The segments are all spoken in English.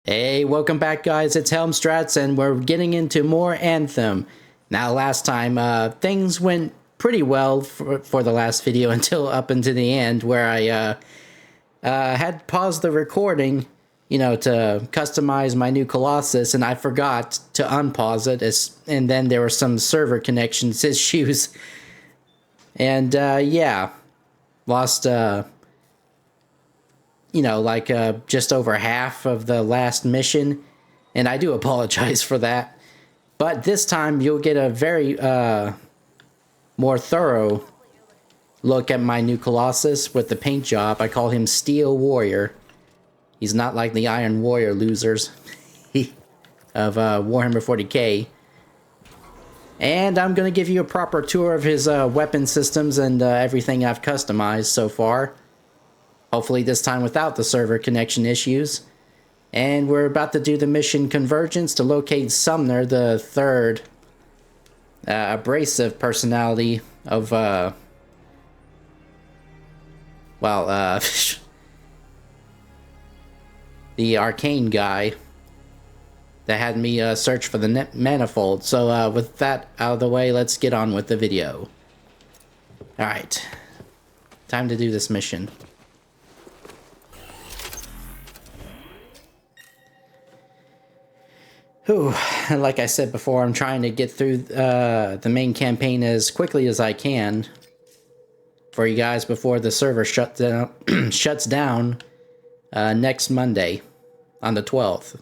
Hey, welcome back guys, it's Helmstrats and we're getting into more Anthem. Now last time, things went pretty well for the last video until up into the end where I had paused the recording, you know, to customize my new Colossus, and I forgot to unpause it, and then there were some server connections issues. And yeah, lost you know, like just over half of the last mission, and I do apologize for that. But this time you'll get a very more thorough look at my new Colossus with the paint job. I call him Steel Warrior. He's not like the Iron Warrior losers of Warhammer 40k. And I'm going to give you a proper tour of his weapon systems and everything I've customized so far. Hopefully this time without the server connection issues. And we're about to do the mission Convergence to locate Sumner, the third abrasive personality of, the arcane guy that had me search for the manifold. So with that out of the way, let's get on with the video. Alright, time to do this mission. Whew. Like I said before, I'm trying to get through the main campaign as quickly as I can for you guys before the server shuts down next Monday on the 12th.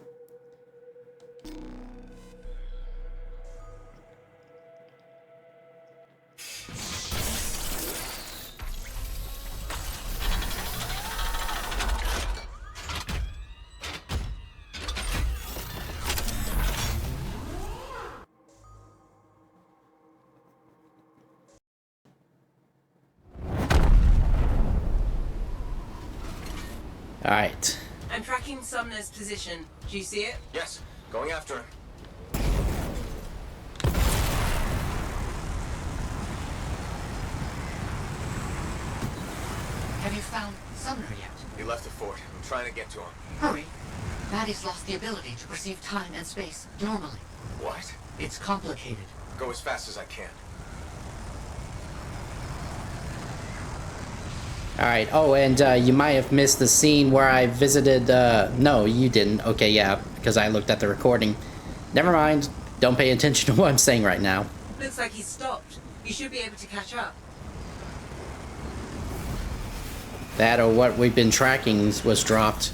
Alright. I'm tracking Sumner's position. Do you see it? Yes, going after him. Have you found Sumner yet? He left the fort. I'm trying to get to him. Hurry. Maddie's lost the ability to perceive time and space normally. What? It's complicated. Go as fast as I can. Alright, oh, and you might have missed the scene where I visited, no, you didn't. Okay, yeah, because I looked at the recording. Never mind, don't pay attention to what I'm saying right now. Looks like he's stopped. You should be able to catch up. That or what we've been tracking was dropped.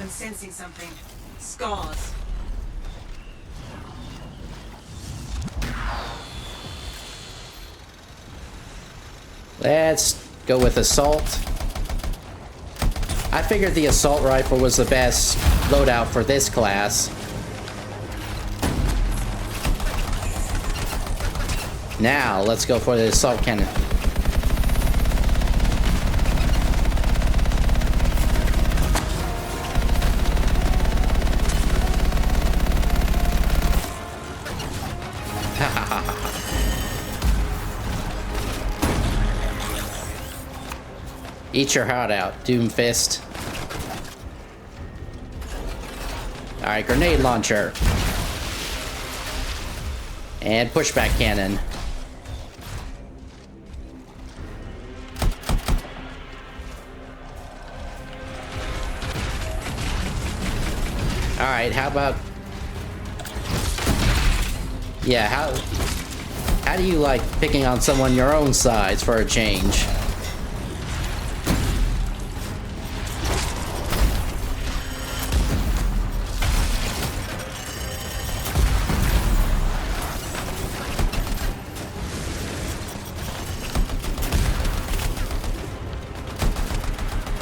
I'm sensing something. Scars. Let's go with assault. I figured the assault rifle was the best loadout for this class. Now, let's go for the assault cannon. Eat your heart out, Doomfist. Alright, grenade launcher. And pushback cannon. Alright, how about... Yeah, how do you like picking on someone your own size for a change?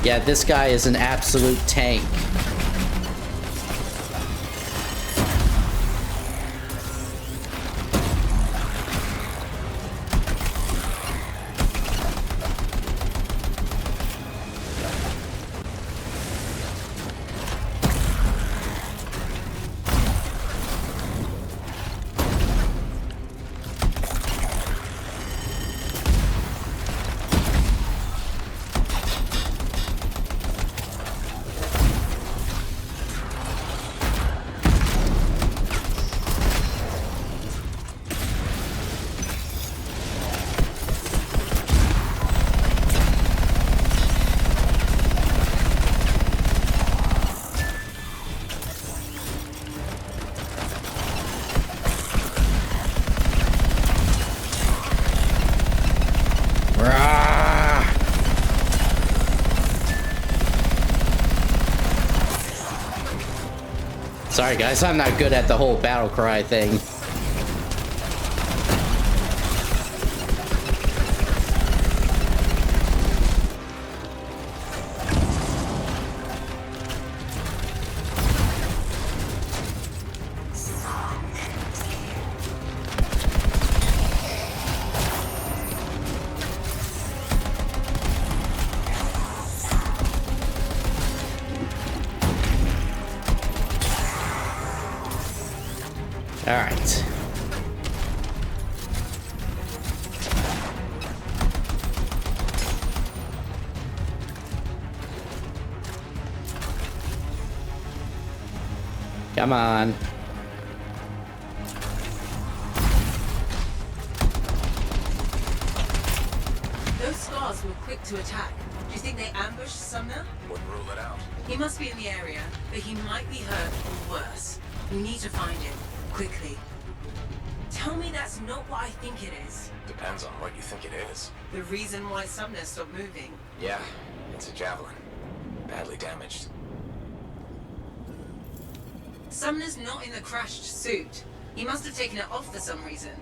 Yeah, this guy is an absolute tank. Sorry guys, I'm not good at the whole battle cry thing. All right. Come on. Those scars were quick to attack. Do you think they ambushed Sumner? Wouldn't rule it out. He must be in the area, but he might be hurt or worse. We need to find him. Quickly. Tell me that's not what I think it is. Depends on what you think it is. The reason why Sumner stopped moving. Yeah, it's a javelin. Badly damaged. Sumner's not in the crashed suit. He must have taken it off for some reason.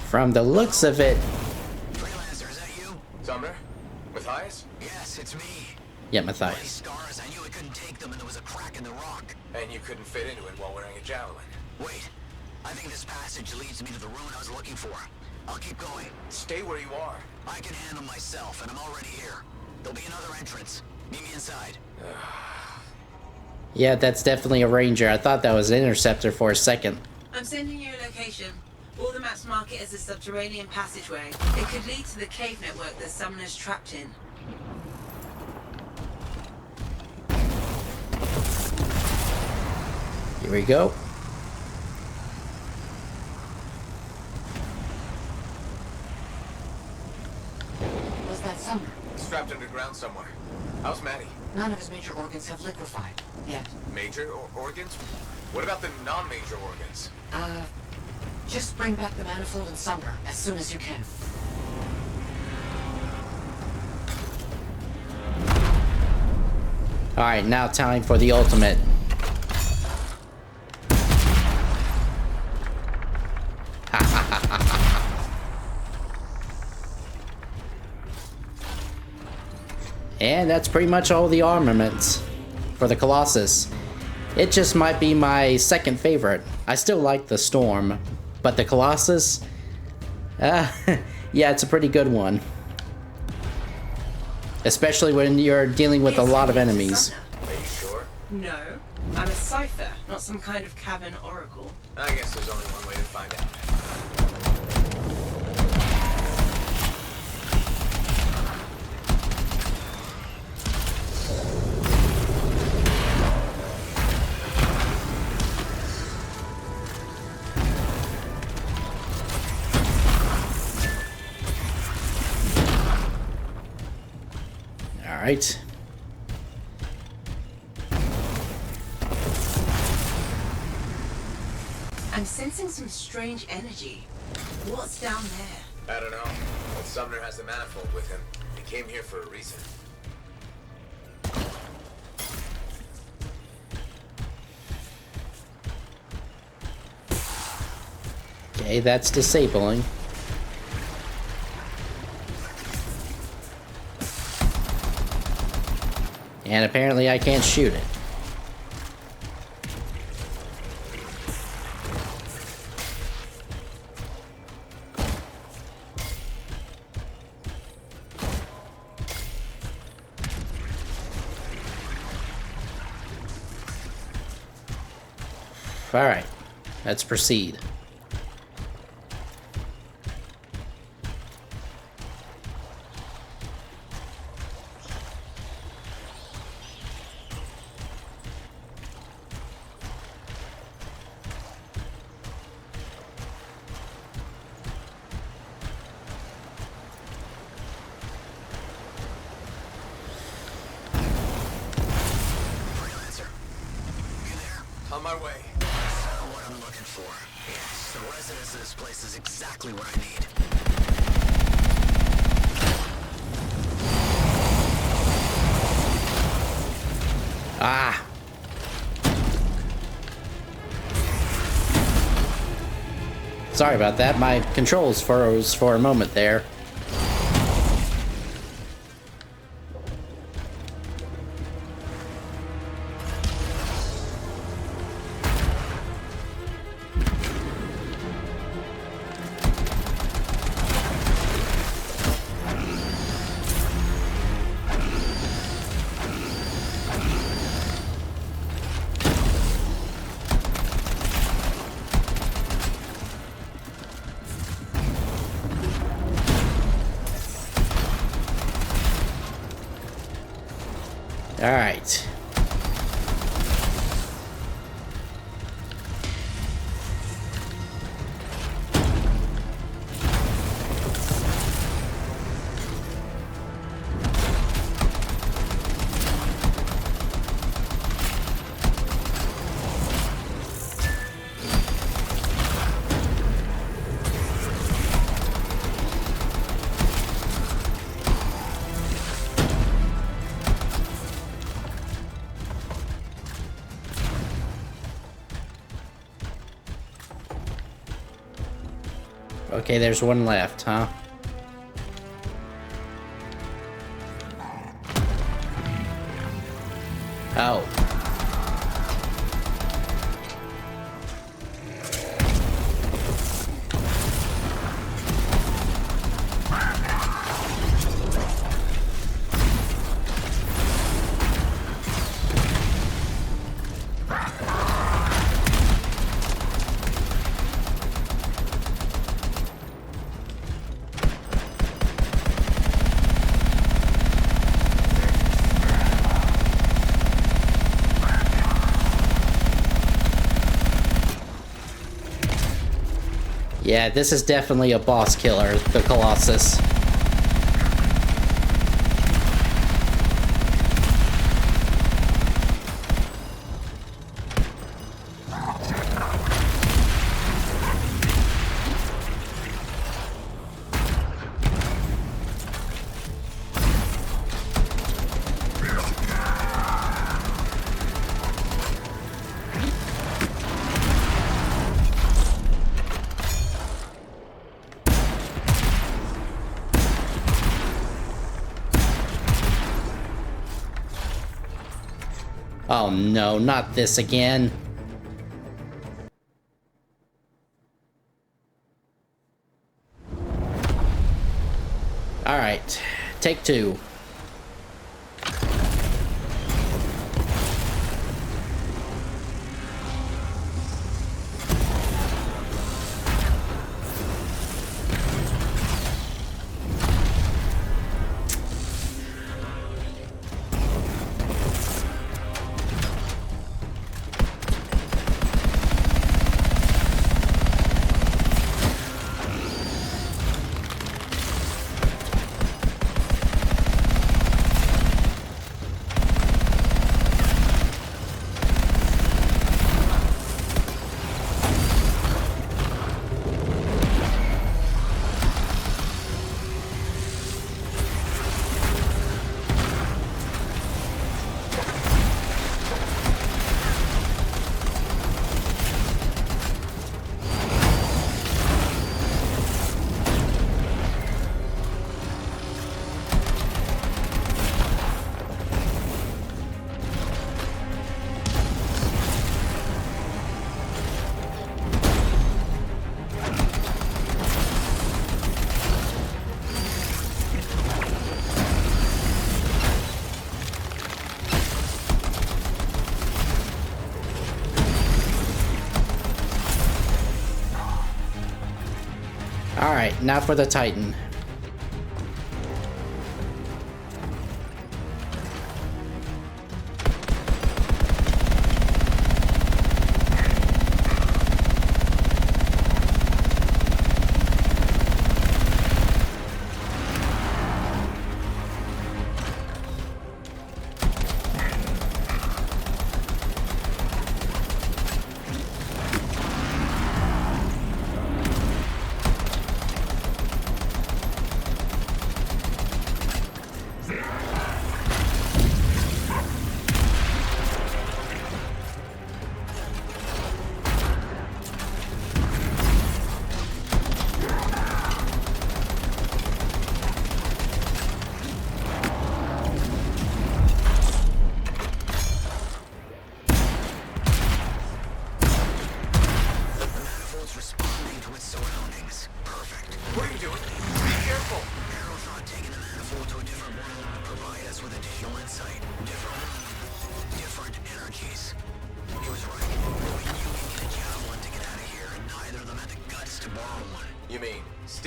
From the looks of it, Freelancer, is that you? Sumner? Matthias? Yes, it's me. yeah, Bloody Matthias. stars, I knew I couldn't take them and there was a crack in the rock. And you couldn't fit into it while wearing a javelin. Wait, I think this passage leads me to the room I was looking for. I'll keep going. Stay where you are. I can handle myself, and I'm already here. There'll be another entrance. Meet me inside. Yeah, that's definitely a ranger. I thought that was an interceptor for a second. I'm sending you a location. All the maps mark it as a subterranean passageway. It could lead to the cave network that Sumner's trapped in. Here we go. Was that Sumner? Strapped underground somewhere. How's Maddie? None of his major organs have liquefied yet. Major organs? What about the non-major organs? Just bring back the manifold and Sumner as soon as you can. Alright, now time for the ultimate. And that's pretty much all the armaments for the Colossus. It just might be my second favorite. I still like the Storm, but the Colossus, yeah, it's a pretty good one. Especially when you're dealing with a lot of enemies. Are you sure? No. I'm a cipher, not some kind of cavern oracle. I guess there's only one way to find out. Alright. I'm sensing some strange energy. What's down there? I don't know. But Sumner has the manifold with him. He came here for a reason. Okay, that's disabling. And apparently I can't shoot it. Alright, let's proceed. Freelancer, you there? On my way. Found what I'm looking for. Yes, the residence of this place is exactly what I need. Ah, Sorry about that. My controls froze for a moment there. All right. Okay, there's one left, huh? Oh. Yeah, this is definitely a boss killer, the Colossus. Oh no, not this again. Alright, take two. Alright, now for the Titan.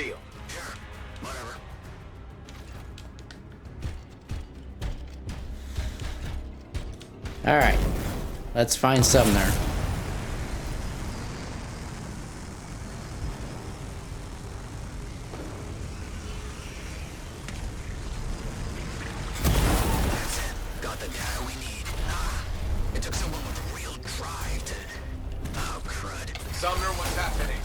deal. Sure. Whatever. Alright. Let's find Sumner. That's it. Got the data we need. It took someone with real drive to... Oh, crud. Sumner, what's happening?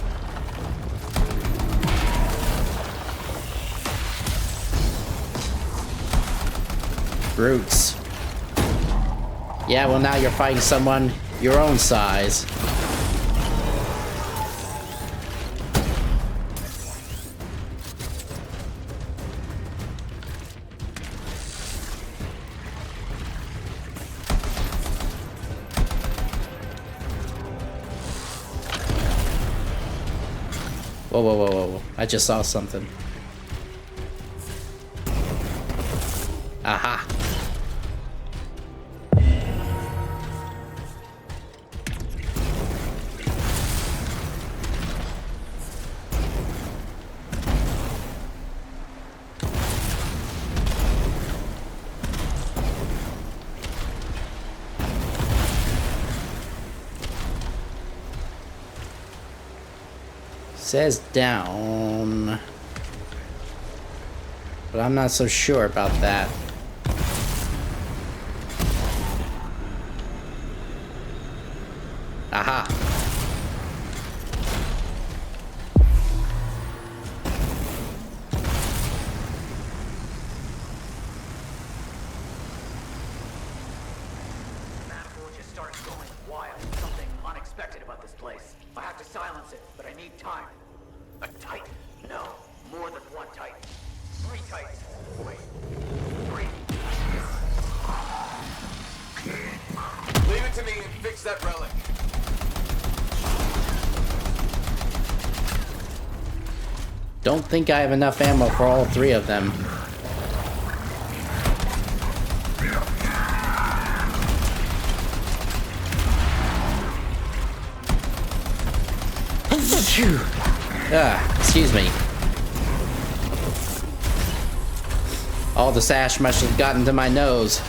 Brutes. Yeah, well now you're fighting someone your own size. Whoa, whoa, whoa, whoa, whoa. I just saw something. Aha. Says down, but I'm not so sure about that. Aha. Manifold just started going wild. Something unexpected about this place. I have to silence it, but I need time. A Titan? No, more than one Titan. 3 Titans. Wait, 3. Leave it to me and fix that relic. Don't think I have enough ammo for all 3 of them. Phew. Excuse me. All the sash must have gotten to my nose.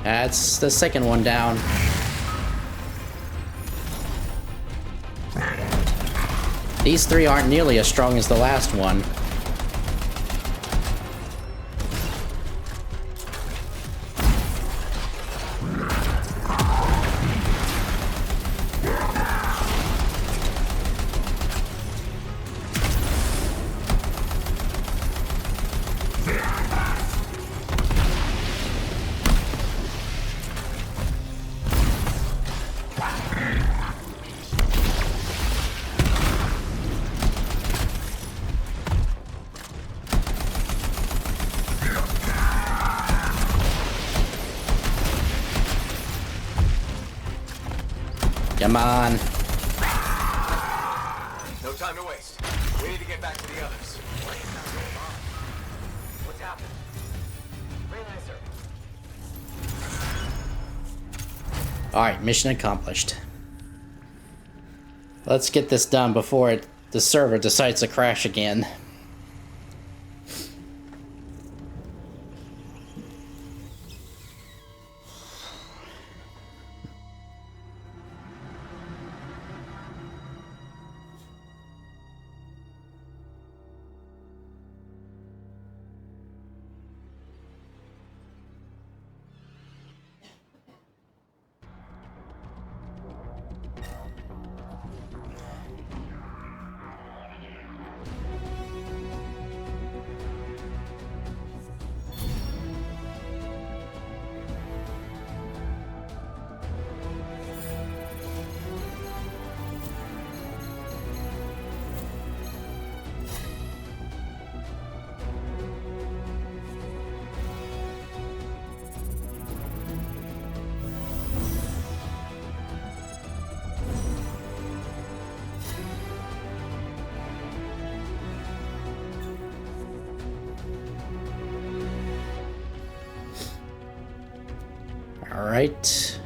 That's the second one down. These 3 aren't nearly as strong as the last one. Come on. No time to waste. We need to get back to the others. What's happened? Relay, sir. Alright, mission accomplished. Let's get this done before the server decides to crash again. All right.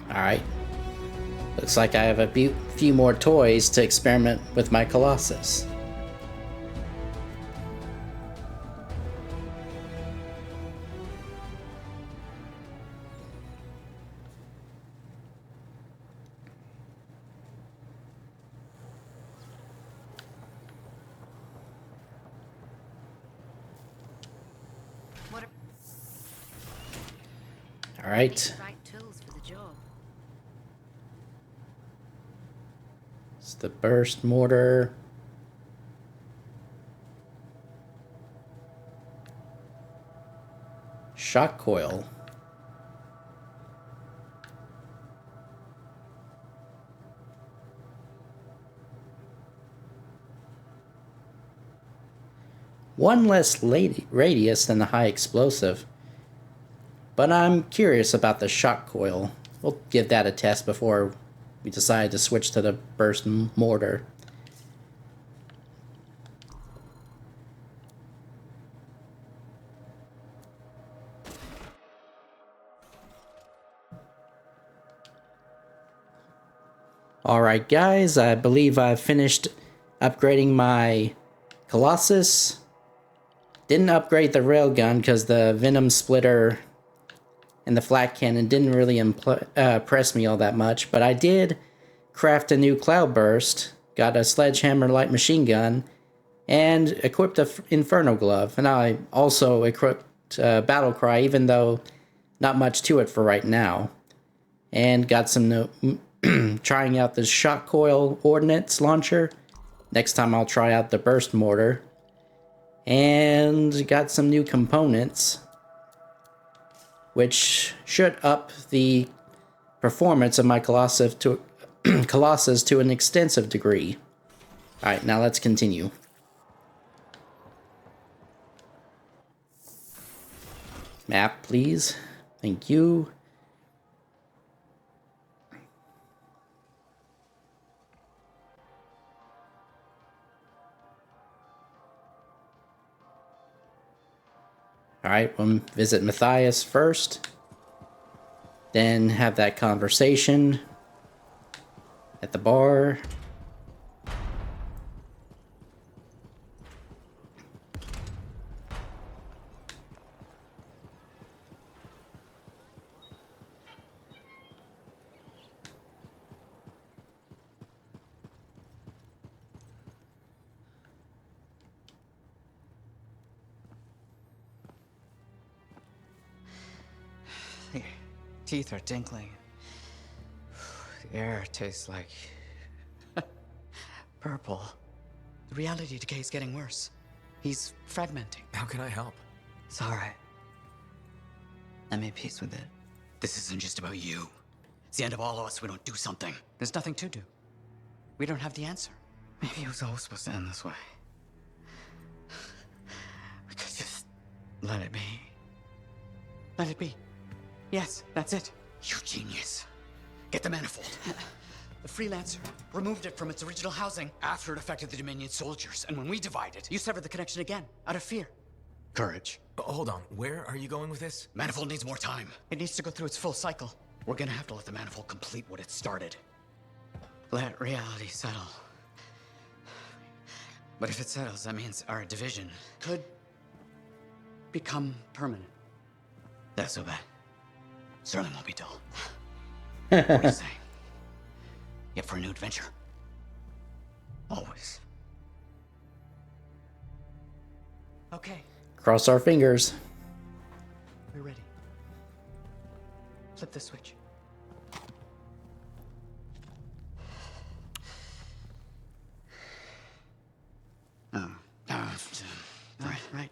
Alright. Looks like I have a few more toys to experiment with my Colossus. Alright. Right tools for the job. It's the burst mortar. Shock coil. One less radius than the high explosive. But I'm curious about the shock coil. We'll give that a test before we decide to switch to the burst mortar. Alright guys, I believe I've finished upgrading my Colossus. Didn't upgrade the railgun because the Venom Splitter and the flat cannon didn't really impress me all that much, but I did craft a new Cloudburst, got a sledgehammer light machine gun, and equipped a Inferno Glove. And I also equipped Battle Cry, even though not much to it for right now. And got some trying out the Shock Coil Ordnance Launcher. Next time I'll try out the Burst Mortar. And got some new components, which should up the performance of my Colossus to an extensive degree. Alright, now let's continue. Map, please. Thank you. Alright, we'll visit Matthias first. Then have that conversation at the bar. Your teeth are tinkling. The air tastes like purple. The reality decay is getting worse. He's fragmenting. How can I help? It's all right. I made peace with it. This isn't just about you. It's the end of all of us if we don't do something. There's nothing to do. We don't have the answer. Maybe it was always supposed to end this way. We could just let it be. Let it be. Yes, that's it. You genius. Get the manifold. The Freelancer removed it from its original housing after it affected the Dominion soldiers. And when we divided, you severed the connection again, out of fear. Courage. Hold on, where are you going with this? Manifold needs more time. It needs to go through its full cycle. We're gonna have to let the manifold complete what it started. Let reality settle. But if it settles, that means our division could become permanent. That's so bad. Certainly won't be dull. What do you say? Yet for a new adventure? Always. Okay, Cross our fingers. we're ready. Flip the switch. Right.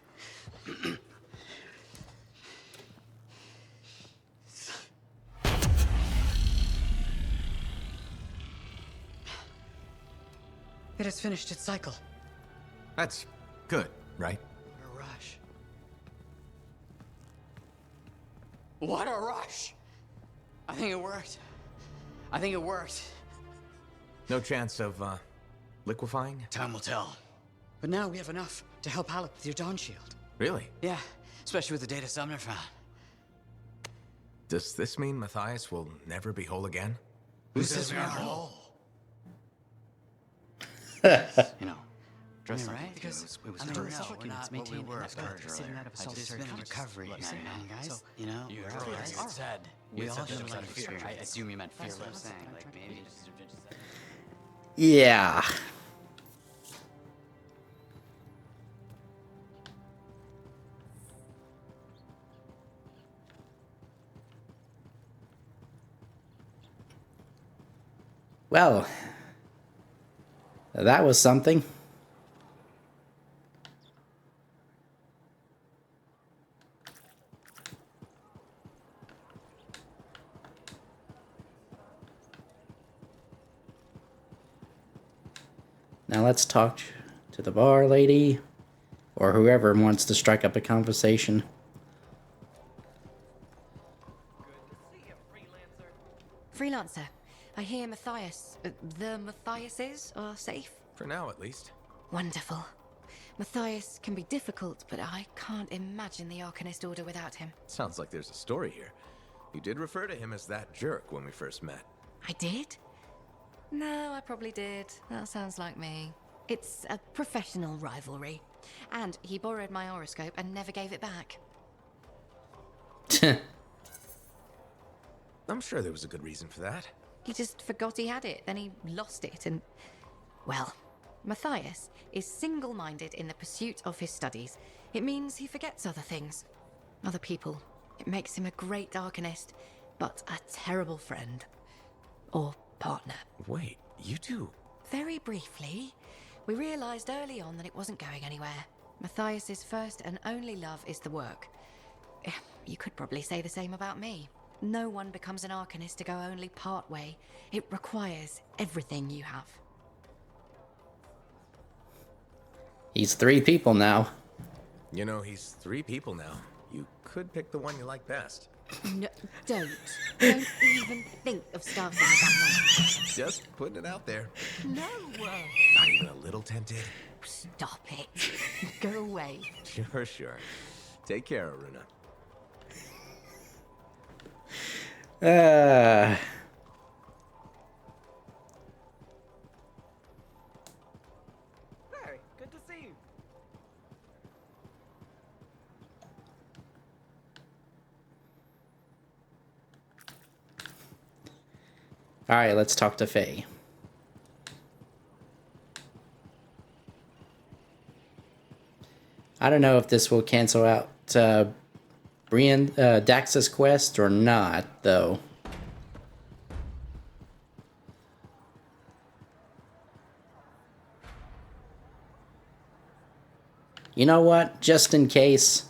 It has finished its cycle. That's good, right? What a rush. What a rush! I think it worked. No chance of, liquefying? Time will tell. But now we have enough to help Alec with your Dawn Shield. Really? Yeah, especially with the data Sumner found. Does this mean Matthias will never be whole again? Who says we aren't whole? You know, dress right? Because it was we're not units what we maintained were in that earlier. sitting out of I just been in recovery. look, You see, man, guys. So, you know, You we're heard all what guys. you said. We You all said should there was like fear. experience. I assume you meant That's what I'm fearless. saying. Like maybe just. Yeah. Well, that was something. Now let's talk to the bar lady, or whoever wants to strike up a conversation. Freelancer, I hear Matthias, the Matthiases are safe? For now, at least. Wonderful. Matthias can be difficult, but I can't imagine the Arcanist Order without him. Sounds like there's a story here. You did refer to him as that jerk when we first met. I did? No, I probably did. That sounds like me. It's a professional rivalry. And he borrowed my horoscope and never gave it back. I'm sure there was a good reason for that. He just forgot he had it, then he lost it, and... Well, Matthias is single-minded in the pursuit of his studies. It means he forgets other things. Other people. It makes him a great Arcanist, but a terrible friend. Or partner. Wait, you two? Very briefly, we realized early on that it wasn't going anywhere. Matthias's first and only love is the work. You could probably say the same about me. No one becomes an Arcanist to go only part way. It requires everything you have. He's 3 people now. You know, he's 3 people now. You could pick the one you like best. No, don't. Don't even think of starting with that Just putting it out there. one. No! Not even a little tempted? Stop it. Go away. Sure. Take care, Aruna. Hey, good to see you. Alright, let's talk to Faye. I don't know if this will cancel out Dax's quest or not, though. You know what? Just in case,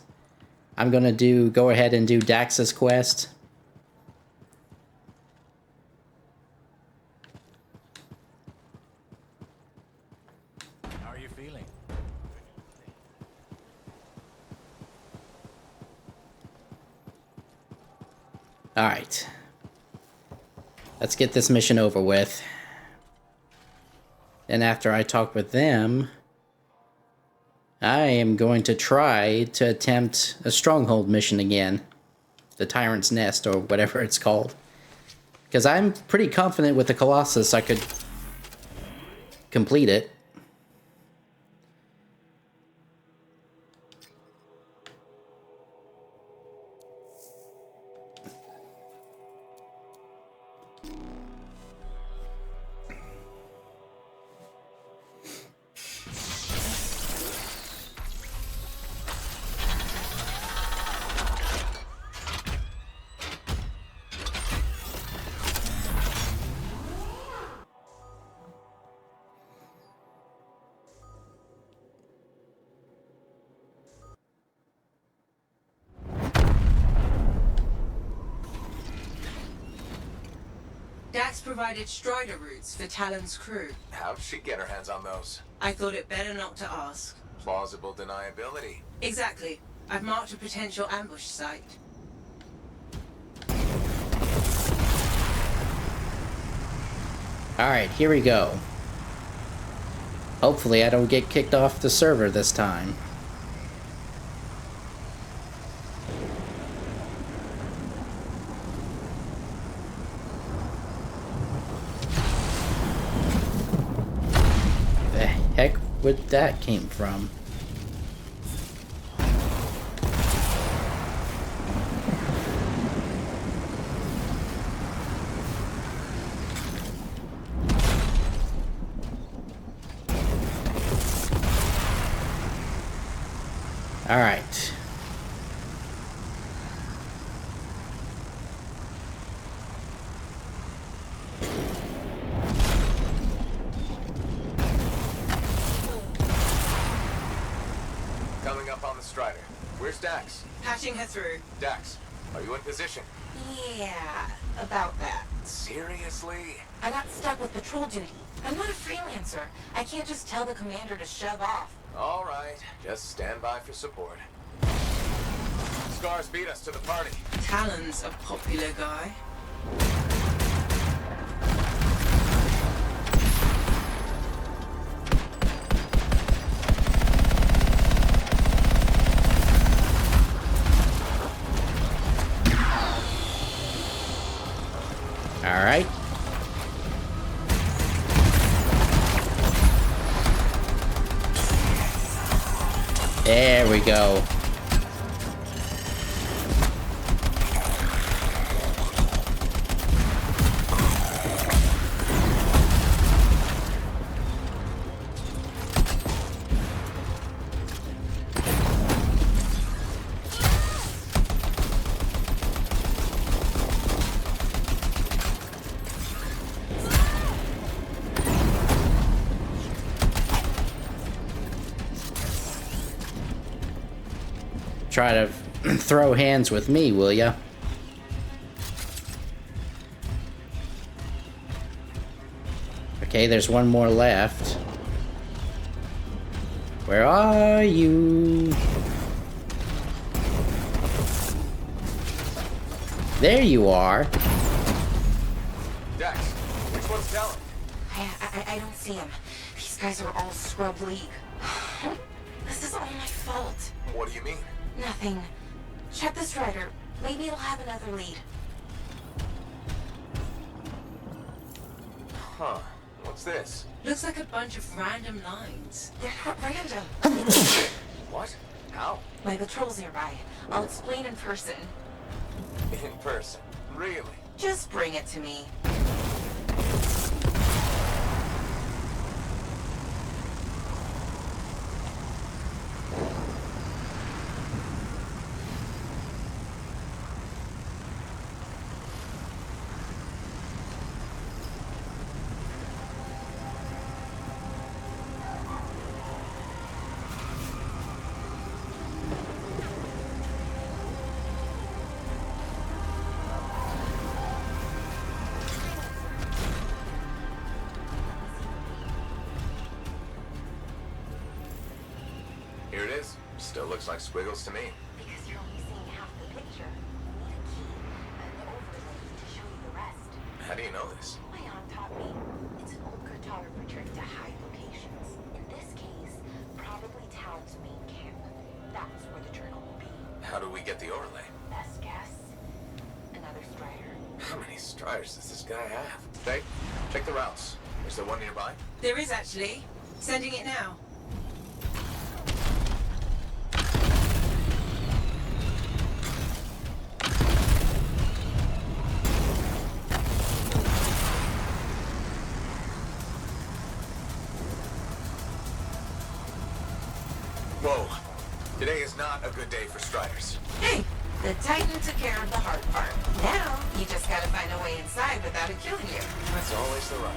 I'm gonna go ahead and do Dax's quest. How are you feeling? Alright. Let's get this mission over with. And after I talk with them, I am going to try to attempt a stronghold mission again. The Tyrant's Nest, or whatever it's called. Because I'm pretty confident with the Colossus I could complete it. provided Strider routes for Talon's crew. How'd she get her hands on those? I thought it better not to ask. Plausible deniability. Exactly. I've marked a potential ambush site. Alright, here we go. Hopefully I don't get kicked off the server this time. The heck would that came from? All right. Coming up on the Strider. Where's Dax? Patching her through. Dax, are you in position? Yeah, about that. Seriously? I got stuck with patrol duty. I'm not a freelancer. I can't just tell the commander to shove off. All right, just stand by for support. Scars beat us to the party. Talon's a popular guy. All right. There we go. Try to throw hands with me, will ya? Okay, there's one more left. Where are you? There you are. Dax, which one's Talon? I don't see him. These guys are all scrub league. This is all my fault. What do you mean? Nothing. Check the Strider. Maybe it'll have another lead. Huh. What's this? Looks like a bunch of random lines. They're not random. What? How? My patrol's nearby. I'll explain in person. In person. Really? Just bring it to me. Here it is. Still looks like squiggles to me. Because you're only seeing half the picture. You need a key and an overlay to show you the rest. How do you know this? My aunt taught me. It's an old cartographer trick to hide locations. In this case, probably Talon's main camp. That's where the journal will be. How do we get the overlay? Best guess? Another Strider. How many Striders does this guy have? Hey, check the routes. Is there one nearby? There is actually. Sending it now. Whoa. Today is not a good day for Striders. Hey, the Titan took care of the hard part. Now, you just gotta find a way inside without it killing you. That's always the rub.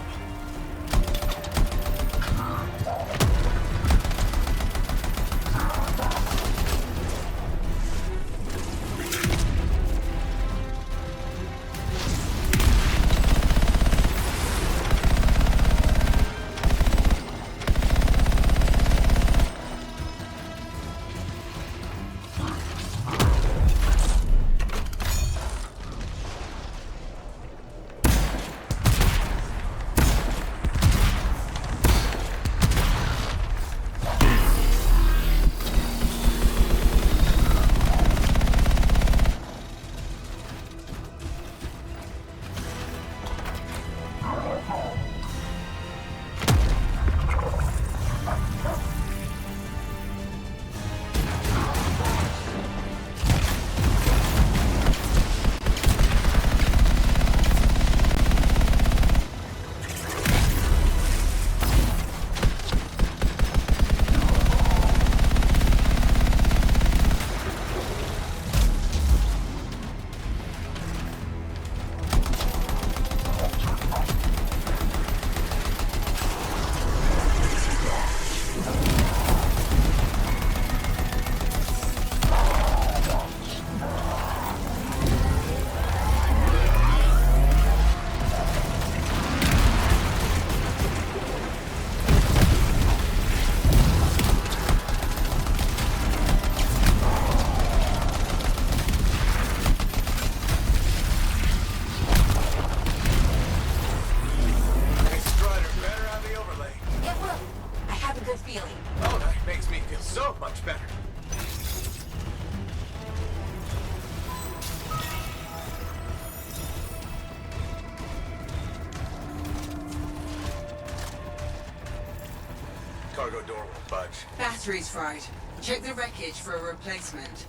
cargo door won't budge. Battery's fried. Check the wreckage for a replacement.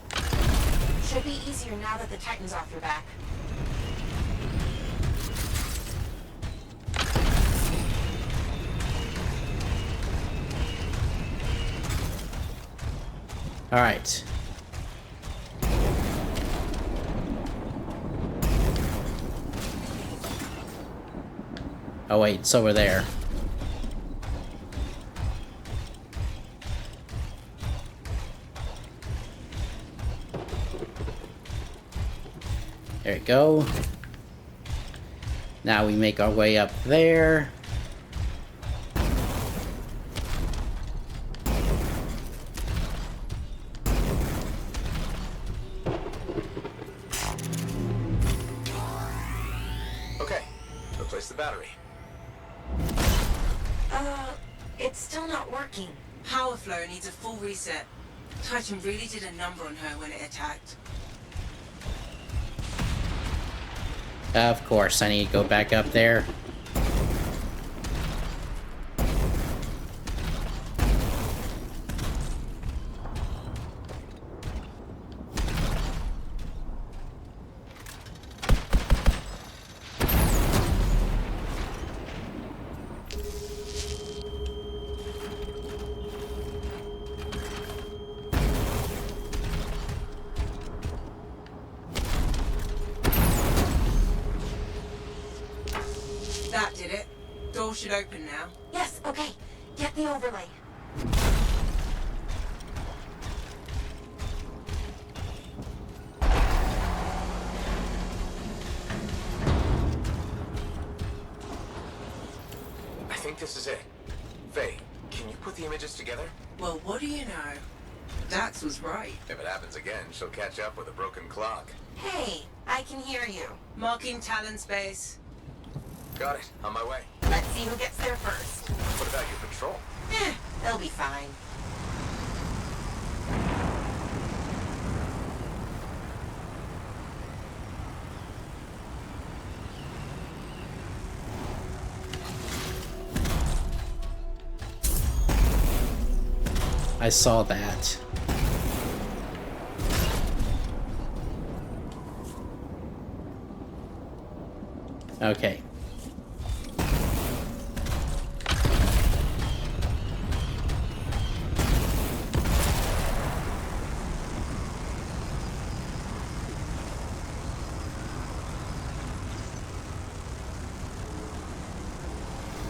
Should be easier now that the Titan's off your back. All right. Oh wait, it's over there. There we go. Now we make our way up there. Okay, replace the battery. It's still not working. Power flow needs a full reset. Titan really did a number on her when it attacked. Of course, I need to go back up there. That did it. Door should open now. Yes, okay. Get the overlay. I think this is it. Faye, can you put the images together? Well, what do you know? Dax was right. If it happens again, she'll catch up with a broken clock. Hey, I can hear you. Marking Talon space. Got it. On my way. Let's see who gets there first. What about your patrol? They'll be fine. I saw that. Okay.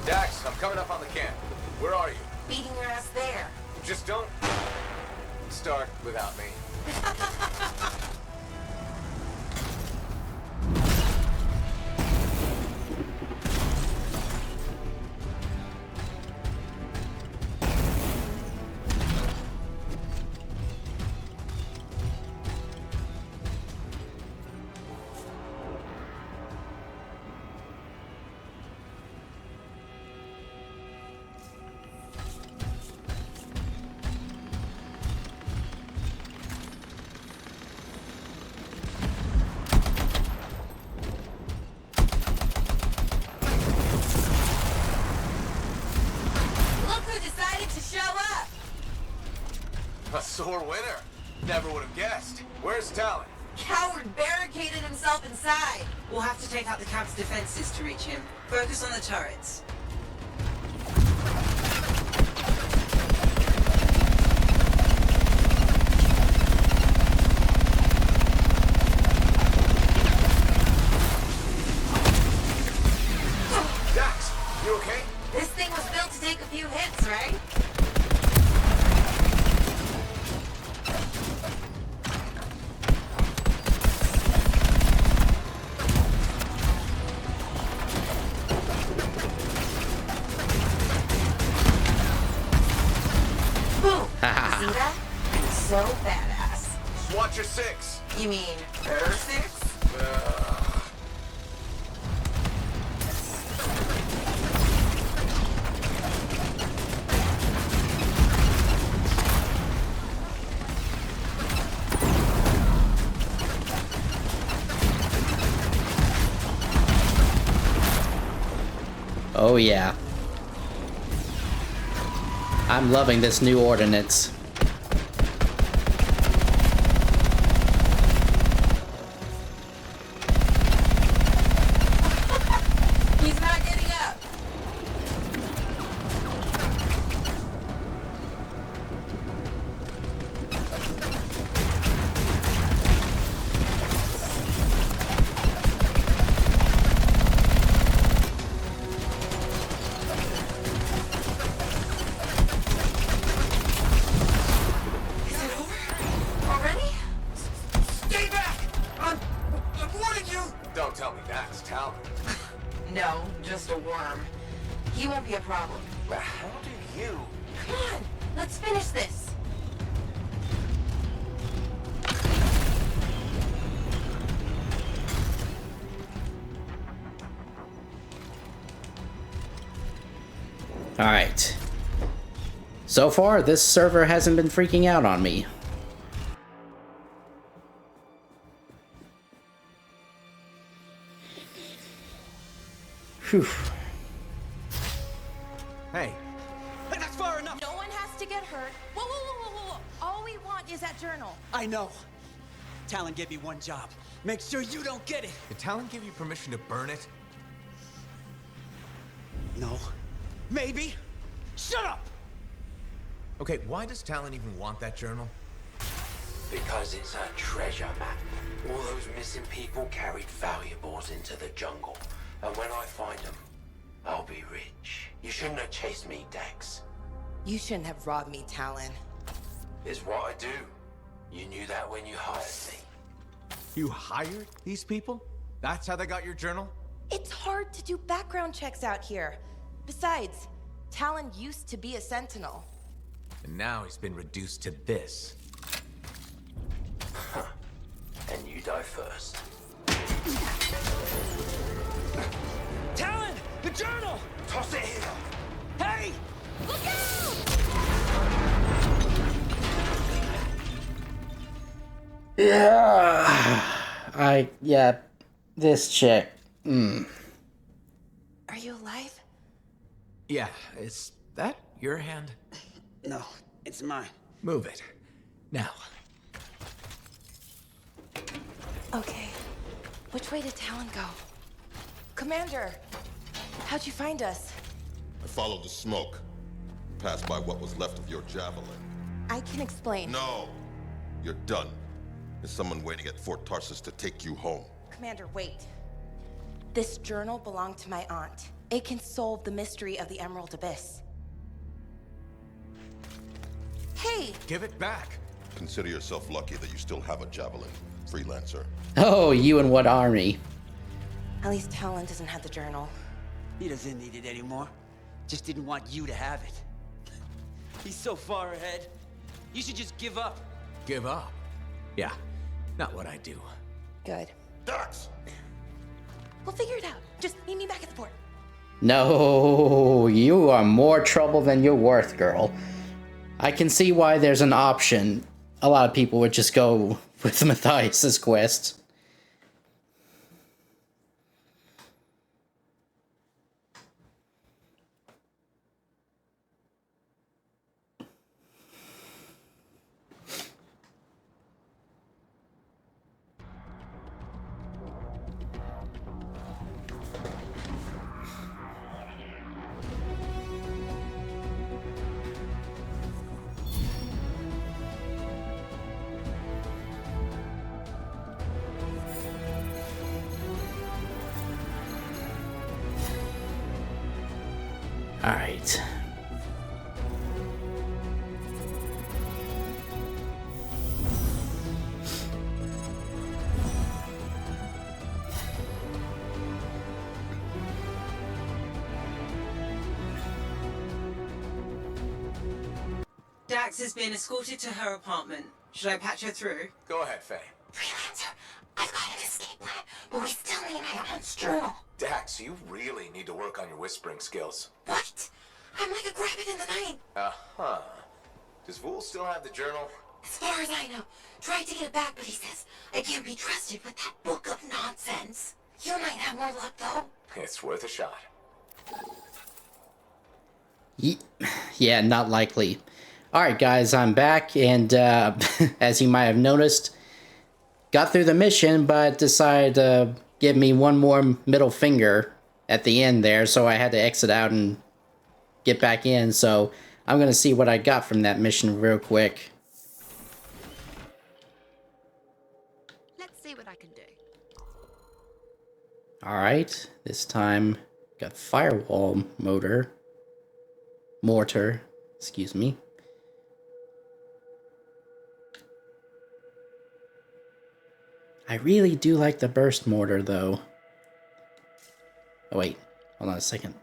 Dax, I'm coming up on the camp. Where are you? Beating your ass there. Just don't start without me. Look who decided to show up! A sore winner. Never would have guessed. Where's Talon? Coward barricaded himself inside. We'll have to take out the cab's defenses to reach him. Focus on the turrets. Dax, you okay? This thing was built to take a few hits, right? Boom! See that? So badass. Swatch your 6. You mean her 6? Oh yeah. I'm loving this new ordinance. He's not getting up. Is it over? Already? Stay back! I'm warning you! Don't tell me that, it's Talon. No, just a worm. He won't be a problem. But how do you... Come on, let's finish this. Alright. So far, this server hasn't been freaking out on me. Whew. Hey, That's far enough! No one has to get hurt. Whoa, whoa, whoa, whoa, whoa, whoa. All we want is that journal. I know. Talon gave me one job. Make sure you don't get it. did Talon give you permission to burn it? No. Maybe. Shut up! Okay, why does Talon even want that journal? Because it's a treasure map. All those missing people carried valuables into the jungle. And when I find them, I'll be rich. You shouldn't have chased me, Dex. You shouldn't have robbed me, Talon. It's what I do. You knew that when you hired me. You hired these people? That's how they got your journal? It's hard to do background checks out here. Besides, Talon used to be a sentinel. And now he's been reduced to this. And you die first. Talon! The journal! Toss it here! Hey! Look out! Yeah, this chick. Are you alive? Yeah, is that your hand? No, it's mine. Move it. Now. Okay. Which way did Talon go? Commander, how'd you find us? I followed the smoke. Passed by what was left of your javelin. I can explain. No! You're done. There's someone waiting at Fort Tarsus to take you home. Commander, wait. This journal belonged to my aunt. It can solve the mystery of the Emerald Abyss. Hey! Give it back. Consider yourself lucky that you still have a javelin, freelancer. Oh, you and what army? At least Talon doesn't have the journal. He doesn't need it anymore. Just didn't want you to have it. He's so far ahead. You should just give up. Give up? Yeah, not what I do. Good. Dax! We'll figure it out. Just meet me back at the fort. No, you are more trouble than you're worth, girl. I can see why there's an option. A lot of people would just go with Matthias's quest. All right. Dax has been escorted to her apartment. Should I patch her through? Go ahead, Faye. Freelancer, I've got an escape plan, but we still need my aunt's journal. Dax, you really need to work on your whispering skills. What? I'm like a rabbit in the night. Uh-huh. Does Vool still have the journal? As far as I know, tried to get it back, but he says I can't be trusted with that book of nonsense. You might have more luck, though. It's worth a shot. Yeah, not likely. Alright guys, I'm back, and as you might have noticed, got through the mission, but decided to give me one more middle finger at the end there, so I had to exit out and get back in, so I'm gonna see what I got from that mission real quick. Let's see what I can do. Alright, this time got firewall mortar, excuse me. I really do like the burst mortar though. Oh wait, hold on a second.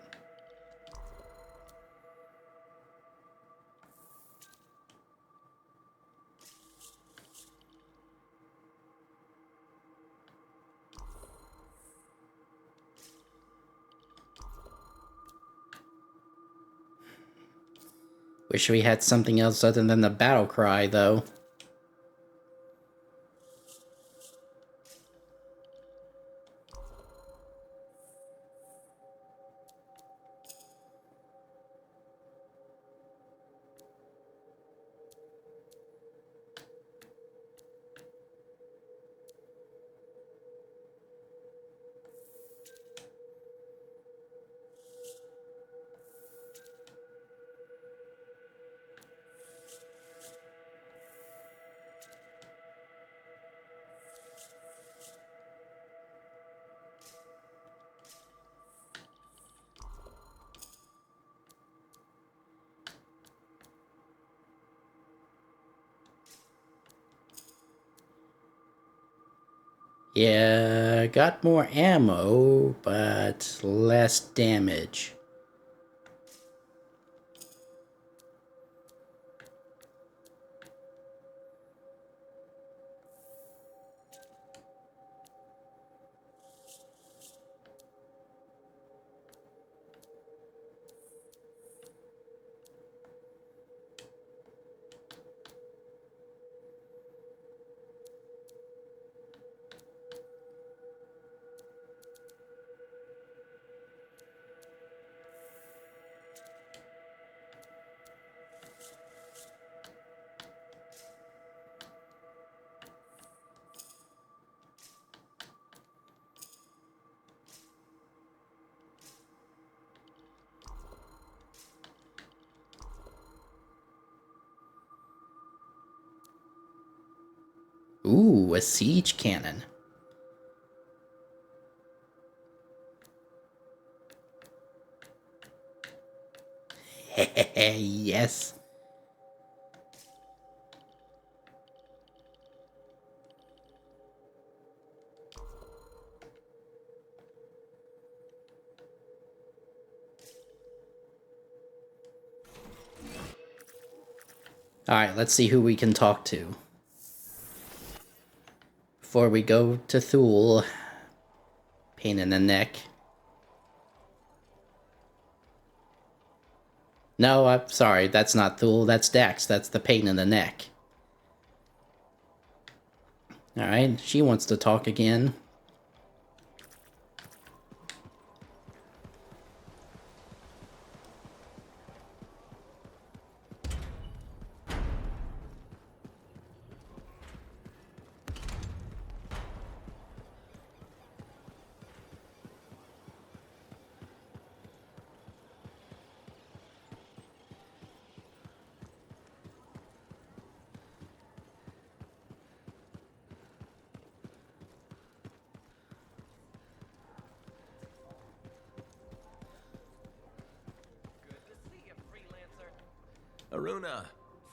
Wish we had something else other than the battle cry, though. Yeah, got more ammo, but less damage. Ooh, a siege cannon. Yes. Alright, let's see who we can talk to. Before we go to Thule. Pain in the neck. No, I'm sorry, that's not Thule, that's Dex. That's the pain in the neck. Alright, she wants to talk again. Aruna.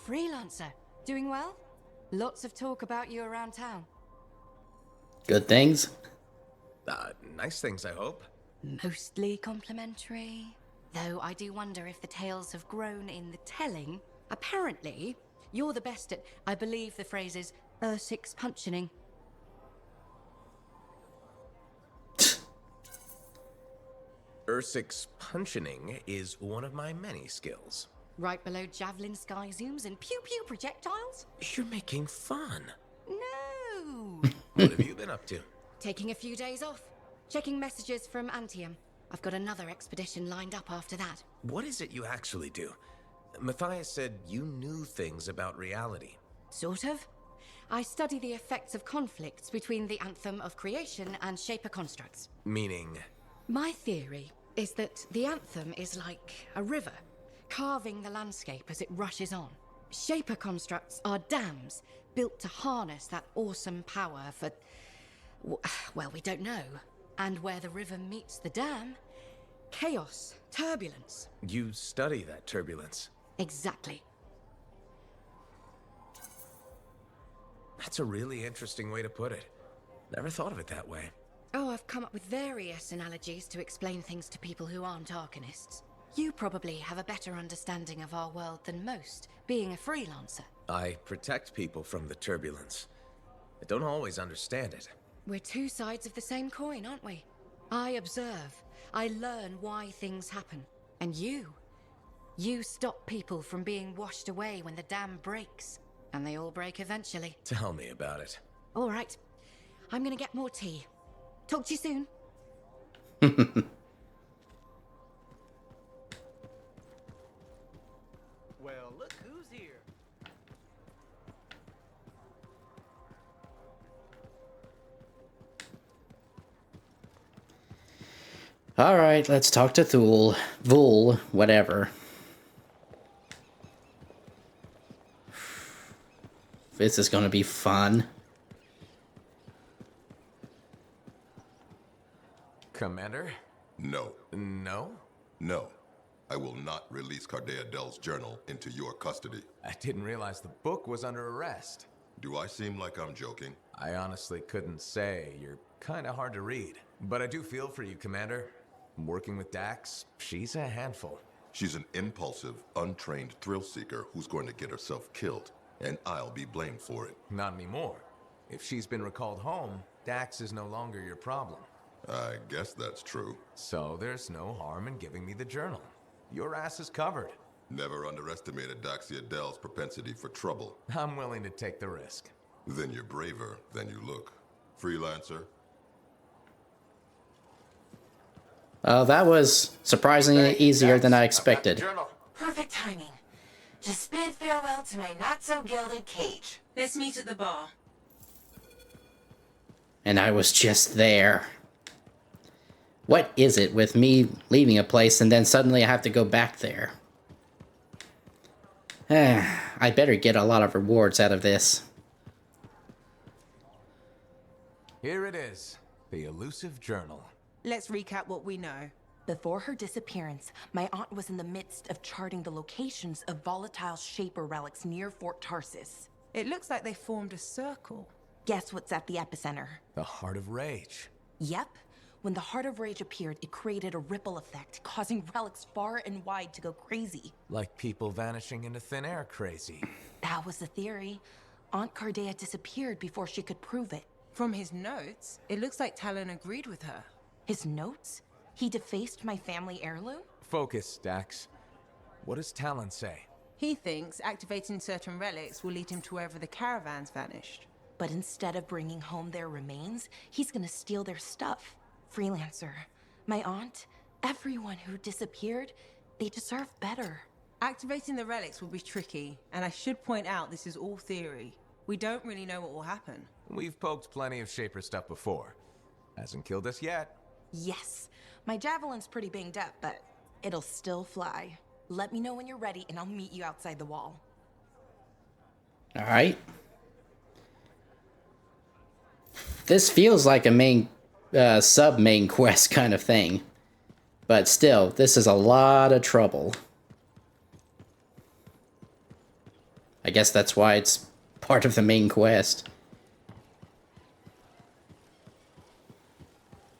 Freelancer, doing well? Lots of talk about you around town. Good things? Nice things, I hope. Mostly complimentary. Though I do wonder if the tales have grown in the telling. Apparently, you're the best at, I believe the phrase is, six punching. Ursix punching is one of my many skills. Right below javelin sky zooms and pew-pew projectiles? You're making fun. No! What have you been up to? Taking a few days off. Checking messages from Anthem. I've got another expedition lined up after that. What is it you actually do? Matthias said you knew things about reality. Sort of. I study the effects of conflicts between the Anthem of Creation and Shaper constructs. Meaning? My theory is that the Anthem is like a river, carving the landscape as it rushes on. Shaper constructs are dams built to harness that awesome power for... well, we don't know. And where the river meets the dam, chaos, turbulence. You study that turbulence. Exactly. That's a really interesting way to put it. Never thought of it that way. Oh, I've come up with various analogies to explain things to people who aren't Arcanists. You probably have a better understanding of our world than most, being a freelancer. I protect people from the turbulence. I don't always understand it. We're two sides of the same coin, aren't we? I observe. I learn why things happen. And you stop people from being washed away when the dam breaks. And they all break eventually. Tell me about it. All right. I'm gonna get more tea. Talk to you soon. Well, look who's here. All right, let's talk to Thule. Vul, whatever. This is gonna be fun. Commander? No. No? No. I will not release Cardea Dell's journal into your custody. I didn't realize the book was under arrest. Do I seem like I'm joking? I honestly couldn't say. You're kinda hard to read. But I do feel for you, Commander. Working with Dax, she's a handful. She's an impulsive, untrained thrill seeker who's going to get herself killed, and I'll be blamed for it. Not anymore. If she's been recalled home, Dax is no longer your problem. I guess that's true. So there's no harm in giving me the journal. Your ass is covered. Never underestimated Daxia Dell's propensity for trouble. I'm willing to take the risk. Then you're braver than you look. Freelancer? Oh, that was surprisingly easier than I expected. Perfect timing. Just bid farewell to my not-so-gilded cage. Let's meet at the bar. And I was just there. What is it with me leaving a place and then suddenly I have to go back there? I better get a lot of rewards out of this. Here it is, the elusive journal. Let's recap what we know. Before her disappearance, my aunt was in the midst of charting the locations of volatile Shaper relics near Fort Tarsis. It looks like they formed a circle. Guess what's at the epicenter? The Heart of Rage. Yep. When the Heart of Rage appeared, it created a ripple effect, causing relics far and wide to go crazy. Like people vanishing into thin air crazy. That was the theory. Aunt Cardea disappeared before she could prove it. From his notes, it looks like Talon agreed with her. His notes? He defaced my family heirloom? Focus, Dax. What does Talon say? He thinks activating certain relics will lead him to wherever the caravans vanished. But instead of bringing home their remains, he's gonna steal their stuff. Freelancer, my aunt, everyone who disappeared, they deserve better. Activating the relics will be tricky, and I should point out this is all theory. We don't really know what will happen. We've poked plenty of Shaper stuff before. Hasn't killed us yet. Yes, my javelin's pretty banged up, but it'll still fly. Let me know when you're ready, and I'll meet you outside the wall. All right. This feels like a main, sub-main quest kind of thing. But still, this is a lot of trouble. I guess that's why it's part of the main quest.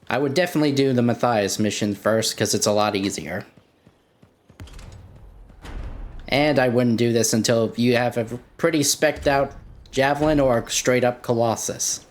I would definitely do the Matthias mission first, because it's a lot easier. And I wouldn't do this until you have a pretty spec'd out Javelin or straight up Colossus.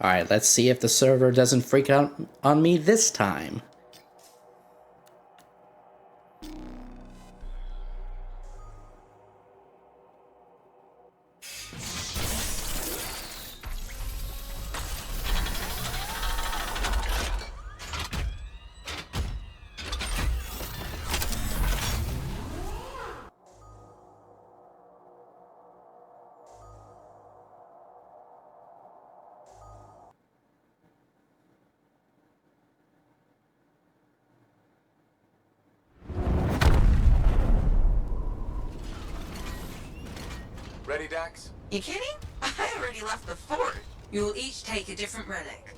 Alright, let's see if the server doesn't freak out on me this time. Ready, Dax? You kidding? I already left the fort. You'll each take a different relic.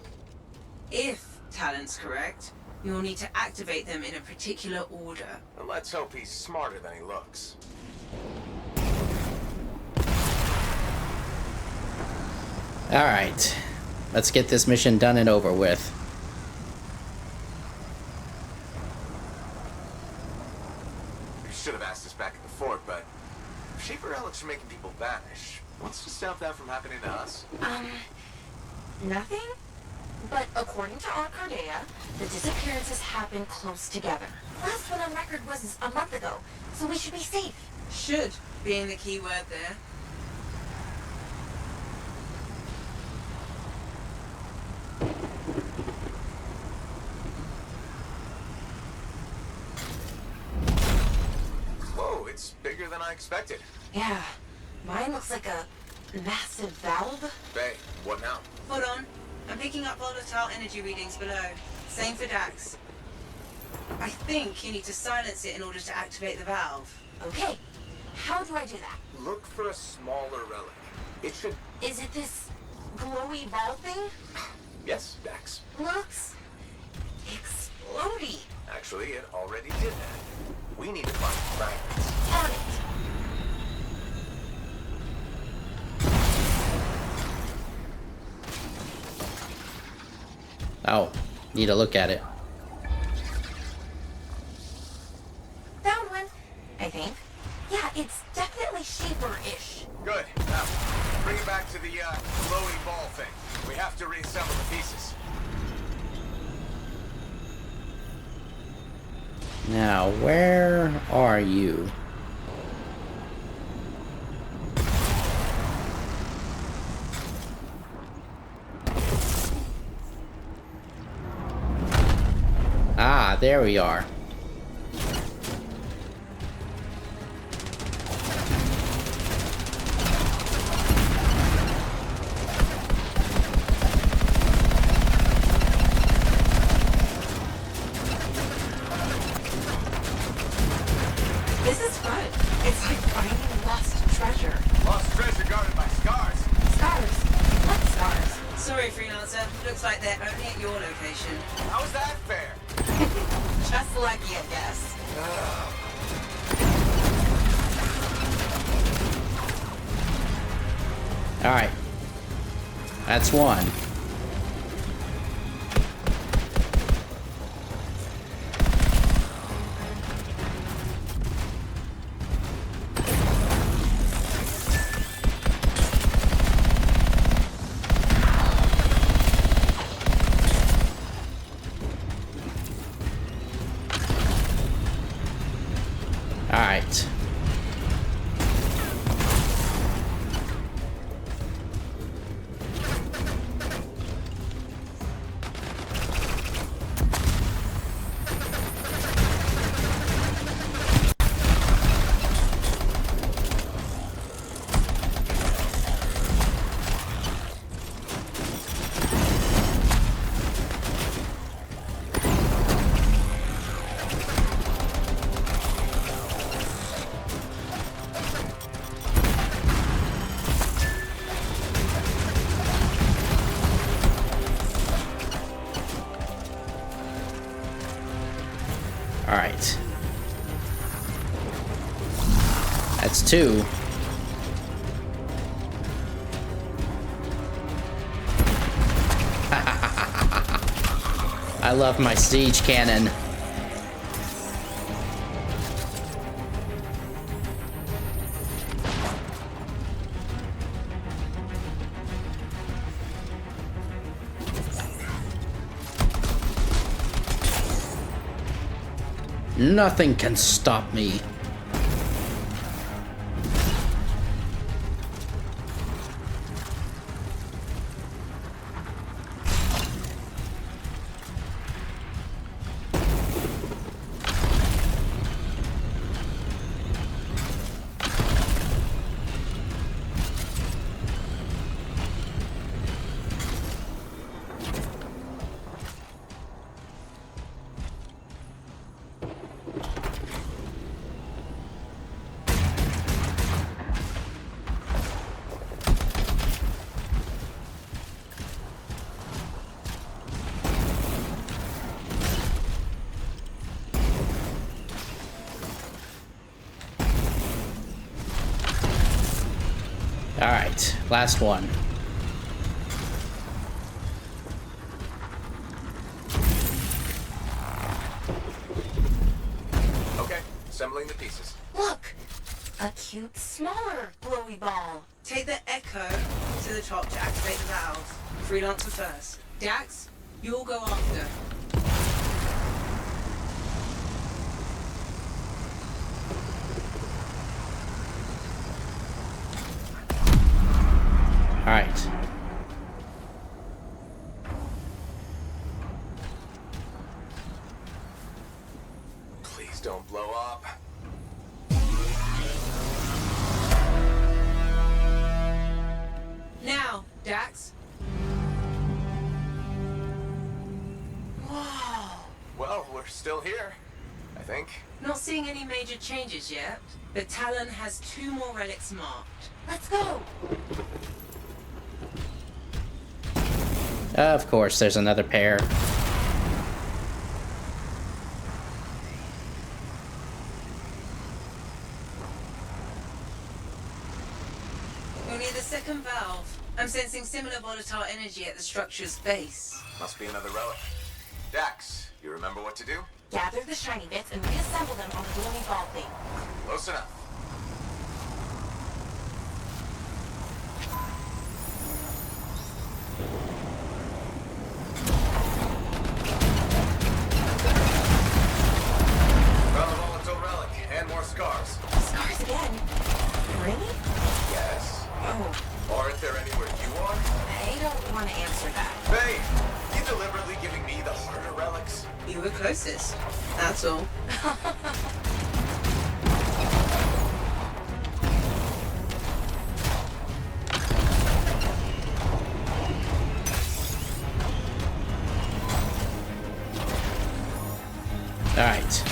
If talent's correct, you'll need to activate them in a particular order. Well, let's hope he's smarter than he looks. Alright, let's get this mission done and over with. You should have asked us back at the fort, but Shaper relics are making people vanish. What's to stop that from happening to us? Nothing? But according to Arcardea, the disappearances happen close together. Last one on record was a month ago, so we should be safe. Should being the key word there. Whoa, it's bigger than I expected. Yeah, mine looks like a massive valve. Bay, what now? Hold on. I'm picking up volatile energy readings below. Same for Dax. I think you need to silence it in order to activate the valve. Okay, how do I do that? Look for a smaller relic. It should... Is it this glowy ball thing? Yes, Dax. Looks explodey. Actually, it already did that. We need to find fragments. On it. Oh, need to look at it. Found one, I think. Yeah, it's definitely Shaper-ish. Good. Now, bring it back to the, glowy ball thing. We have to reassemble the pieces. Now, where are you? Ah, there we are. This is fun. It's like finding lost treasure. Lost treasure guarded by scars. Scars? What scars? Sorry, Freelancer. Looks like they're only at your location. How is that fair? Just lucky, I guess. Alright. That's one. Alright. Alright. That's two. I love my siege cannon. Nothing can stop me. Alright, last one. Okay, assembling the pieces. Look! A cute, smaller glowy ball. Take the Echo to the top to activate the valve. Freelancer first. Dax, you'll go after. Alright. Please don't blow up. Now, Dax. Whoa! Well, we're still here, I think. Not seeing any major changes yet, but Talon has 2 more relics marked. Let's go! Of course, there's another pair. You'll need the second valve. I'm sensing similar volatile energy at the structure's base. Must be another relic. Dax, you remember what to do? Gather the shiny bits and reassemble them on the gloomy ball thing. Close enough. Found the volatile relic and more scars. Scars again? Really? Yes. Oh, Aren't there anywhere you are? I don't want to answer that. Faye, you deliberately giving me the harder relics? You were closest. That's all. Alright.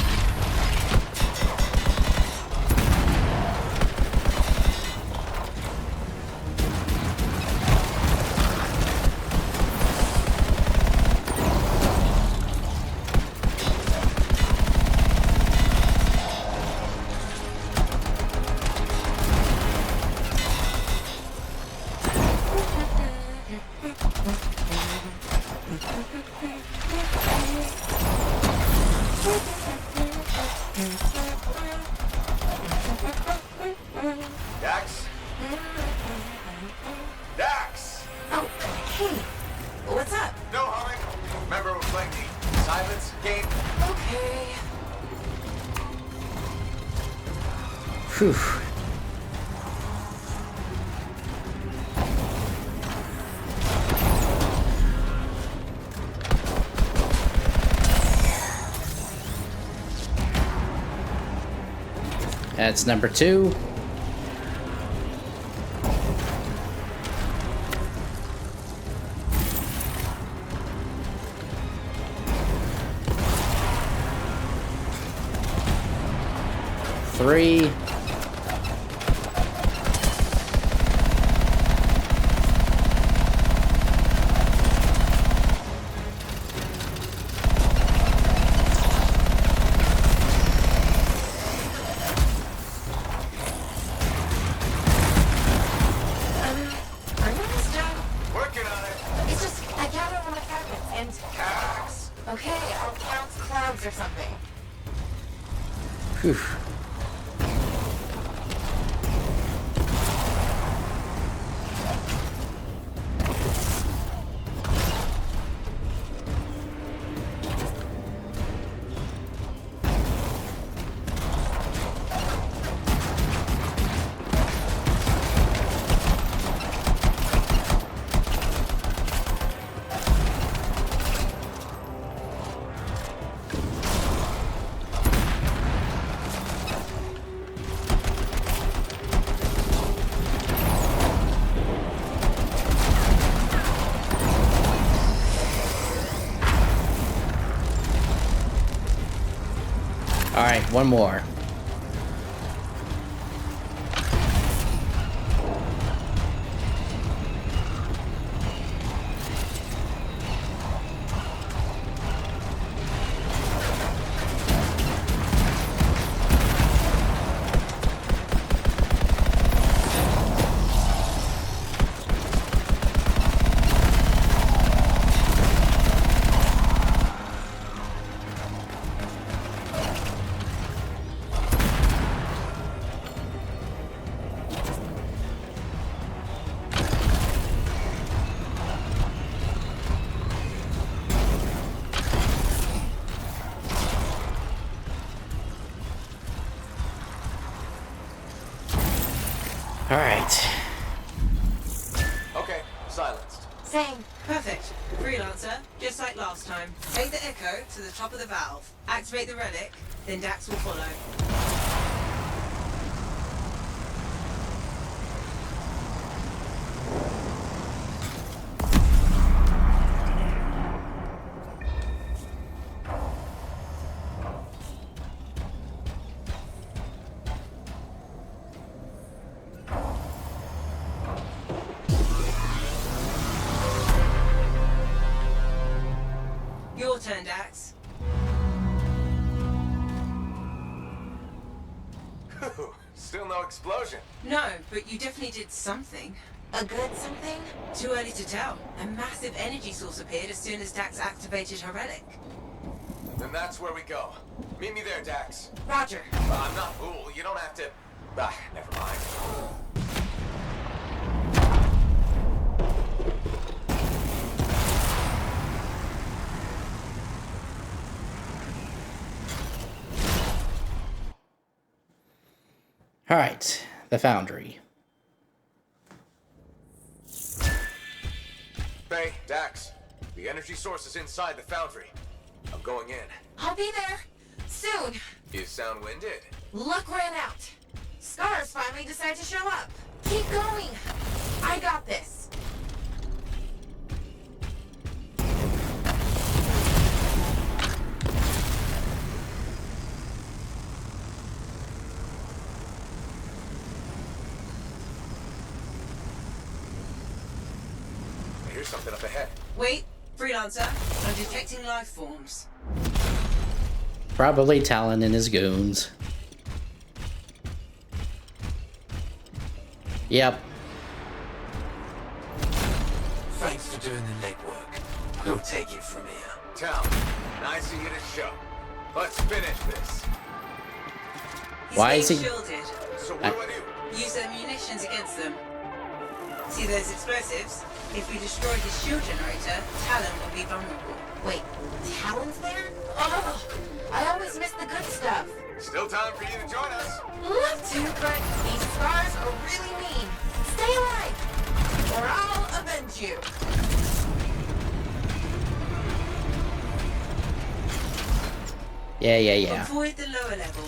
Dax? Dax! Oh, hey. What's up? No humming. Remember we're playing the silence game? Okay. Whew. That's number 2. Three. Are you almost done? Working on it. It's just, I gather all my fragments and... Dax! Okay, I'll count clouds or something. Whew. one more. Alright. Okay, silenced. Same. Perfect. Freelancer, just like last time. Take the echo to the top of the valve, activate the relic, then Dax will follow. Your turn, Dax. Still no explosion. No, but you definitely did something. A good something? Too early to tell. A massive energy source appeared as soon as Dax activated her relic. Then that's where we go. Meet me there, Dax. Roger. I'm not fool. You don't have to... never mind. Alright, the Foundry. Faye, Dax, the energy source is inside the Foundry. I'm going in. I'll be there. Soon. You sound winded. Luck ran out. Scars finally decided to show up. Keep going. I got this. Here's something up ahead. Wait, Freelancer, I'm detecting life forms. Probably Talon and his goons. Yep. Thanks for doing the legwork. We'll take it from here. Tal, nice of you to show. Let's finish this. Why is he... shielded. So what do I do? Use their munitions against them. See those explosives? If we destroy his shield generator, Talon will be vulnerable. Wait, Talon's there? Oh, I always miss the good stuff. Still time for you to join us. Love to, but these scars are really mean. Stay alive, or I'll avenge you. Yeah. Avoid the lower level.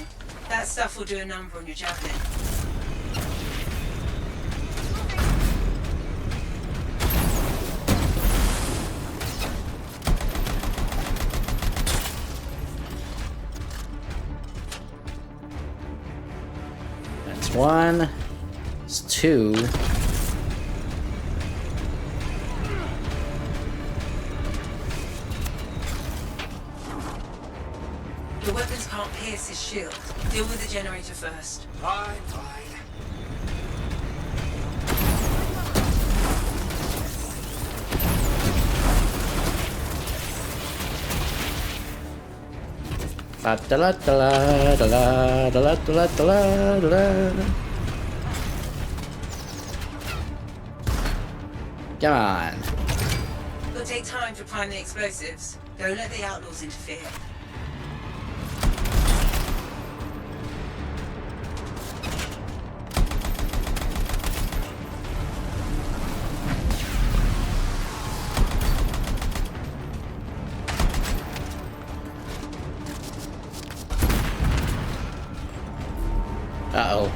That stuff will do a number on your javelin. That's one. It's two. Your weapons can't pierce his shield. Deal with the generator first. Fine. La da la da la da la da la da la da la da la. Come on. It'll take time to prime the explosives. Don't let the outlaws interfere. Uh-oh.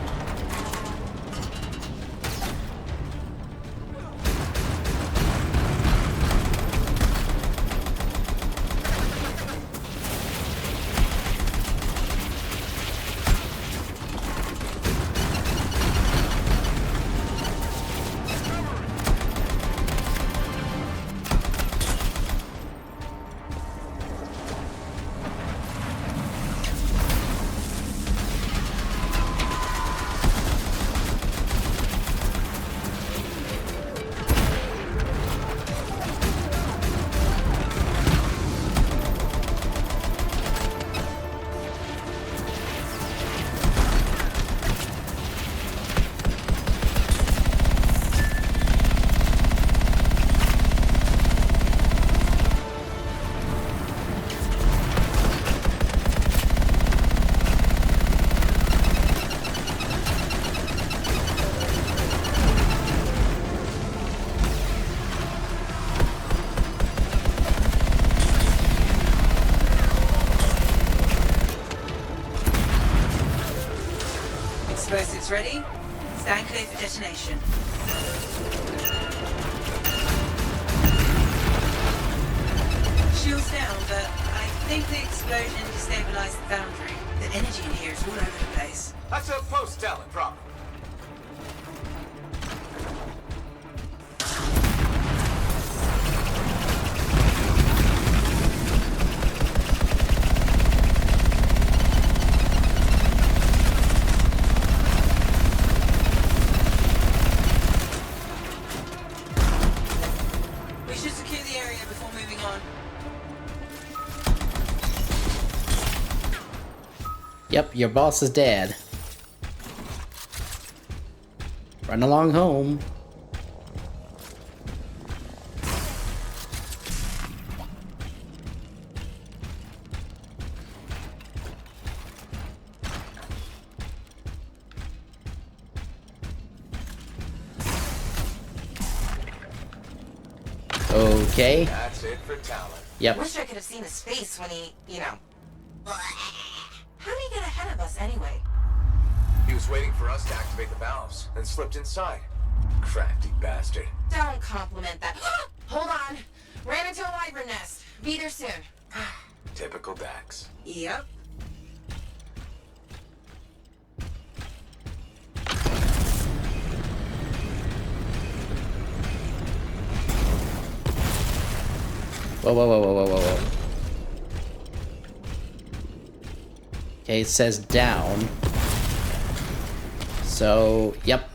Talents ready? Stand clear for detonation. Shields down, but I think the explosion destabilized the foundry. The energy in here is all over the place. That's a post-talent problem. We should secure the area before moving on. Yep, your boss is dead. Run along home. Okay. That's it for talent. Yep. Wish I could have seen his face when he, you know. How did he get ahead of us anyway? He was waiting for us to activate the valves, then slipped inside. Crafty bastard. Don't compliment that. Hold on. Ran into a wyvern nest. Be there soon. Typical Dax. Yep. Whoa, whoa, whoa, whoa, whoa, whoa, whoa. Okay, it says down. So, yep.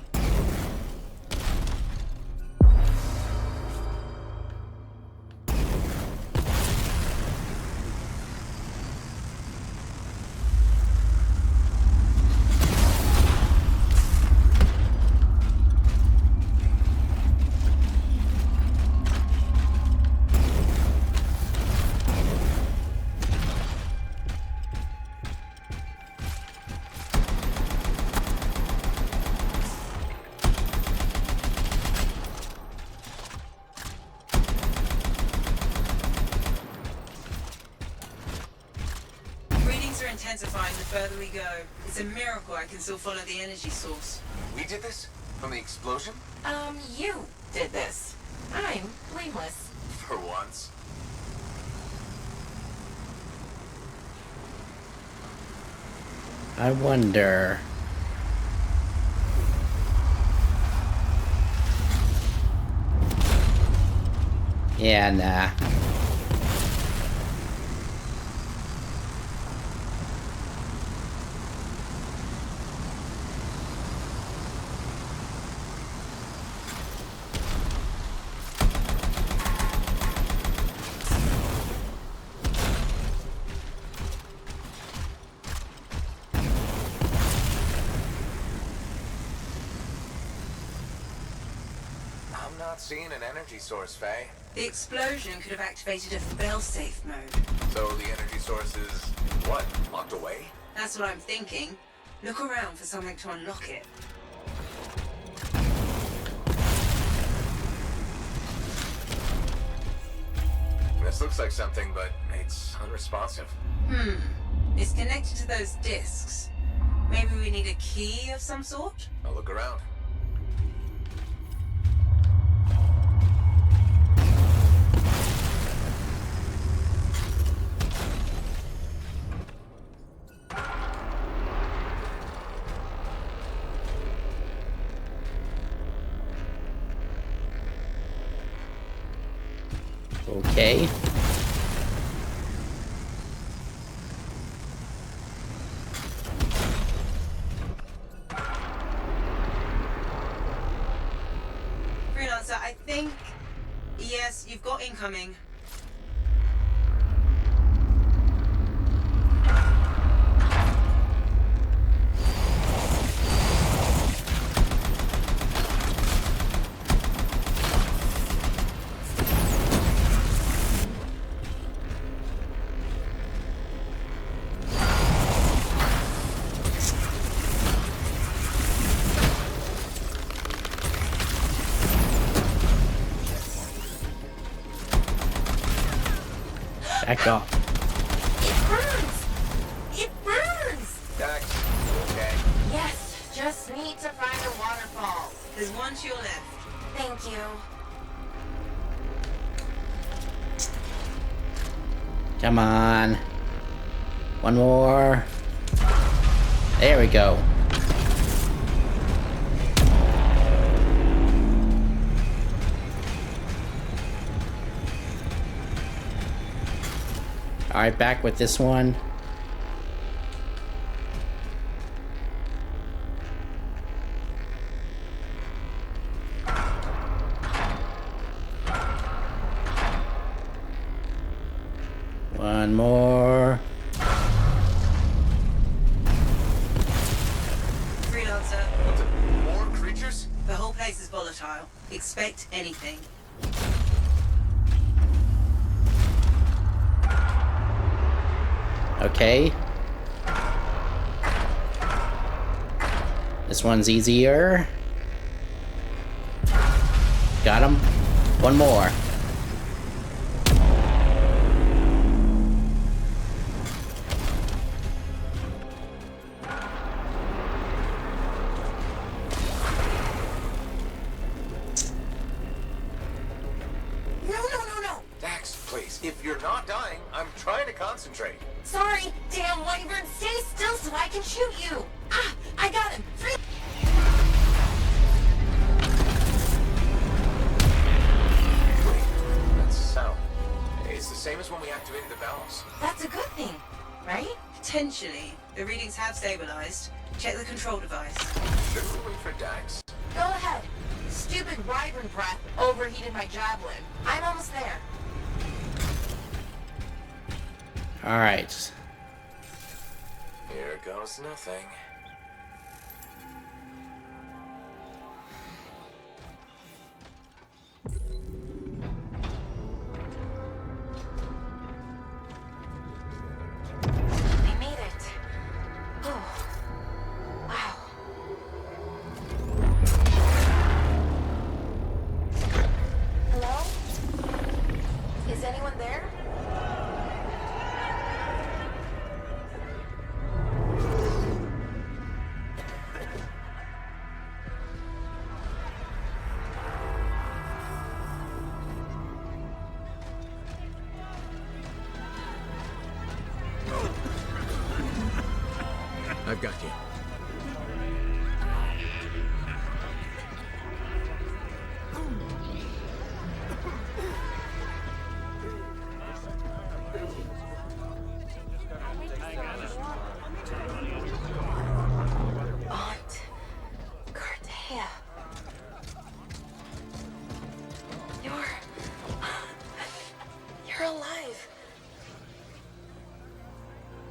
Readings are intensifying the further we go. It's a miracle I can still follow the energy source. We did this? From the explosion? You did this. I'm blameless. For once. I wonder. Yeah, nah. I'm not seeing an energy source, Faye. The explosion could have activated a fail-safe mode. So the energy source is, what, locked away? That's what I'm thinking. Look around for something to unlock it. This looks like something, but it's unresponsive. It's connected to those discs. Maybe we need a key of some sort? I'll look around. Okay. Freelancer, I think... Yes, you've got incoming. Back off. It burns! It burns! Dax, okay? Yes, just me. waterfall. There's one to your left. Thank you. Come on. One more. There we go. Alright, back with this one. One more. Freelancer, More creatures? the whole place is volatile. Expect anything. Okay. This one's easier. Got him. One more. No. Dax, please. If you're not dying, I'm trying to concentrate. Sorry, damn wyvern. Stay still so I can shoot you. Ah, I got him. Wait, that's sound. It's the same as when we activated the valves. That's a good thing, right? Potentially. The readings have stabilized. Check the control device. Should we wait for Dax? Go ahead. Stupid wyvern breath overheated my javelin. I'm almost there. Alright. Here goes nothing. We made it. Oh. Wow. Hello? Is anyone there? I've got you. Aunt Cardea. You're alive.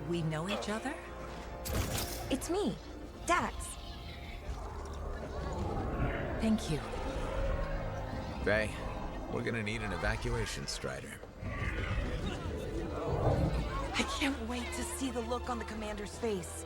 We know each other? It's me, Dax. Thank you. Faye, we're gonna need an evacuation strider. I can't wait to see the look on the commander's face.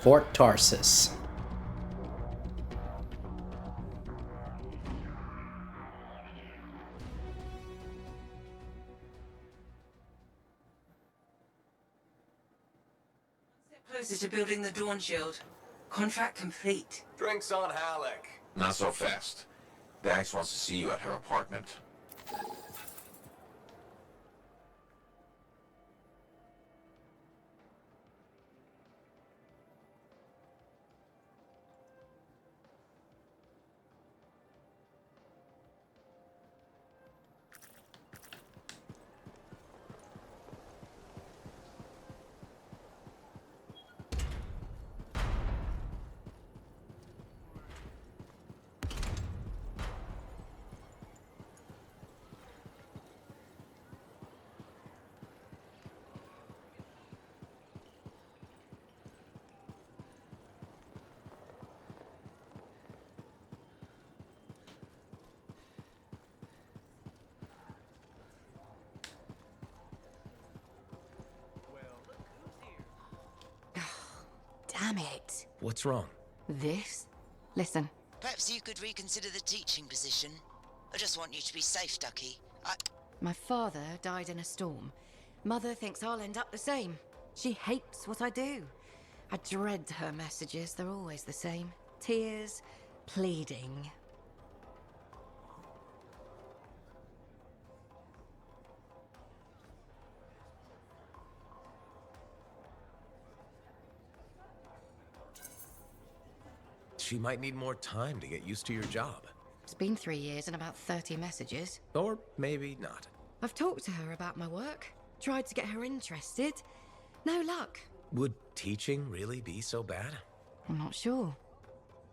Fort Tarsus. Closer to building the Dawn Shield. Contract complete. Drinks on Halleck. Not so fast. Dax wants to see you at her apartment. Damn it. What's wrong? This? Listen, Perhaps you could reconsider the teaching position. I just want you to be safe, Ducky. my father died in a storm. Mother thinks I'll end up the same. She hates what I do. I dread her messages. They're always the same. Tears, pleading. She might need more time to get used to your job. It's been 3 years and about 30 messages. Or maybe not. I've talked to her about my work, tried to get her interested. No luck. Would teaching really be so bad? I'm not sure.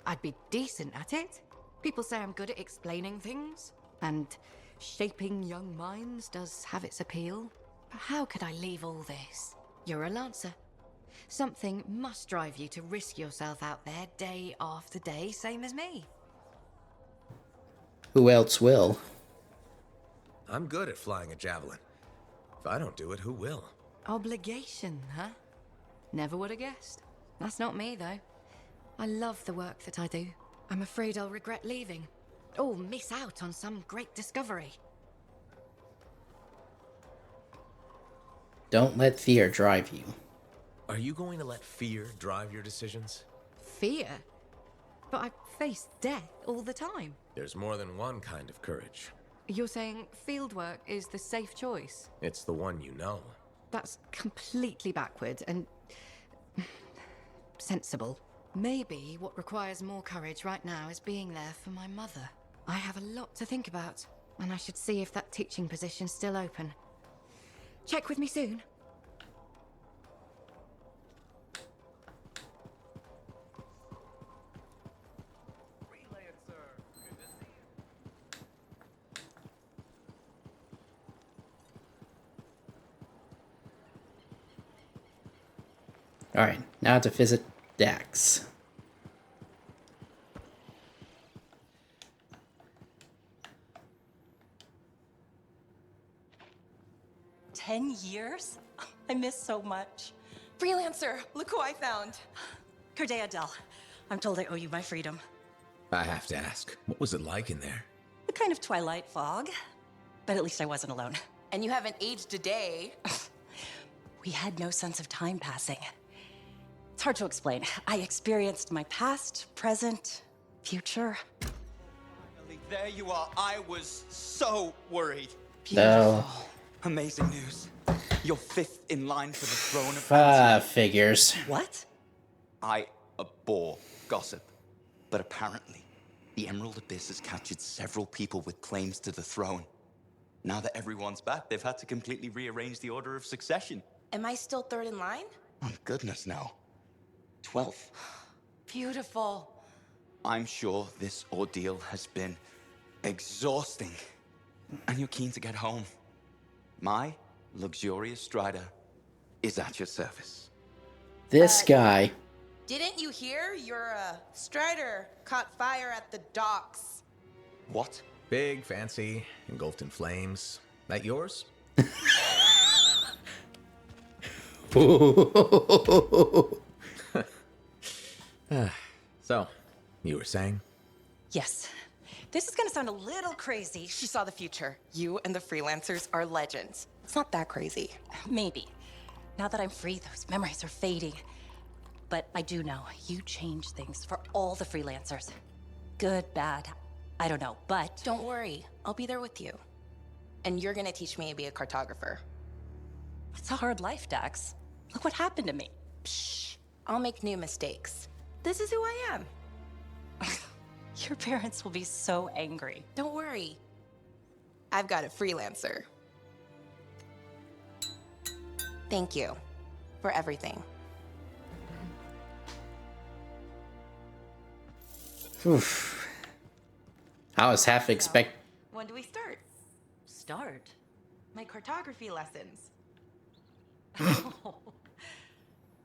I'd be decent at it. People say I'm good at explaining things, and shaping young minds does have its appeal. But how could I leave all this? You're a Lancer. Something must drive you to risk yourself out there day after day, same as me. Who else will? I'm good at flying a javelin. If I don't do it, who will? Obligation, huh? Never would have guessed. That's not me, though. I love the work that I do. I'm afraid I'll regret leaving. Or miss out on some great discovery. Don't let fear drive you. Are you going to let fear drive your decisions? Fear? But I face death all the time. There's more than one kind of courage. You're saying fieldwork is the safe choice? It's the one you know. That's completely backward and sensible. Maybe what requires more courage right now is being there for my mother. I have a lot to think about, and I should see if that teaching position's still open. Check with me soon. Alright, now to visit Dax. $10 I miss so much. Freelancer, look who I found. Cordea Dell, I'm told I owe you my freedom. I have to ask, what was it like in there? A kind of twilight fog, but at least I wasn't alone. And you haven't aged a day. We had no sense of time passing. It's hard to explain. I experienced my past, present, future. There you are. I was so worried. No. Amazing news. You're fifth in line for the throne of Figures. What? I abhor gossip. But apparently, the Emerald Abyss has captured several people with claims to the throne. Now that everyone's back, they've had to completely rearrange the order of succession. Am I still third in line? Oh, goodness, no. 12th. Beautiful. I'm sure this ordeal has been exhausting. And you're keen to get home. My luxurious Strider is at your service. This guy. Didn't you hear? Your, Strider caught fire at the docks. What? Big, fancy, engulfed in flames. That yours? So, you were saying? Yes. This is gonna sound a little crazy. She saw the future. You and the freelancers are legends. It's not that crazy. Maybe. Now that I'm free, those memories are fading. But I do know you change things for all the freelancers. Good, bad, I don't know, but... Don't worry, I'll be there with you. And you're gonna teach me to be a cartographer. It's a hard life, Dax. Look what happened to me. Shh, I'll make new mistakes. This is who I am. Your parents will be so angry. Don't worry. I've got a freelancer. Thank you for everything. Oof. I was half expect. When do we start? Start? My cartography lessons.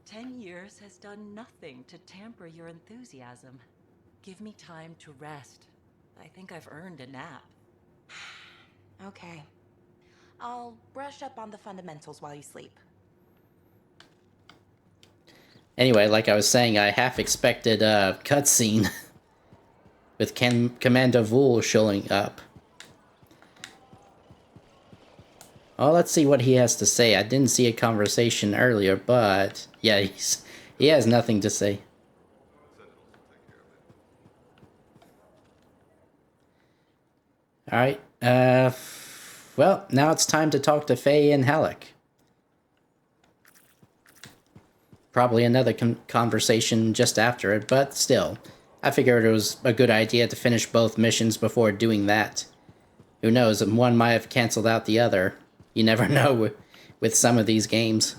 10 years has done nothing to tamper your enthusiasm. Give me time to rest. I think I've earned a nap. Okay. I'll brush up on the fundamentals while you sleep. Anyway, like I was saying, I half expected a cutscene with Commander Vool showing up. Oh, let's see what he has to say. I didn't see a conversation earlier, but yeah, he has nothing to say. All right. Well, now it's time to talk to Faye and Halleck. Probably another conversation just after it, but still, I figured it was a good idea to finish both missions before doing that. Who knows, one might have canceled out the other. You never know with some of these games.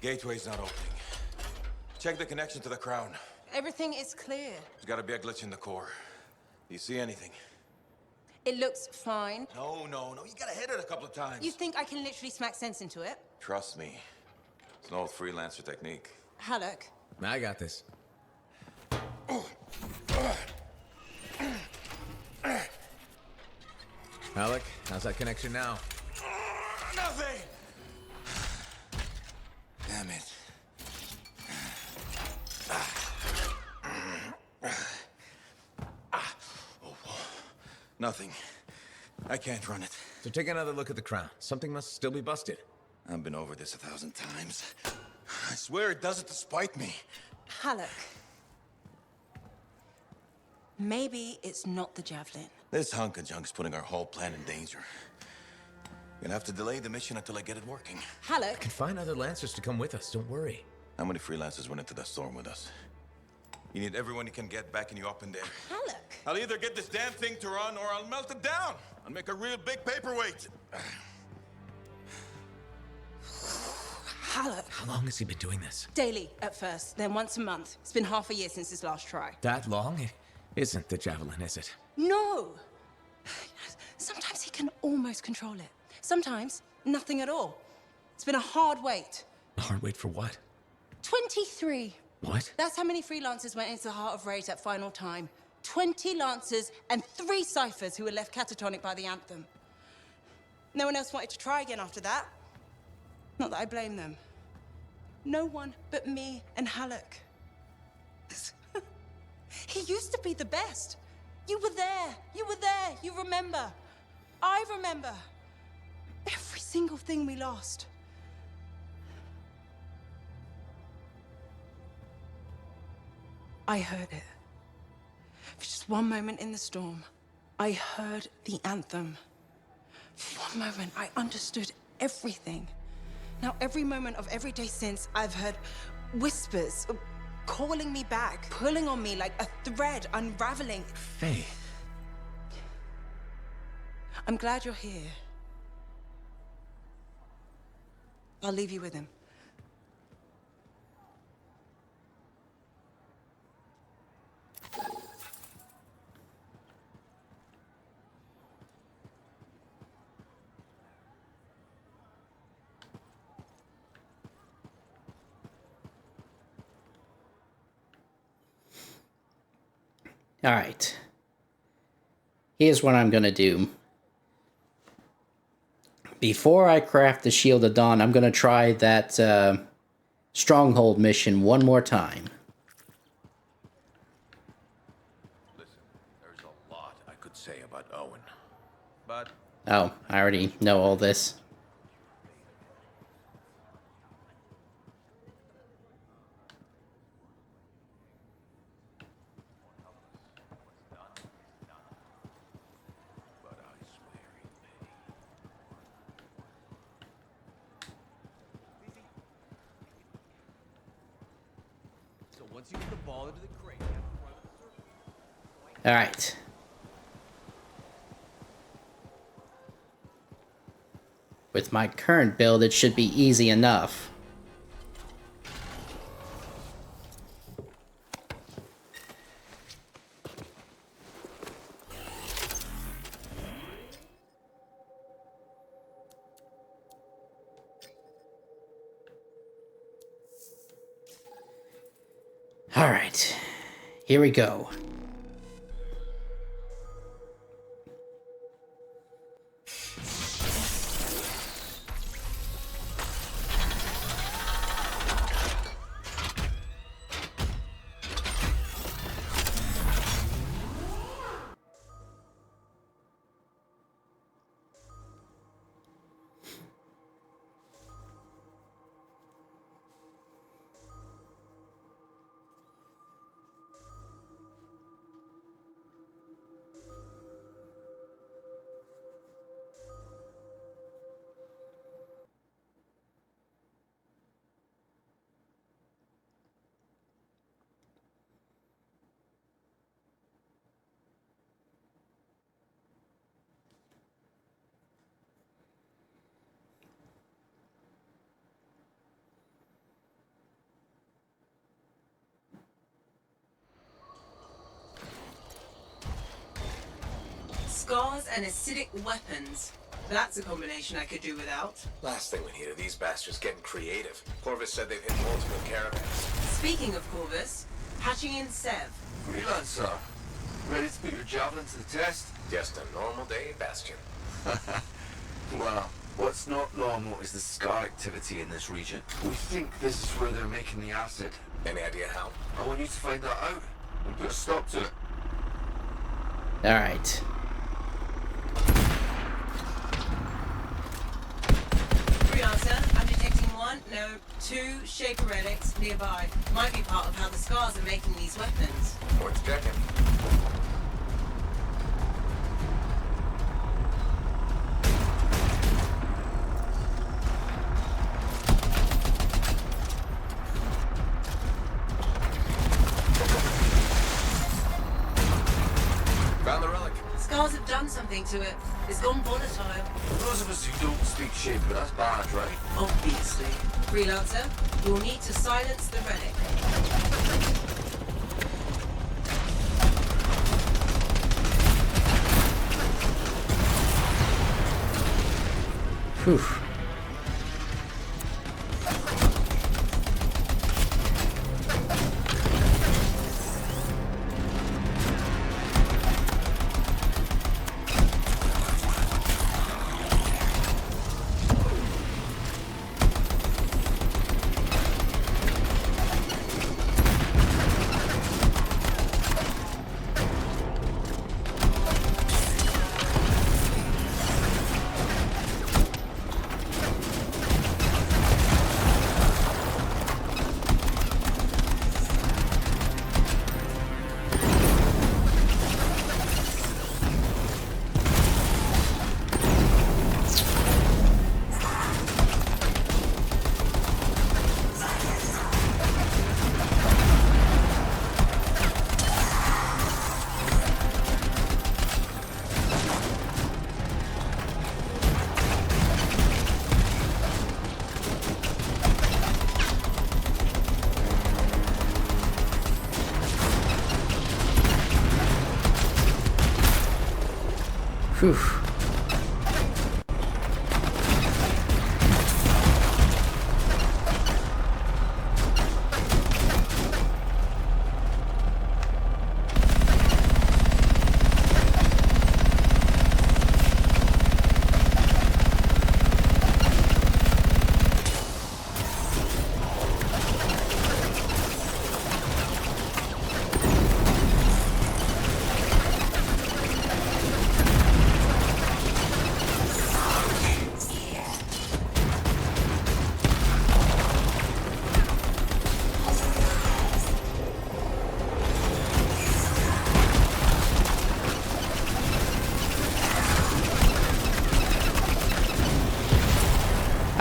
Gateway's not opening. Check the connection to the crown. Everything is clear. There's gotta be a glitch in the core. Do you see anything? It looks fine. No. You gotta hit it a couple of times. You think I can literally smack sense into it? Trust me. It's an old freelancer technique. Halleck. I got this. Halleck, how's that connection now? Nothing! Damn it. Nothing. I can't run it. So take another look at the crown. Something must still be busted. I've been over this 1,000 times. I swear it does it to spite me. Halleck. Maybe it's not the javelin. This hunk of junk's putting our whole plan in danger. We're gonna have to delay the mission until I get it working. Halleck. I can find other Lancers to come with us, don't worry. How many freelancers went into that storm with us? You need everyone you can get backing you up in there. Halleck. I'll either get this damn thing to run or I'll melt it down and make a real big paperweight. Halleck. How long has he been doing this? Daily at first, then once a month. It's been half a year since his last try. That long? It isn't the javelin, is it? No! Sometimes he can almost control it. Sometimes, nothing at all. It's been a hard wait. A hard wait for what? 23. What? That's how many freelancers went into the Heart of Rage that final time. 20 Lancers and 3 Ciphers who were left catatonic by the Anthem. No one else wanted to try again after that. Not that I blame them. No one but me and Halleck. He used to be the best. You were there. You were there. You remember. I remember. Every single thing we lost. I heard it. For just one moment in the storm, I heard the anthem. For one moment, I understood everything. Now, every moment of every day since, I've heard whispers calling me back, pulling on me like a thread unraveling. Faye. I'm glad you're here. I'll leave you with him. Alright. Here's what I'm gonna do. Before I craft the Shield of Dawn, I'm gonna try that Stronghold mission one more time. Listen, there's a lot I could say about Owen. But Oh, I already know all this. So once you get the ball into the crate, All right. With my current build, it should be easy enough. All right, here we go. Scars and acidic weapons. That's a combination I could do without. Last thing we need are these bastards getting creative. Corvus said they've hit multiple caravans. Speaking of Corvus, patching in Sev. Freelancer, ready to put your javelin to the test? Just a normal day, Bastion. Well, what's not normal is the scar activity in this region. We think this is where they're making the acid. Any idea how? I want you to find that out and put a stop to it. All right. Freelancer, I'm detecting two Shaper relics nearby. Might be part of how the Scars are making these weapons. Worth checking. Found the relic. Scars have done something to it. It's gone volatile. Those of us who don't speak Shaper, that's bad, right? Obviously. Freelancer, you'll need to silence the relic. Whew. Whew.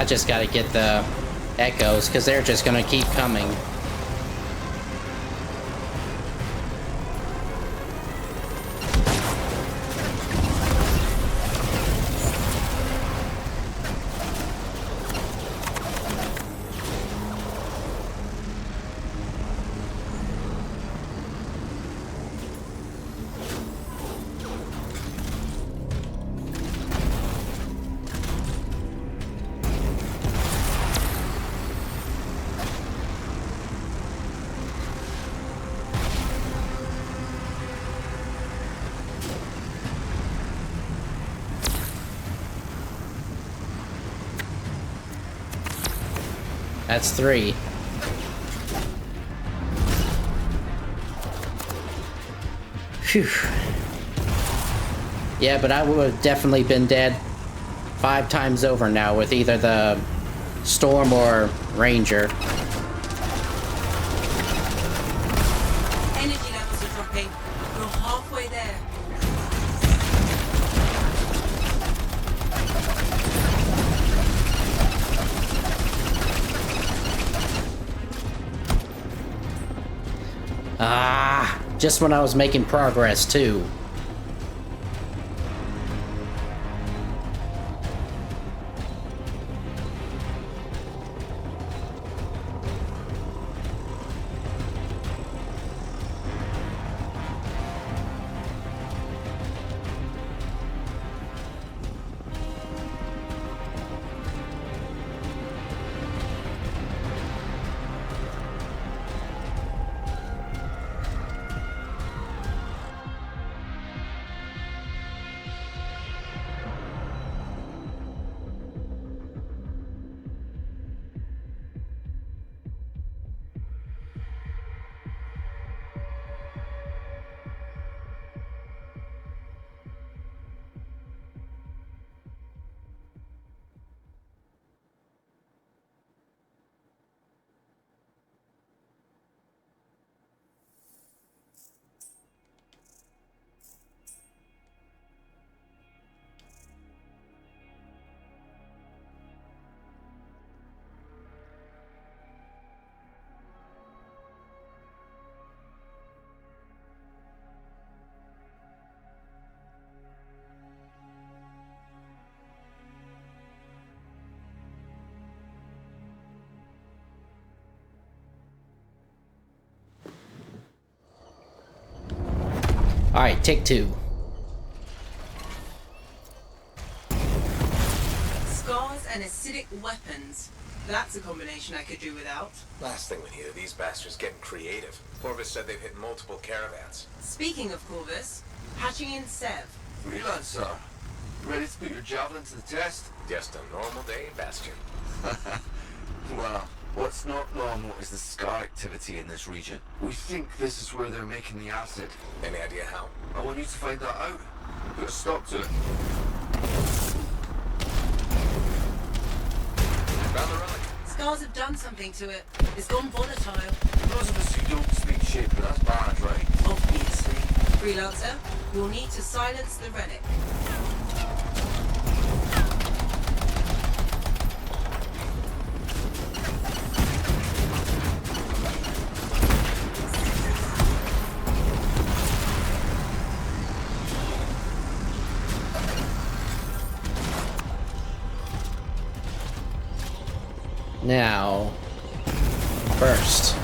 I just gotta get the echoes, because they're just gonna keep coming. That's 3. Phew. Yeah, but I would have definitely been dead 5 times over now with either the Storm or Ranger. Energy levels are dropping. You're halfway there. Ah, just when I was making progress, too. Alright, take 2. Scars and acidic weapons. That's a combination I could do without. Last thing we need are these bastards getting creative. Corvus said they've hit multiple caravans. Speaking of Corvus, hatching in Sev. Freelancer, ready to put your javelin to the test? Just a normal day, Bastion. Well, what's not normal is the scar activity in this region. We think this is where they're making the acid. Any idea how? I want you to find that out. Put a stop to it. Found the relic. Scars have done something to it. It's gone volatile. Those of us who don't speak Shaper, that's bad, right? Obviously. Freelancer, you'll need to silence the relic. Now, first.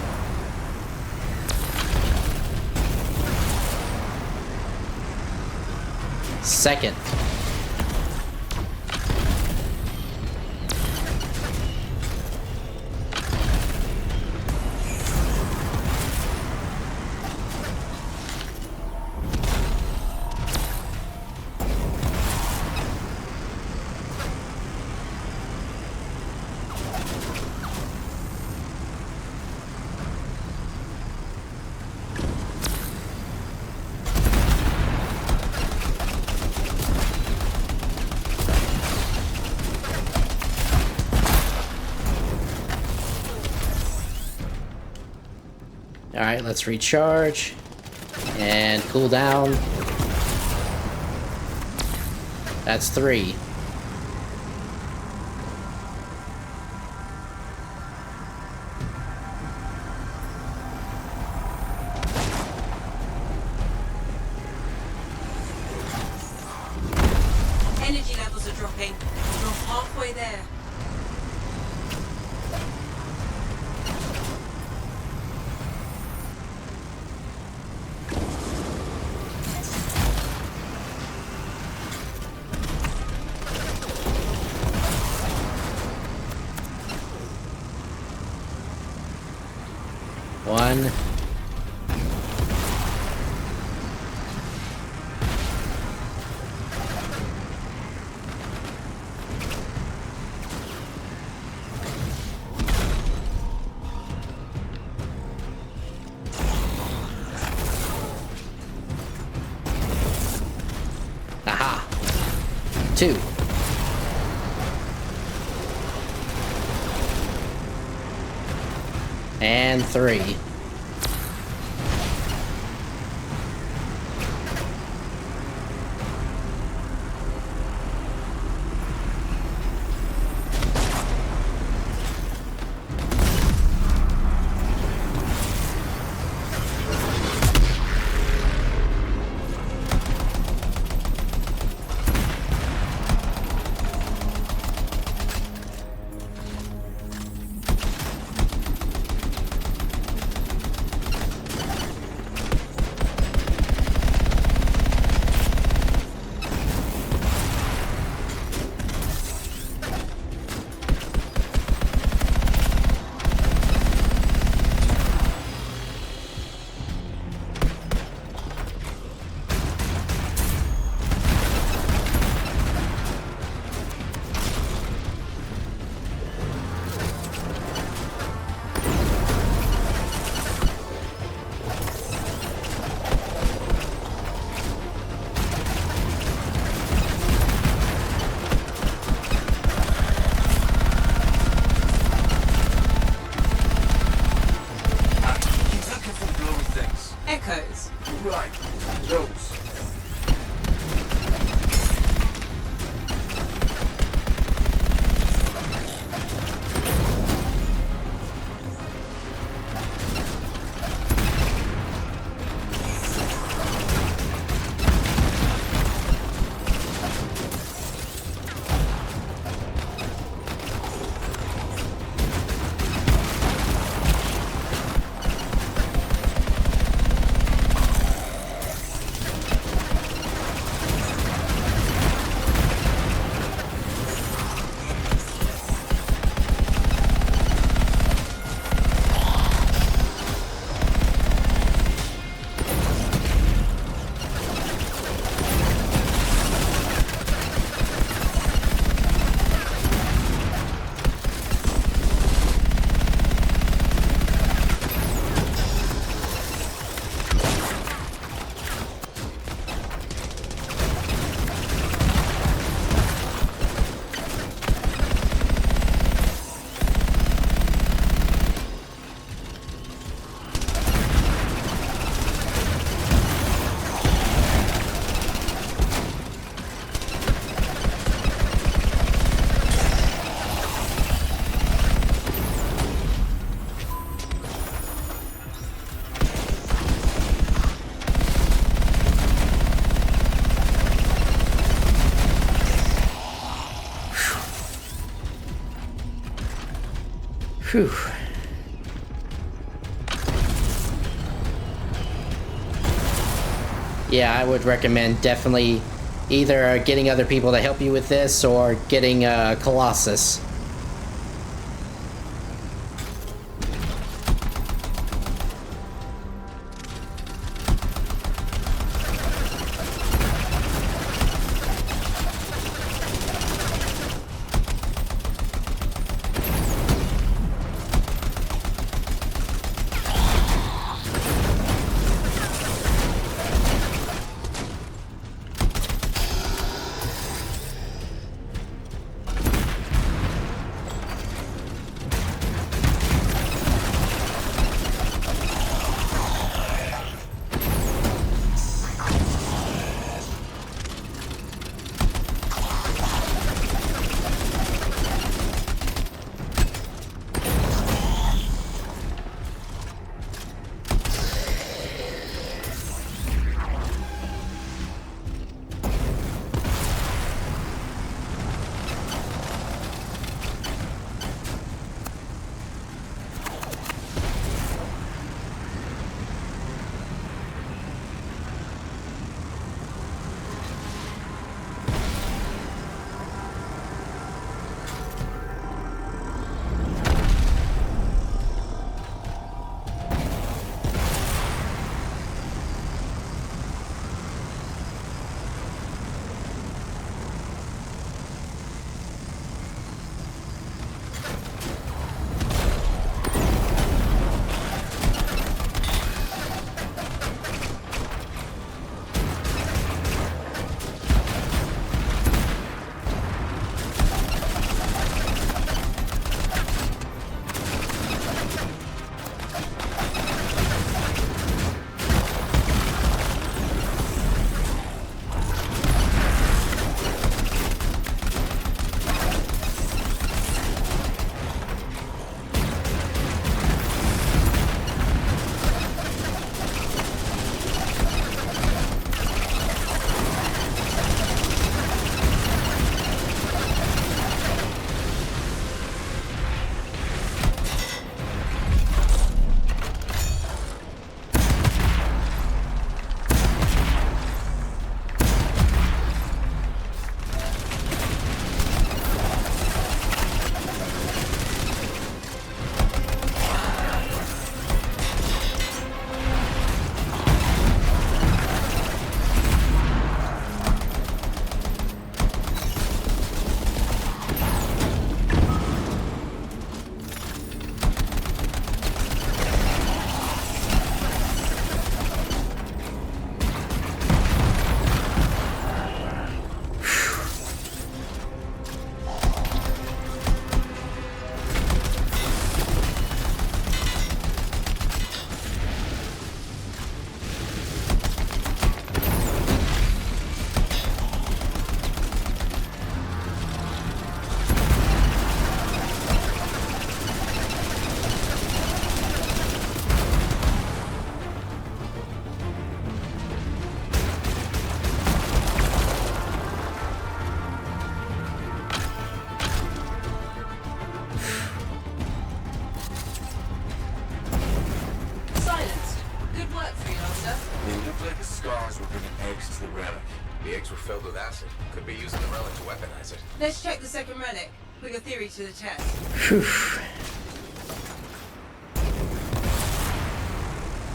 Second. Alright, let's recharge and cool down. That's 3. Energy levels are dropping. You're halfway there. One. Aha. 2. And 3. Echoes. Right. Those. Whew. Yeah, I would recommend definitely either getting other people to help you with this or getting Colossus. acid. Could be using the relic to weaponize it. Let's check the second relic. Put your theory to the test. Phew.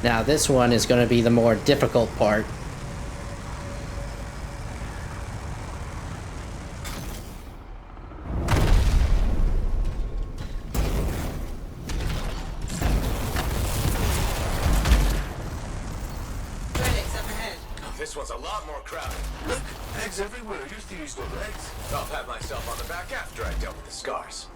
Now this one is going to be the more difficult part. Relic's up ahead. Oh, this one's a lot more crowded. Look, eggs everywhere. Your theory's got legs. I'll pat myself on the back after I dealt with the scars.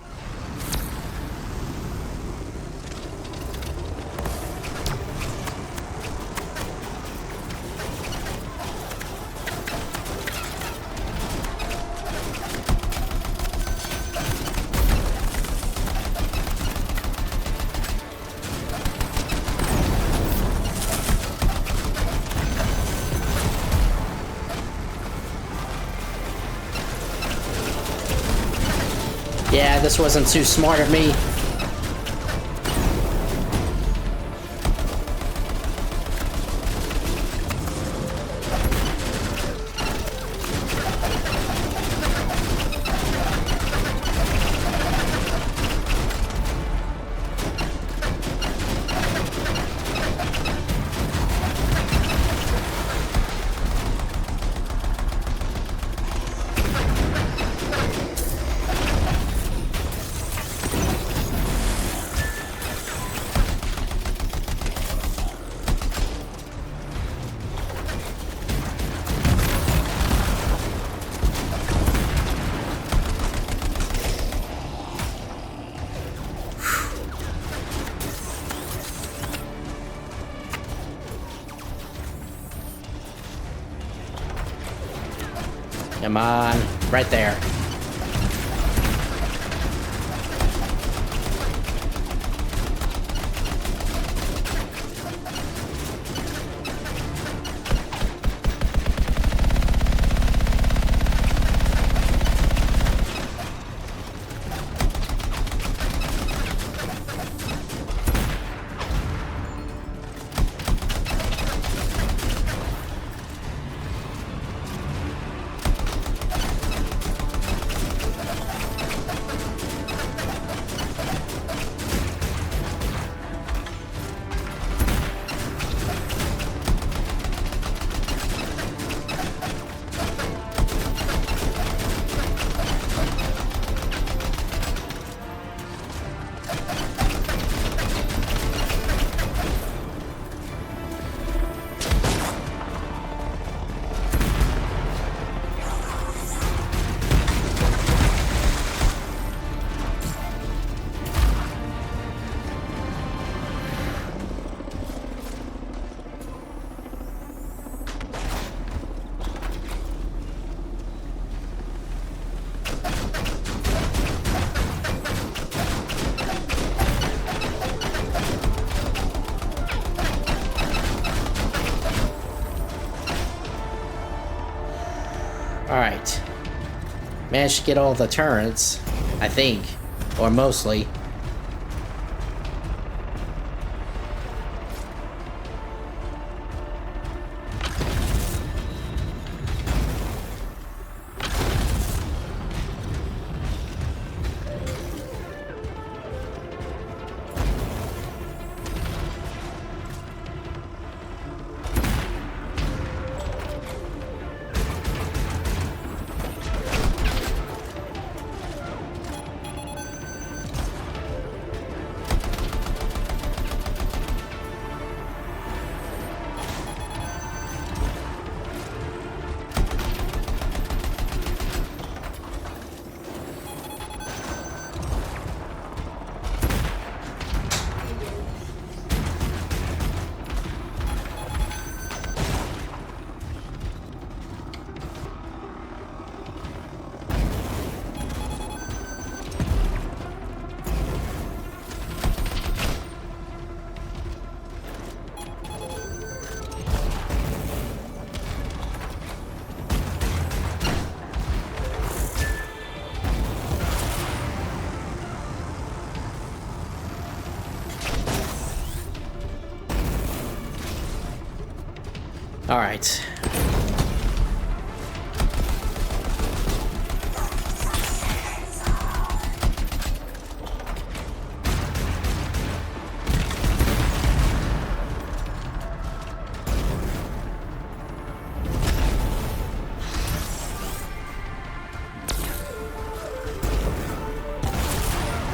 Yeah, this wasn't too smart of me. Come on, right there. Alright. Managed to get all the turrets, I think. Or mostly. Alright.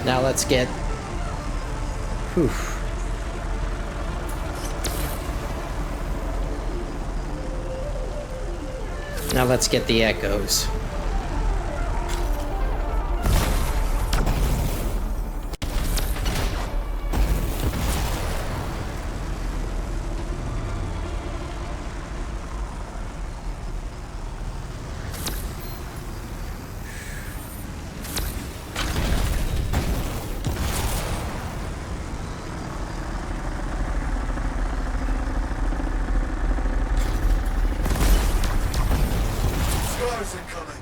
Now let's get... Whew. Now let's get the echoes. Scars incoming.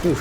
Whew.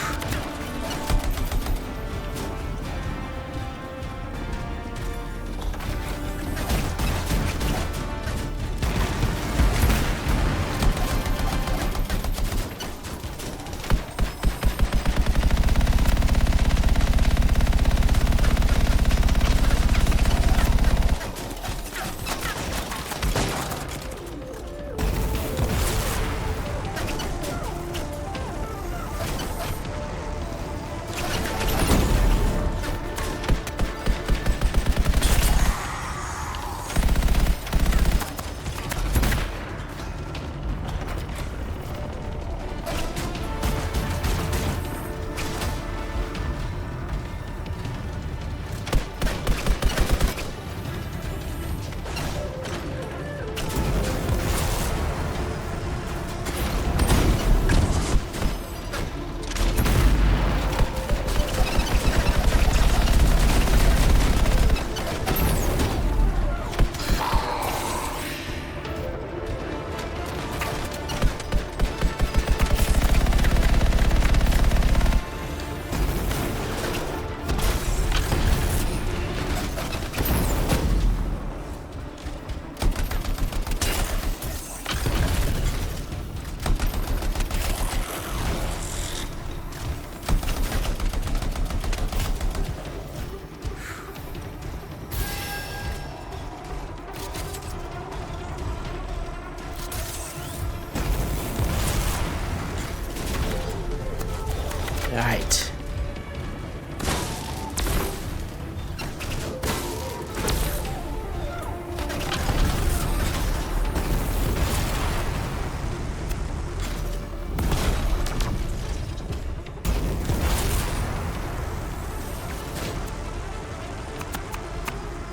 Alright.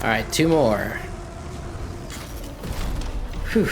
Alright, two more. Whew.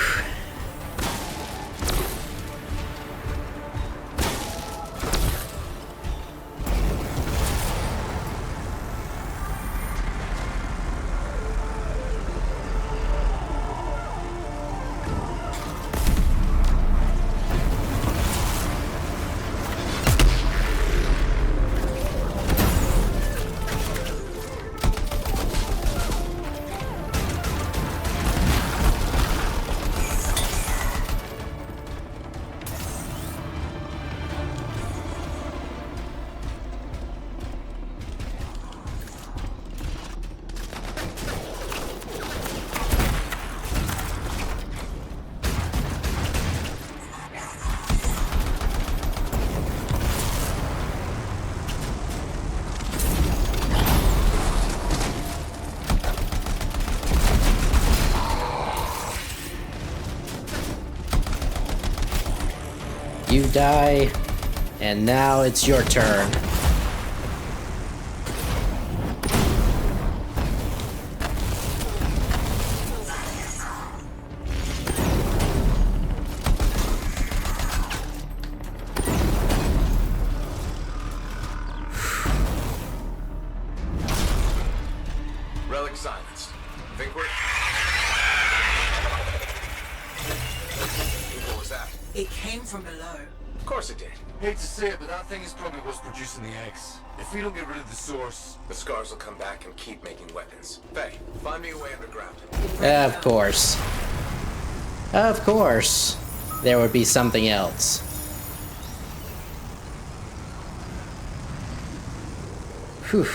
die. And now it's your turn. Relic silenced. Think we're... What was that? It came from below. Of course it did. Hate to say it, but that thing is probably what's producing the eggs. If we don't get rid of the source... The scars will come back and keep making weapons. Faye, find me a way underground. Of course. Of course. There would be something else. Whew.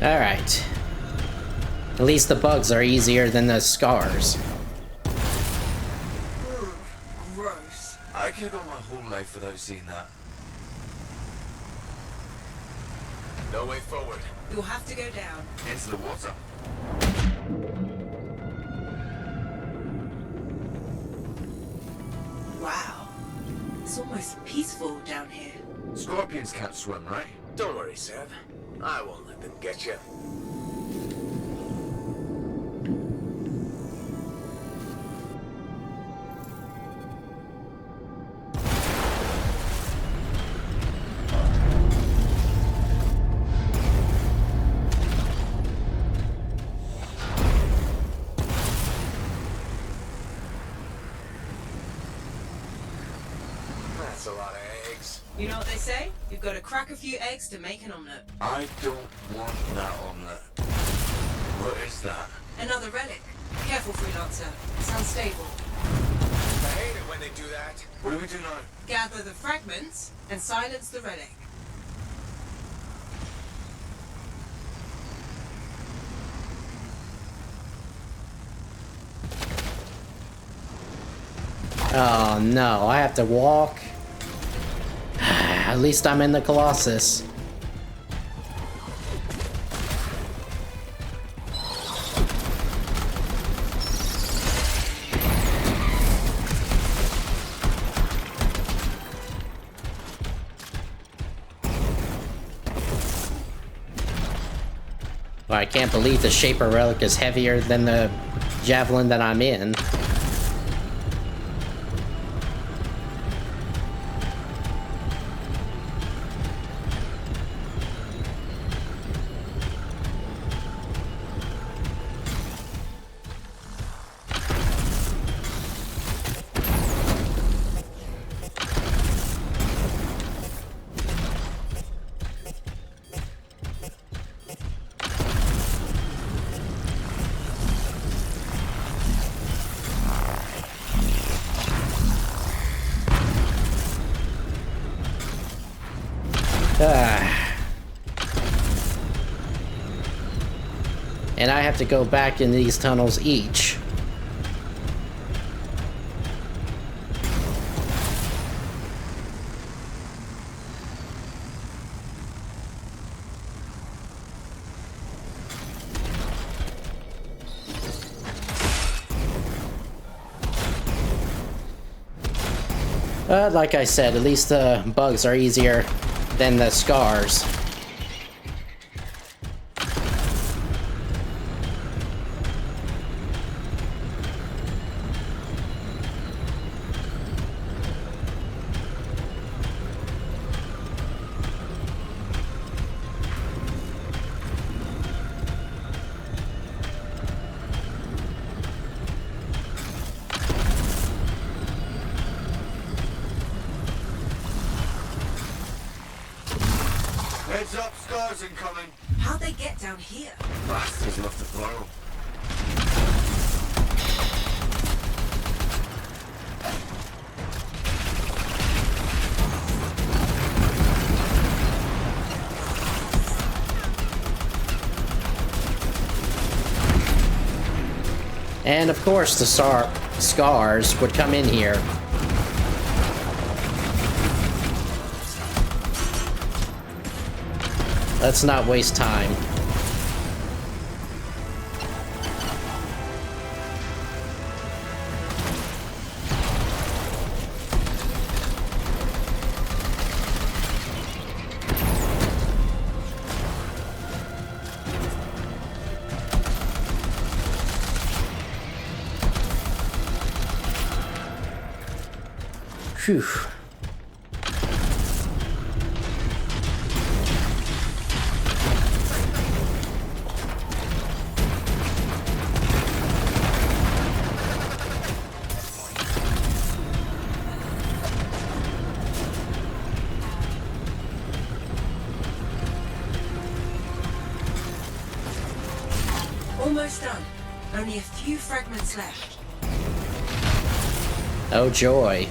Alright. At least the bugs are easier than the scars. Gross. I could go my whole life without seeing that. No way forward. You'll have to go down. Into the water. Wow. It's almost peaceful down here. Scorpions can't swim, right? Don't worry, Seb. I won't let them get you. That's a lot of eggs. You know what they say? You've got to crack a few eggs to make an omelette. I don't want that omelette. What is that? Another relic. Careful, freelancer. It's unstable. I hate it when they do that. What do we do now? Gather the fragments and silence the relic. Oh no, I have to walk. At least I'm in the Colossus. Well, I can't believe the Shaper Relic is heavier than the Javelin that I'm in. And I have to go back in these tunnels each. Like I said, at least the bugs are easier than the scars. Heads up, scars incoming. How'd they get down here? Bastards love to throw. And of course the scars would come in here. Let's not waste time. Phew. Almost done. Only a few fragments left. Oh joy.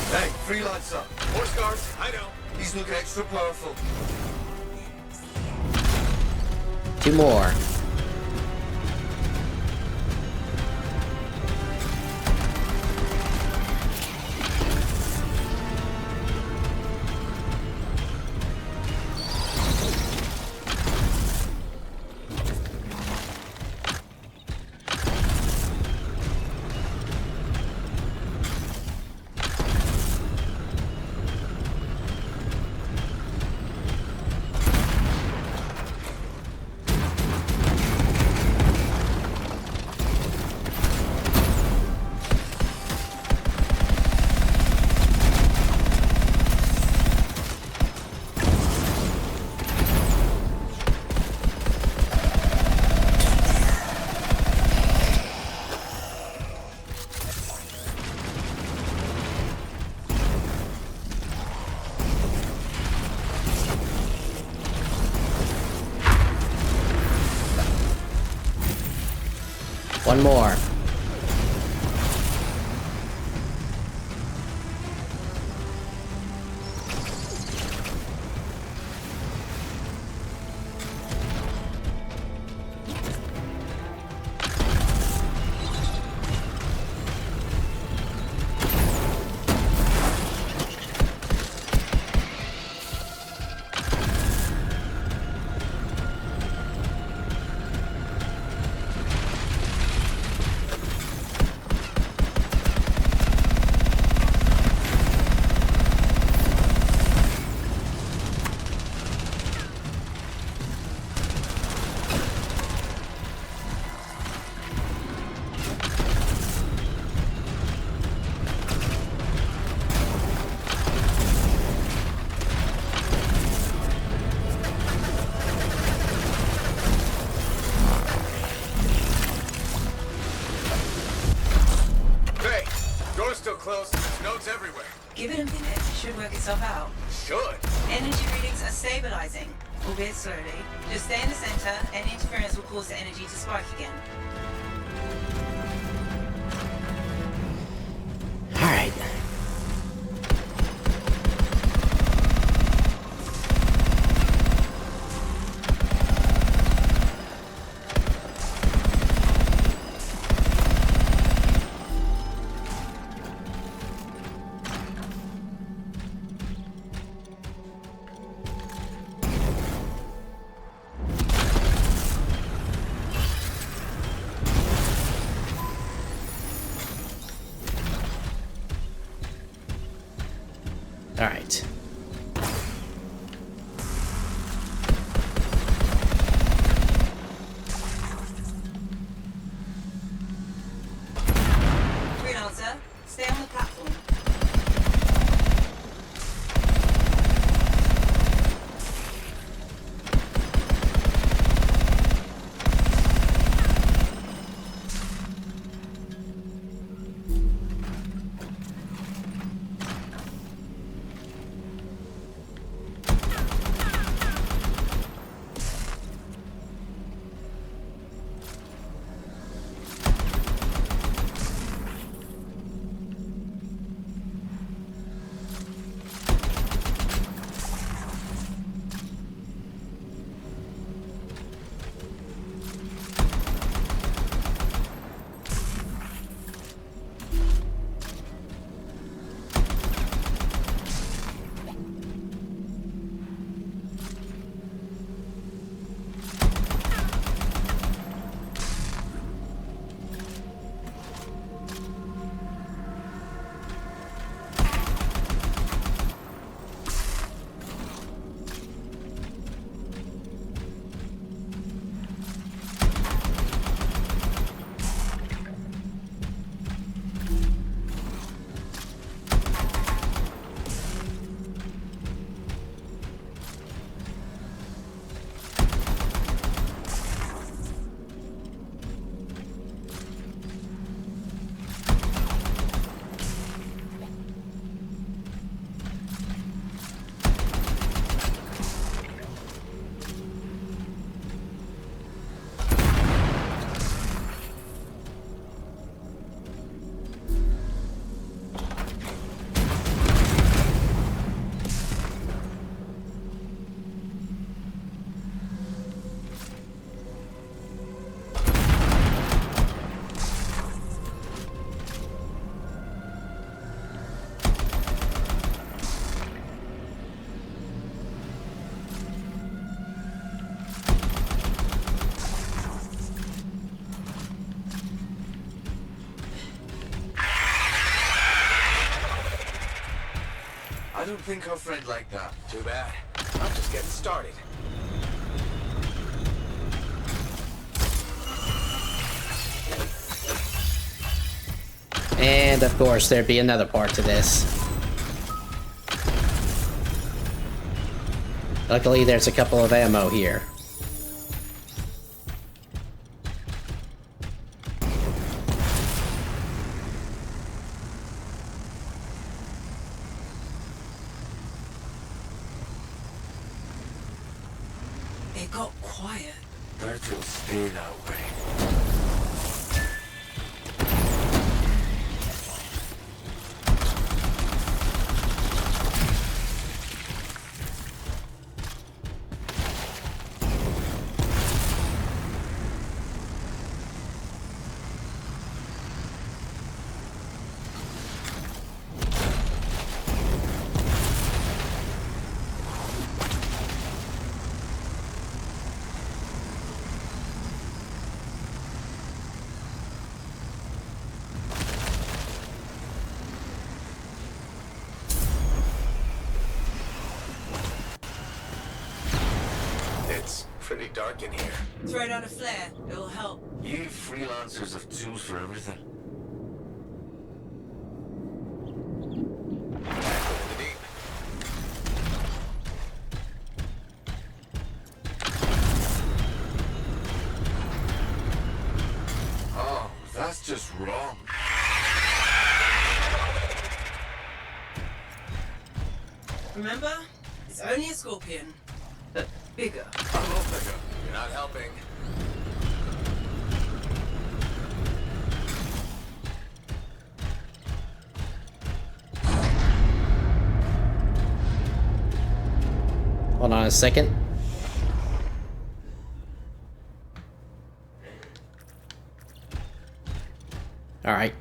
Hey, free lights up. More scars, I know. These look extra powerful. 2 more. One more. close, there's notes everywhere. Give it a minute. It should work itself out. Should. Energy readings are stabilizing, albeit slowly. Just stay in the center. Any interference will cause the energy to spike again. All right. All right. Freelancer, stay on the platform. I don't think our friend liked that. Too bad. I'm just getting started. And of course, there'd be another part to this. Luckily, there's a couple of ammo here. It got quiet. That will stay that way. Pretty dark in here. Throw down a flare. It'll help. You freelancers have tools for everything. Oh, that's just wrong. Remember? It's only a scorpion. But bigger. A little bigger. You're not helping. Hold on a second. All right.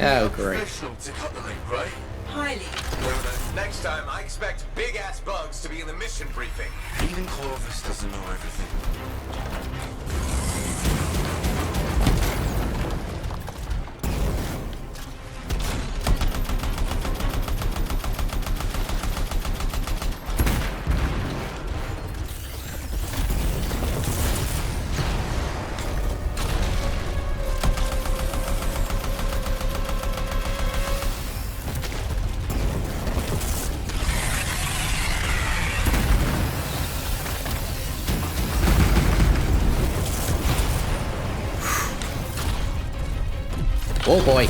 Oh, great. Professional to cut the link, right? highly. Well, then, next time, I expect big-ass bugs to be in the mission briefing. Even Clovis doesn't know everything. Oh boy.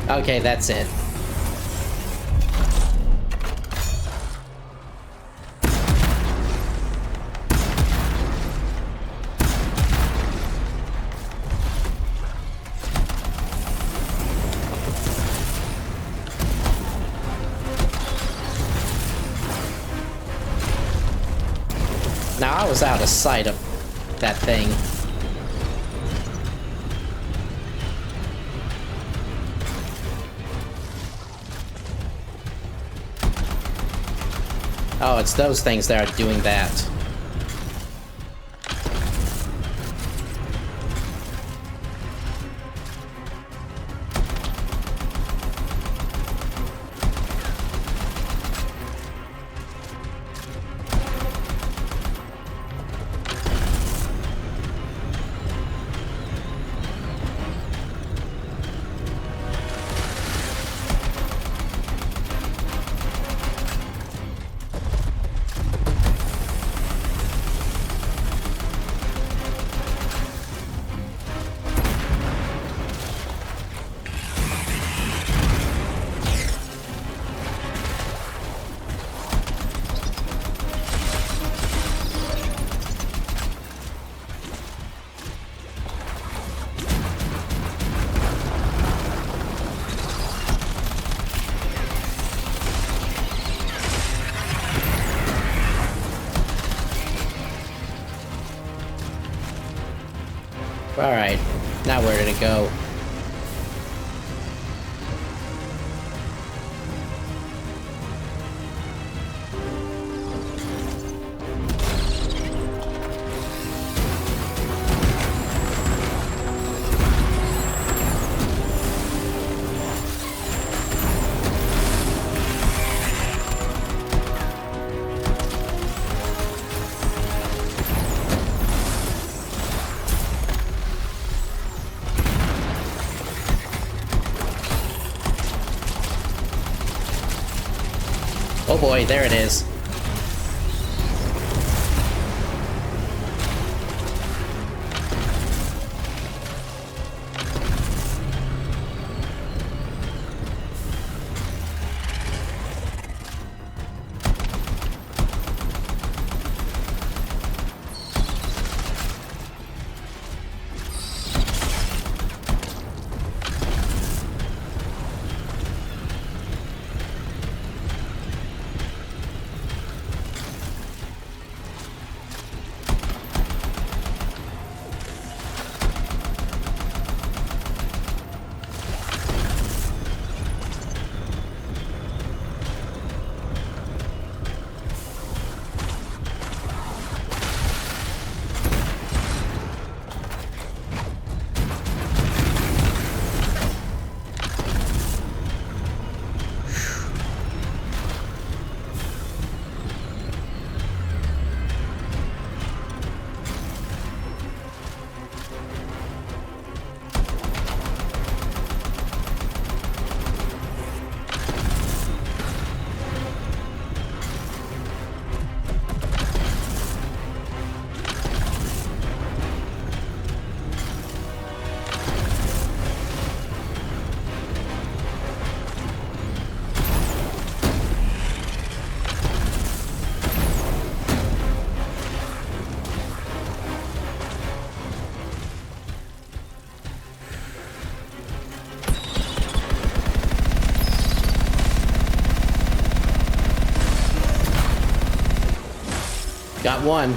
Okay, that's it. Now I was out of sight of that thing. Oh, it's those things that are doing that. Alright, now where did it go? Oh boy, there it is. Got one.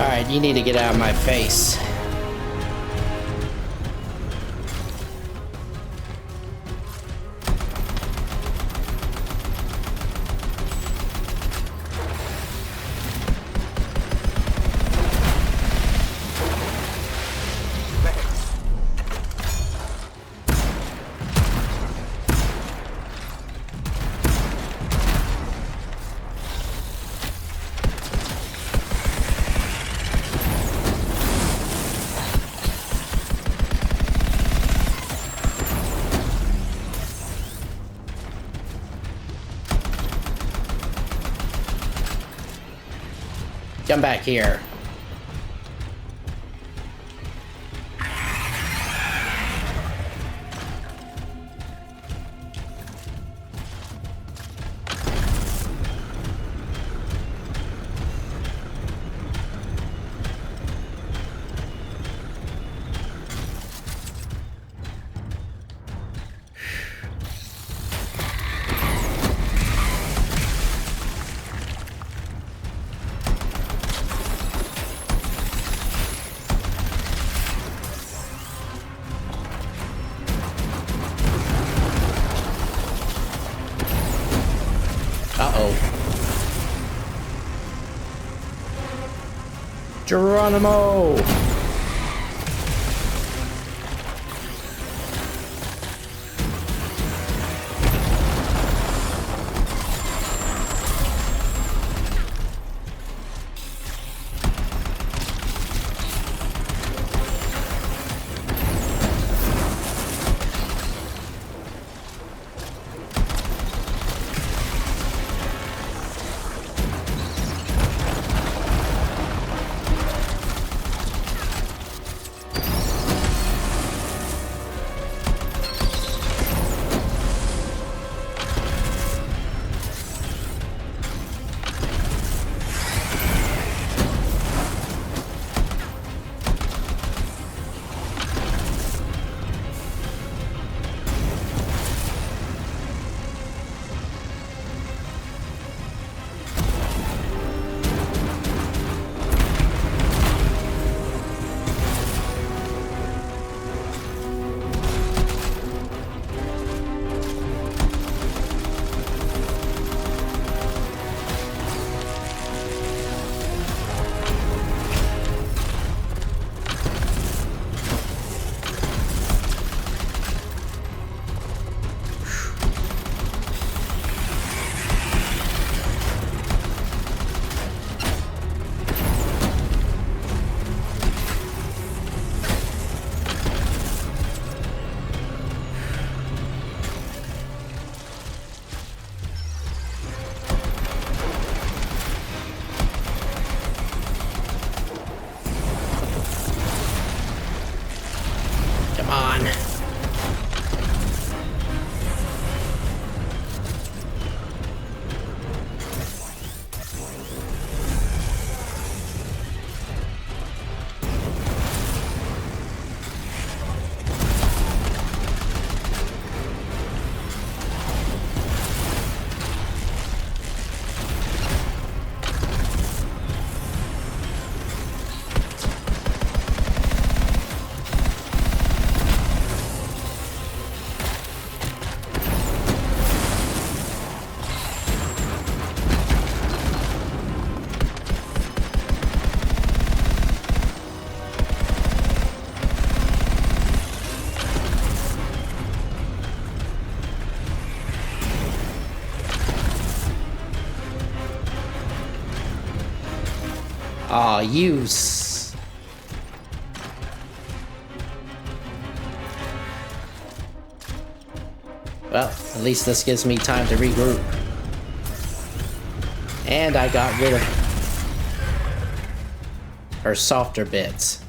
Alright, you need to get out of my face. Come back here. Geronimo! on. Aw, use. Well, at least this gives me time to regroup. And I got rid of her softer bits.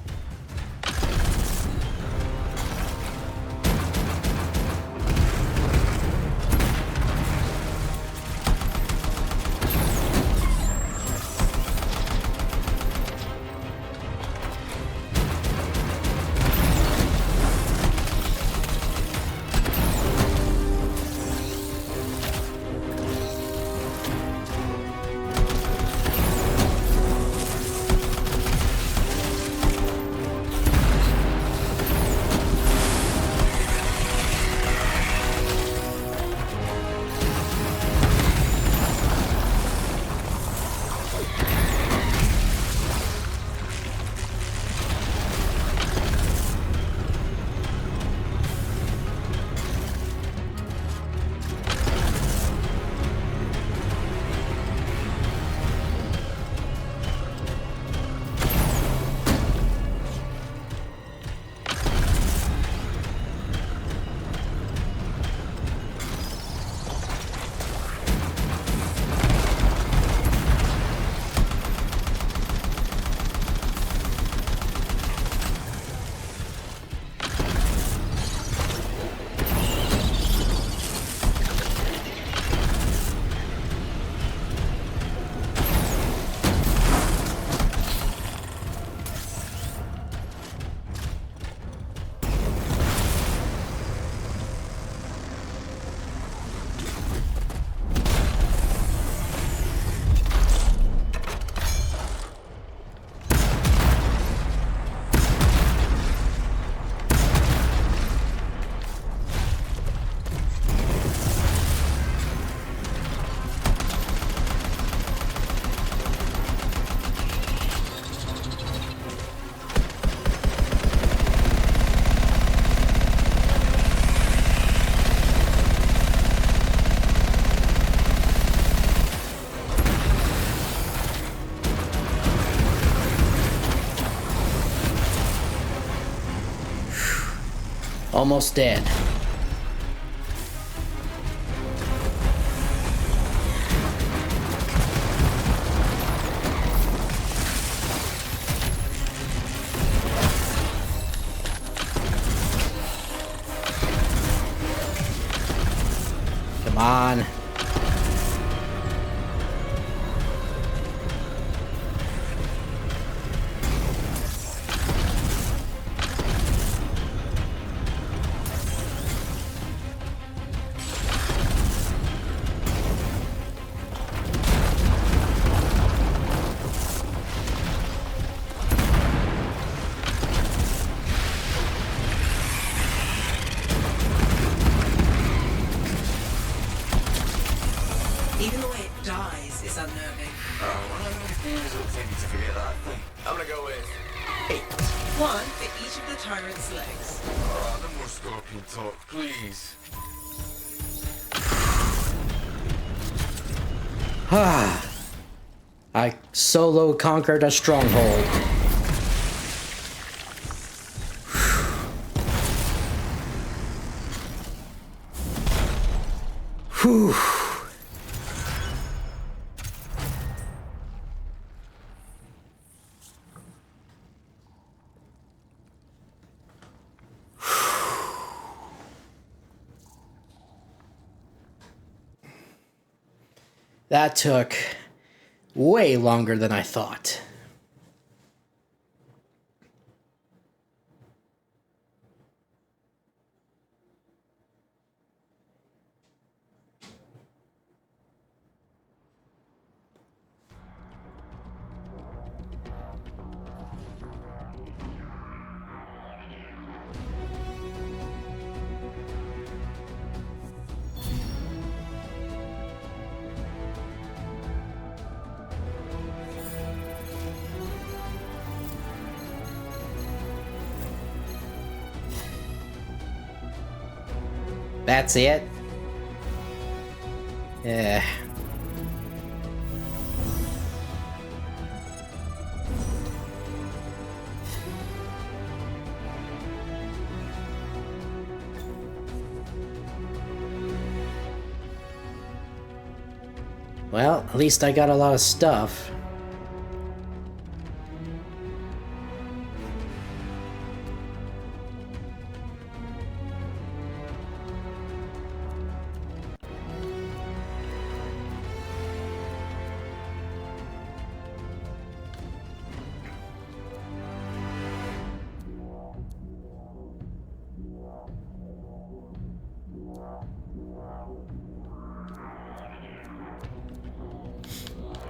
Almost dead. Come on. Even the way it dies is unnerving. I'm gonna go with 8. One for each of the tyrant's legs. No more scorpion talk, please. I solo conquered a stronghold. Whew. That took way longer than I thought. That's it? Yeah. Well, at least I got a lot of stuff.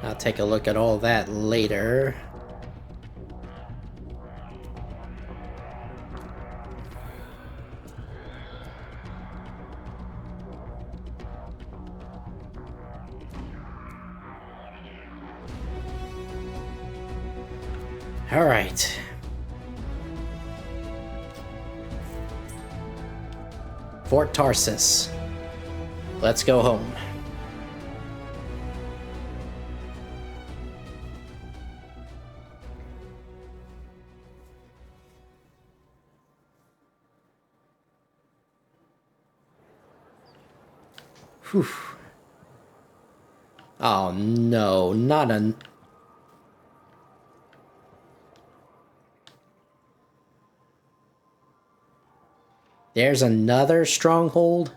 I'll take a look at all that later. All right. Fort Tarsus. Let's go home. Whew. Oh no, not a... There's another stronghold?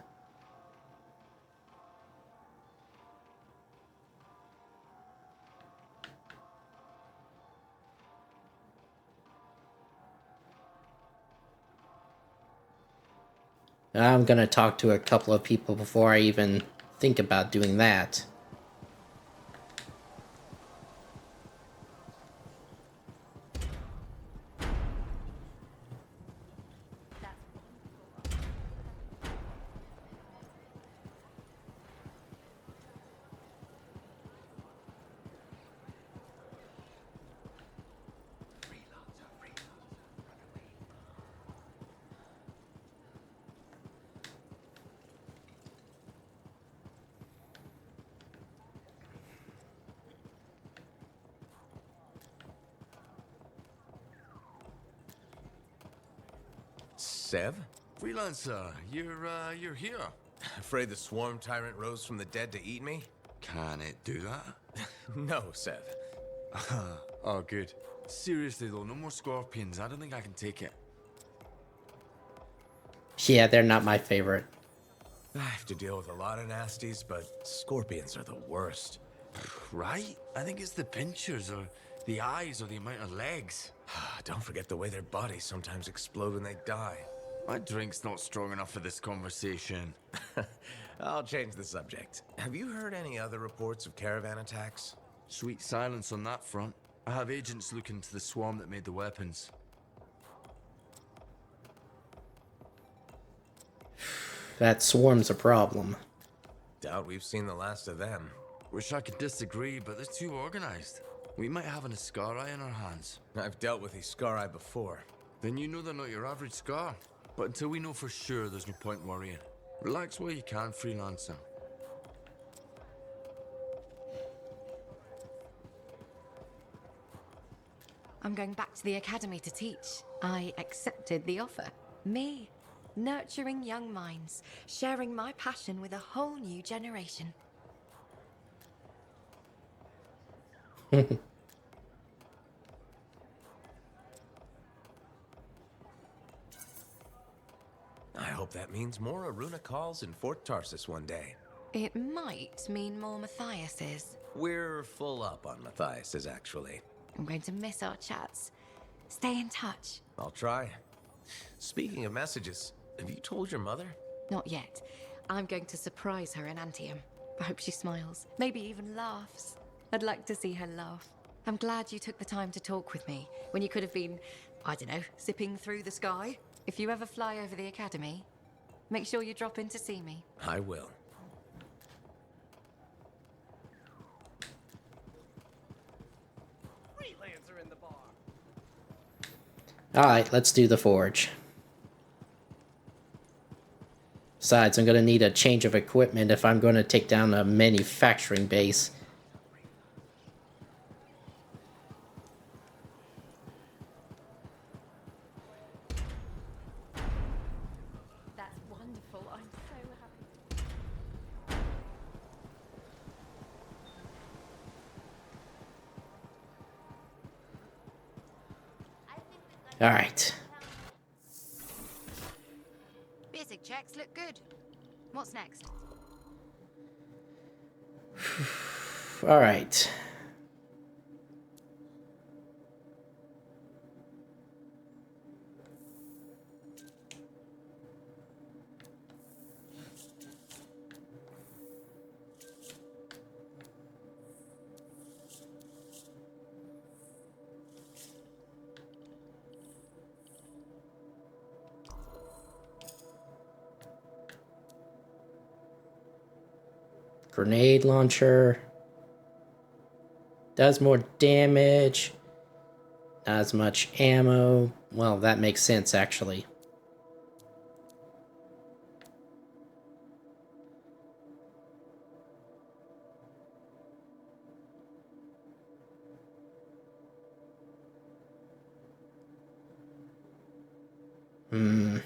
I'm gonna talk to a couple of people before I even think about doing that. Sev? Freelancer, you're here. Afraid the swarm tyrant rose from the dead to eat me? Can it do that? No, Sev. Oh, good. Seriously though, no more scorpions. I don't think I can take it. Yeah, they're not my favorite. I have to deal with a lot of nasties, but scorpions are the worst. Right? I think it's the pinchers, or the eyes, or the amount of legs. Don't forget the way their bodies sometimes explode when they die. My drink's not strong enough for this conversation. I'll change the subject. Have you heard any other reports of caravan attacks? Sweet silence on that front. I have agents looking into the swarm that made the weapons. That swarm's a problem. Doubt we've seen the last of them. Wish I could disagree, but they're too organized. We might have an Iskari in our hands. I've dealt with Iskari before. Then you know they're not your average Scar. But until we know for sure, there's no point worrying. Relax while you can, Freelancer. I'm going back to the academy to teach. I accepted the offer. Me, nurturing young minds, sharing my passion with a whole new generation. I hope that means more Aruna calls in Fort Tarsus one day. It might mean more Matthias's. We're full up on Matthias's, actually. I'm going to miss our chats. Stay in touch. I'll try. Speaking of messages, have you told your mother? Not yet. I'm going to surprise her in Anthem. I hope she smiles, maybe even laughs. I'd like to see her laugh. I'm glad you took the time to talk with me when you could have been, I don't know, zipping through the sky. If you ever fly over the academy, make sure you drop in to see me. I will. Freelancer in the bar. Alright, let's do the forge. Besides, I'm going to need a change of equipment if I'm going to take down a manufacturing base. That's wonderful. I'm so happy. Alright. Basic checks look good. What's next? Alright. Grenade launcher. Does more damage. Not as much ammo. Well, that makes sense, actually. Hmm.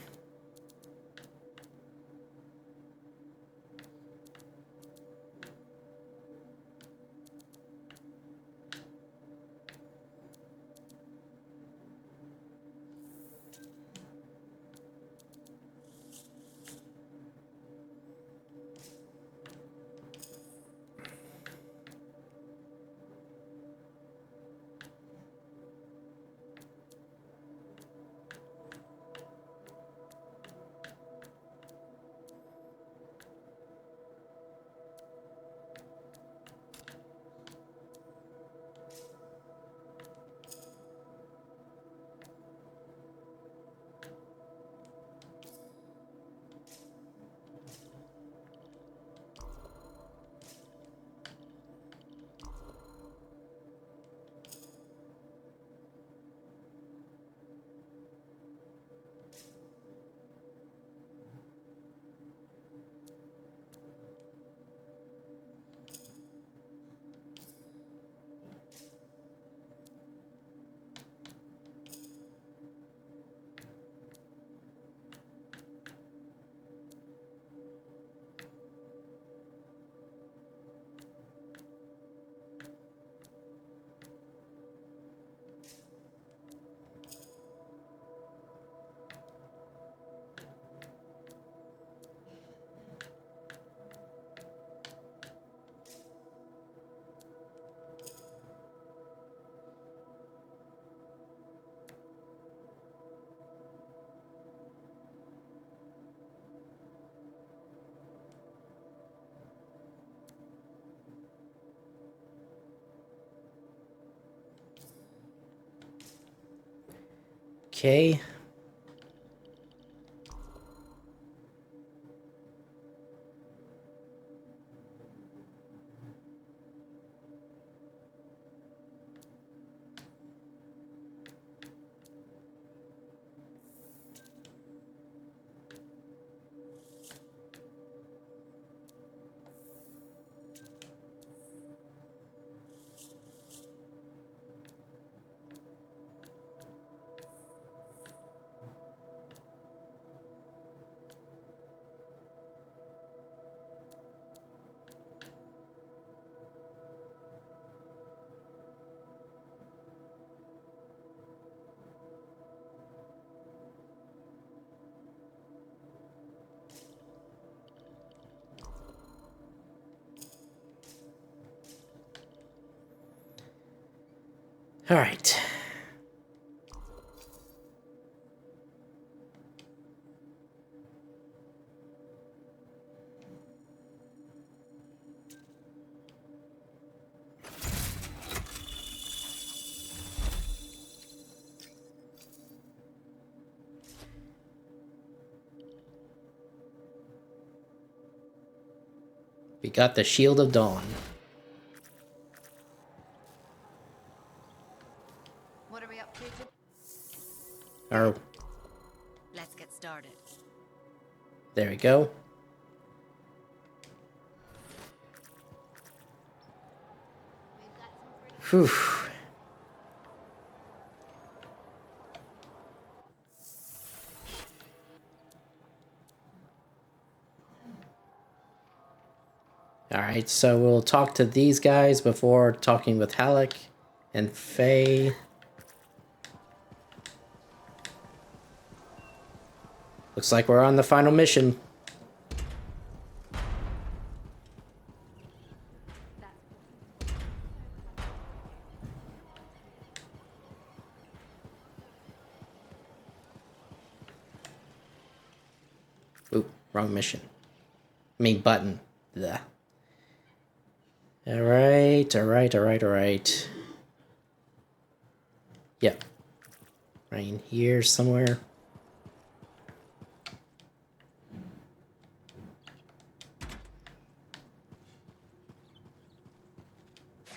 Okay. All right. We got the Shield of Dawn. What are we up to? Oh, Let's get started. there we go. Whew. Alright, so we'll talk to these guys before talking with Halleck and Faye. Looks like we're on the final mission. Oop, wrong mission. I mean button. Blech. Alright. Yep. Right in here somewhere.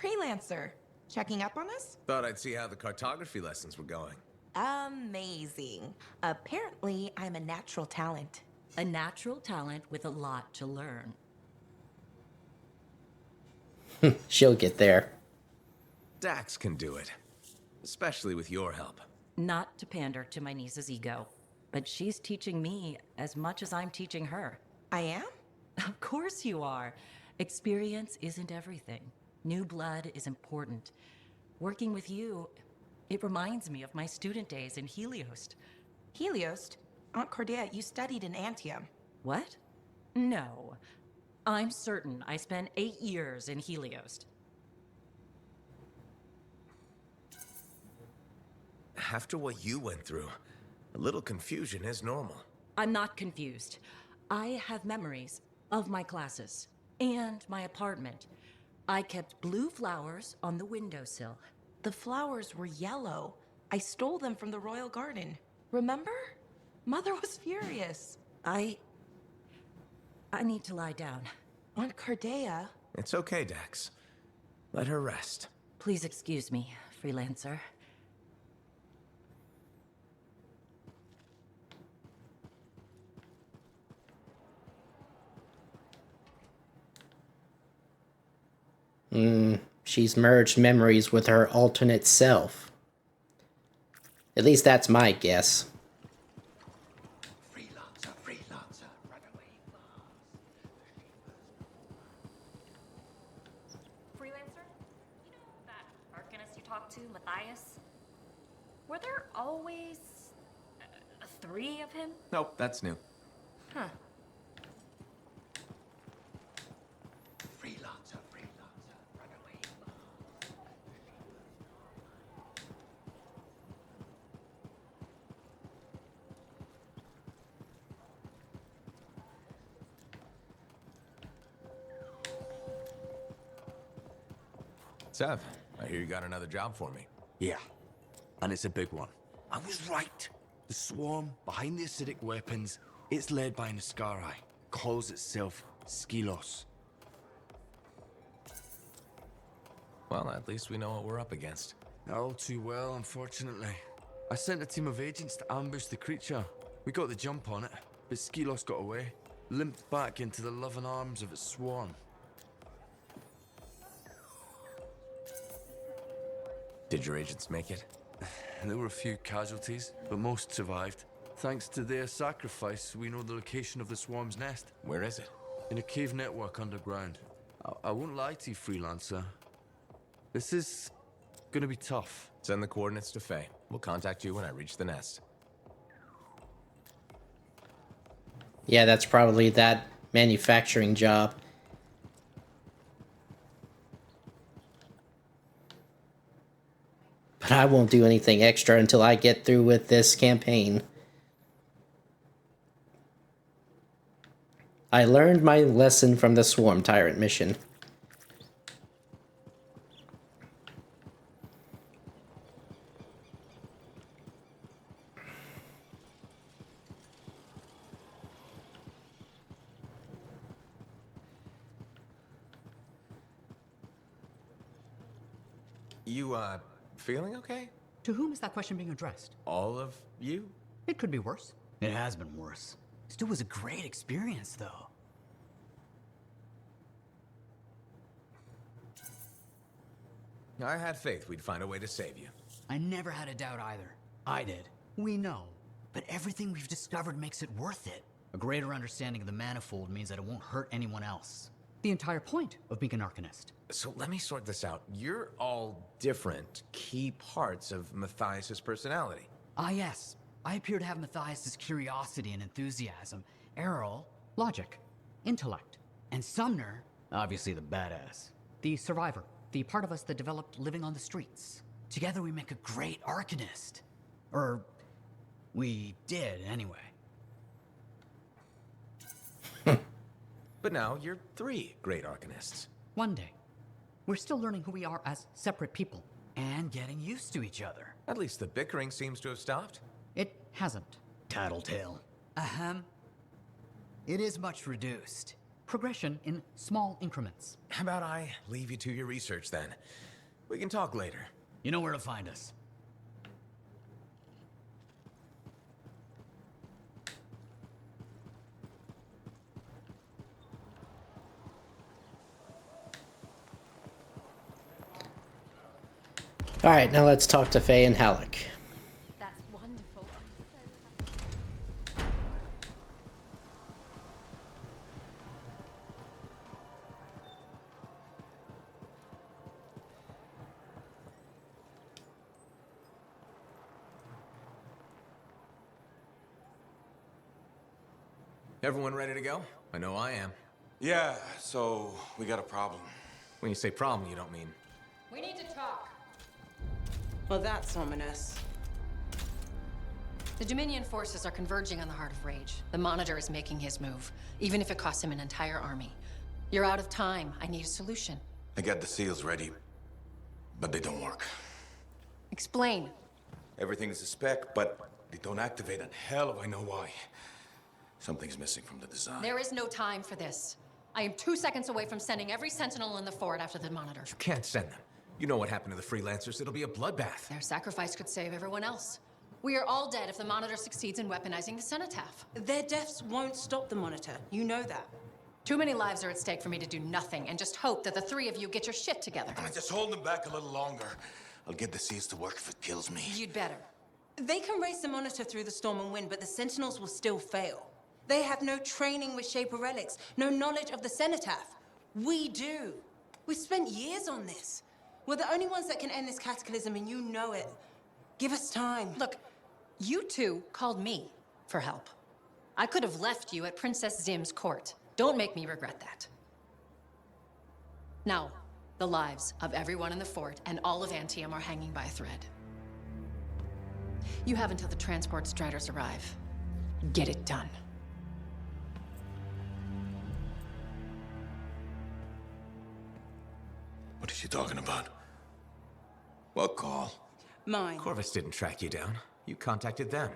Freelancer, checking up on us? Thought I'd see how the cartography lessons were going. Amazing. Apparently, I'm a natural talent. A natural talent with a lot to learn. She'll get there. Dax can do it. Especially with your help. Not to pander to my niece's ego, but she's teaching me as much as I'm teaching her. I am? Of course you are. Experience isn't everything. New blood is important. Working with you, it reminds me of my student days in Heliost. Heliost? Aunt Cordelia, you studied in Anthem. What? No. I'm certain I spent 8 years in Heliost. After what you went through, a little confusion is normal. I'm not confused. I have memories of my classes and my apartment. I kept blue flowers on the windowsill. The flowers were yellow. I stole them from the royal garden. Remember? Mother was furious. I need to lie down. Aunt Cordelia. It's okay, Dax. Let her rest. Please excuse me, freelancer. She's merged memories with her alternate self. At least that's my guess. Freelancer, run away. Freelancer? You know that arcanist you talked to, Matthias? Were there always 3 of him? Nope, that's new. Huh. Freelancer, run away. Sev, I hear you got another job for me. Yeah, and it's a big one. I was right. The swarm behind the acidic weapons, it's led by Niskari. Calls itself Skilos. Well, at least we know what we're up against. Not all too well, unfortunately. I sent a team of agents to ambush the creature. We got the jump on it, but Skilos got away. Limped back into the loving arms of its swarm. Did your agents make it? There were a few casualties, but most survived. Thanks to their sacrifice, we know the location of the swarm's nest. Where is it? In a cave network underground. I won't lie to you, freelancer. This is gonna be tough. Send the coordinates to Faye. We'll contact you when I reach the nest. Yeah, that's probably that manufacturing job. But I won't do anything extra until I get through with this campaign. I learned my lesson from the Swarm Tyrant mission. You, feeling okay? To whom is that question being addressed? All of you? It could be worse. It has been worse. Still was a great experience, though. I had faith we'd find a way to save you. I never had a doubt either. I did. We know. But everything we've discovered makes it worth it. A greater understanding of the manifold means that it won't hurt anyone else. The entire point of being an Arcanist. So let me sort this out. You're all different key parts of Matthias's personality. Ah, yes. I appear to have Matthias's curiosity and enthusiasm. Errol, logic, intellect. And Sumner, obviously the badass. The survivor. The part of us that developed living on the streets. Together we make a great Arcanist. Or, we did, anyway. But now you're 3 great Arcanists. One day. We're still learning who we are as separate people. And getting used to each other. At least the bickering seems to have stopped. It hasn't. Tattletale. Ahem. It is much reduced. Progression in small increments. How about I leave you to your research then? We can talk later. You know where to find us. Alright, now let's talk to Faye and Halleck. That's wonderful. Everyone ready to go? I know I am. Yeah, so we got a problem. When you say problem, you don't mean... We need to talk. Well, that's ominous. The Dominion forces are converging on the Heart of Rage. The Monitor is making his move, even if it costs him an entire army. You're out of time. I need a solution. I got the seals ready, but they don't work. Explain. Everything is a spec, but they don't activate, and hell if I know why. Something's missing from the design. There is no time for this. I am 2 seconds away from sending every Sentinel in the fort after the Monitor. You can't send them. You know what happened to the freelancers. It'll be a bloodbath. Their sacrifice could save everyone else. We are all dead if the Monitor succeeds in weaponizing the Cenotaph. Their deaths won't stop the Monitor. You know that. Too many lives are at stake for me to do nothing and just hope that the 3 of you get your shit together. Just hold them back a little longer. I'll get the seals to work if it kills me. You'd better. They can race the Monitor through the storm and win, but the Sentinels will still fail. They have no training with Shaper relics, no knowledge of the Cenotaph. We do. We've spent years on this. We're the only ones that can end this cataclysm, and you know it. Give us time. Look, you two called me for help. I could have left you at Princess Zim's court. Don't make me regret that. Now, the lives of everyone in the fort and all of Anthem are hanging by a thread. You have until the transport striders arrive. Get it done. What is she talking about? What call? Mine. Corvus didn't track you down. You contacted them.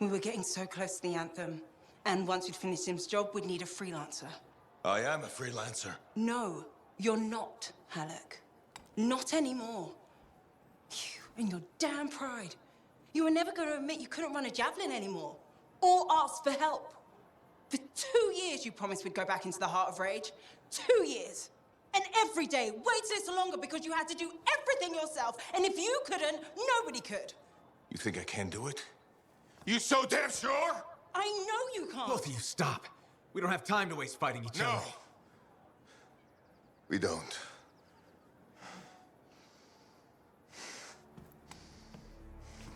We were getting so close to the Anthem. And once we'd finished Sim's job, we'd need a freelancer. I am a freelancer. No, you're not, Halleck. Not anymore. You and your damn pride. You were never going to admit you couldn't run a javelin anymore. Or ask for help. For 2 years you promised we'd go back into the Heart of Rage. 2 years. And every day, wait a little longer because you had to do everything yourself. And if you couldn't, nobody could. You think I can do it? You so damn sure? I know you can't. Both of you, stop. We don't have time to waste fighting each other. No. We don't.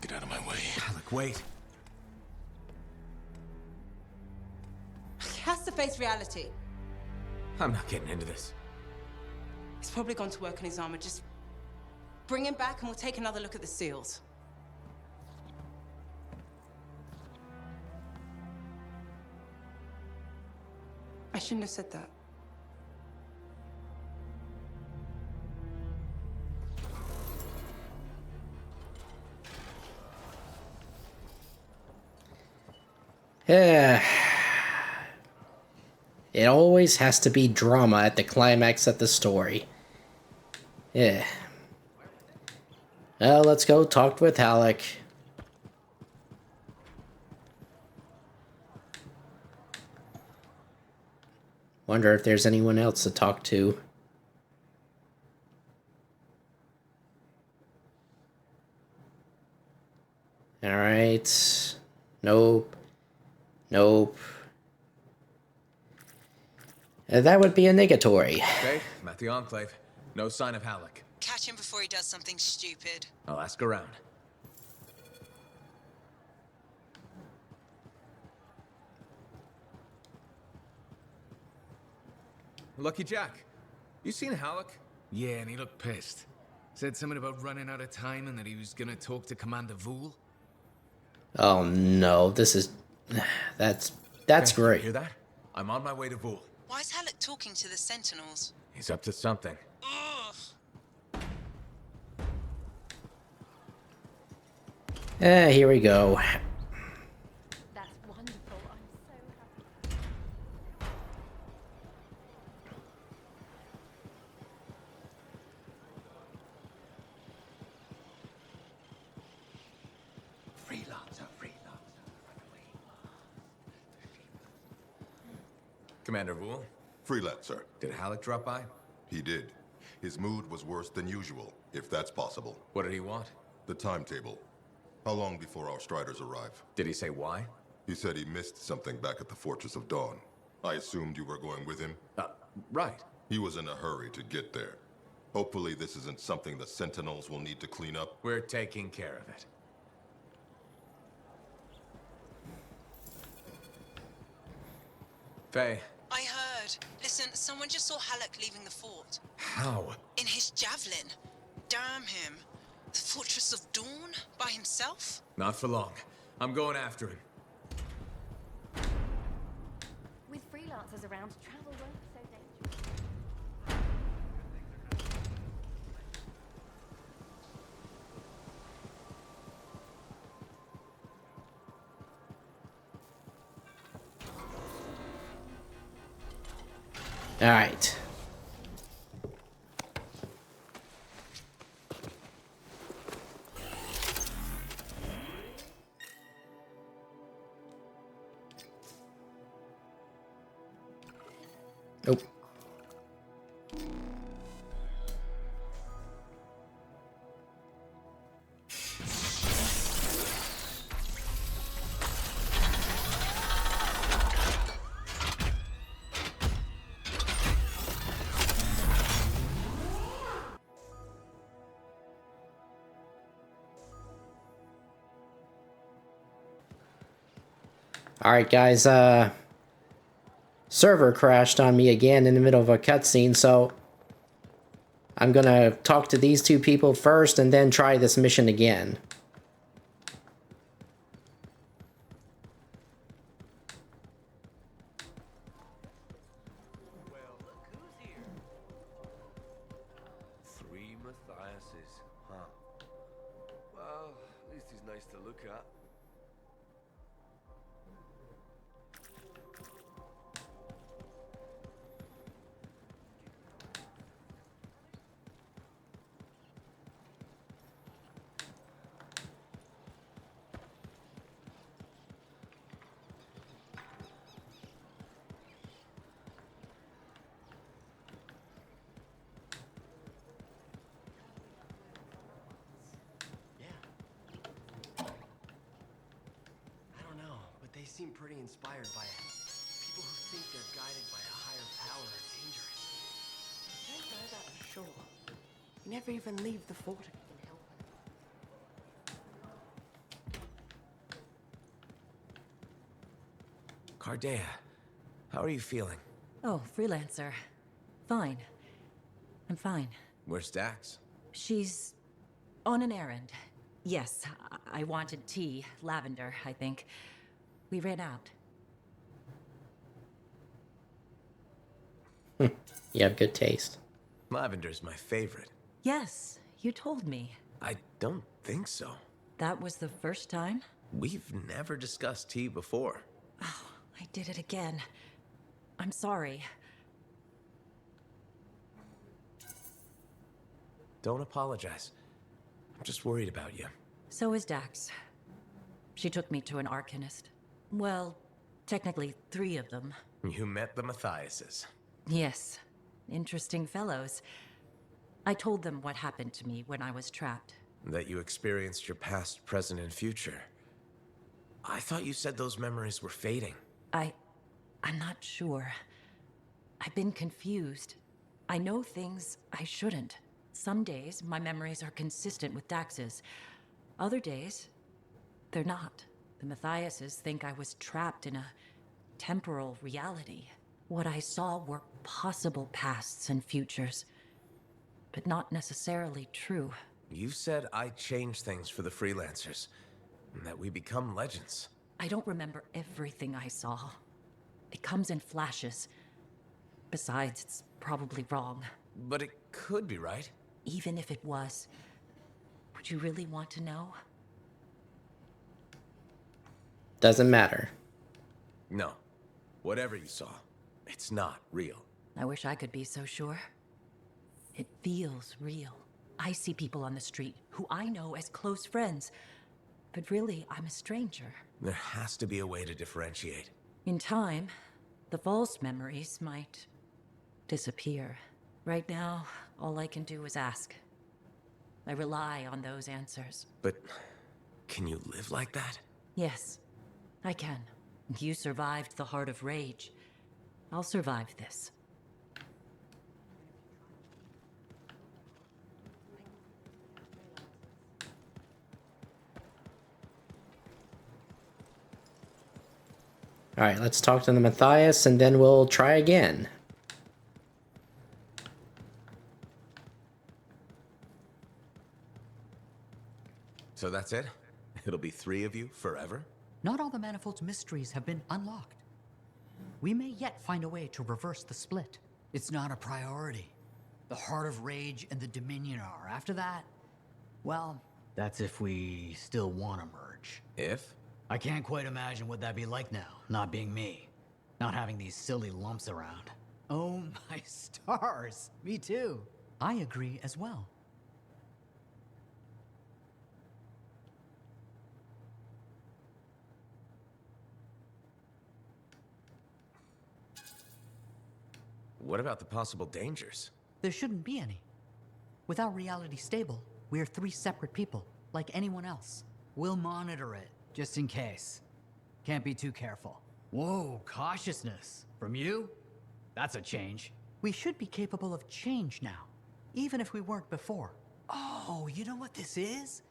Get out of my way. Look, wait. He has to face reality. I'm not getting into this. He's probably gone to work on his armor. Just Bring him back and we'll take another look at the seals. I shouldn't have said that. Yeah. It always has to be drama at the climax of the story. Yeah. Well, let's go talk with Halleck. Wonder if there's anyone else to talk to. Alright. Nope. Nope. That would be a negatory. Okay, I'm at the Enclave. No sign of Halleck. Catch him before he does something stupid. I'll ask around. Lucky Jack, you seen Halleck? Yeah, and he looked pissed. Said something about running out of time and that he was gonna talk to Commander Vool. Oh no, this is... That's Hey, great. Hear that? I'm on my way to Vool. Why is Halleck talking to the Sentinels? He's up to something. Here we go. That's wonderful. I'm so happy. Commander Vool, Freelancer. did Halleck drop by? He did. His mood was worse than usual, if that's possible. What did he want? The timetable. How long before our Striders arrive? Did he say why? He said he missed something back at the Fortress of Dawn. I assumed you were going with him? Right. He was in a hurry to get there. Hopefully this isn't something the Sentinels will need to clean up. We're taking care of it. Faye. I heard. Listen, someone just saw Halleck leaving the fort. How? In his javelin. Damn him. The Fortress of Dawn? By himself? Not for long. I'm going after him. With freelancers around, travel won't be so dangerous. All right. Oh. All right, guys, server crashed on me again in the middle of a cutscene, so I'm gonna talk to these two people first and then try this mission again. Three Matthiases, huh? Well, at least he's nice to look at. They seem pretty inspired by it. People who think they're guided by a higher power are dangerous. Don't know that for sure. You never even leave the fort if you can help it. Cardea, how are you feeling? Oh, freelancer. Fine. I'm fine. Where's Dax? She's On an errand. Yes, I wanted tea. Lavender, I think. We ran out. You have good taste. Lavender's my favorite. Yes, you told me. I don't think so. That was the first time? We've never discussed tea before. Oh, I did it again. I'm sorry. Don't apologize. I'm just worried about you. So is Dax. She took me to an arcanist. Well, technically 3 of them. You met the Matthiases. Yes. Interesting fellows. I told them what happened to me when I was trapped. That you experienced your past, present, and future. I thought you said those memories were fading. I'm not sure. I've been confused. I know things I shouldn't. Some days, my memories are consistent with Dax's. Other days, they're not. The Matthiases think I was trapped in a temporal reality. What I saw were possible pasts and futures, but not necessarily true. You said I changed things for the freelancers, and that we become legends. I don't remember everything I saw. It comes in flashes. Besides, it's probably wrong. But it could be right. Even if it was, would you really want to know? Doesn't matter. No. Whatever you saw, it's not real. I wish I could be so sure. It feels real. I see people on the street who I know as close friends, but really, I'm a stranger. There has to be a way to differentiate. In time, the false memories might disappear. Right now, all I can do is ask. I rely on those answers. But can you live like that? Yes, I can. You survived the Heart of Rage. I'll survive this. All right, let's talk to the Matthias, and then we'll try again. So that's it? It'll be 3 of you forever? Not all the Manifold's mysteries have been unlocked. We may yet find a way to reverse the split. It's not a priority. The Heart of Rage and the Dominion are. After that, well, that's if we still want to merge. If? I can't quite imagine what that'd be like now, not being me. Not having these silly lumps around. Oh my stars, me too. I agree as well. What about the possible dangers? There shouldn't be any. Without reality stable, we're 3 separate people, like anyone else. We'll monitor it, just in case. Can't be too careful. Whoa, cautiousness. From you? That's a change. We should be capable of change now, even if we weren't before. Oh, you know what this is?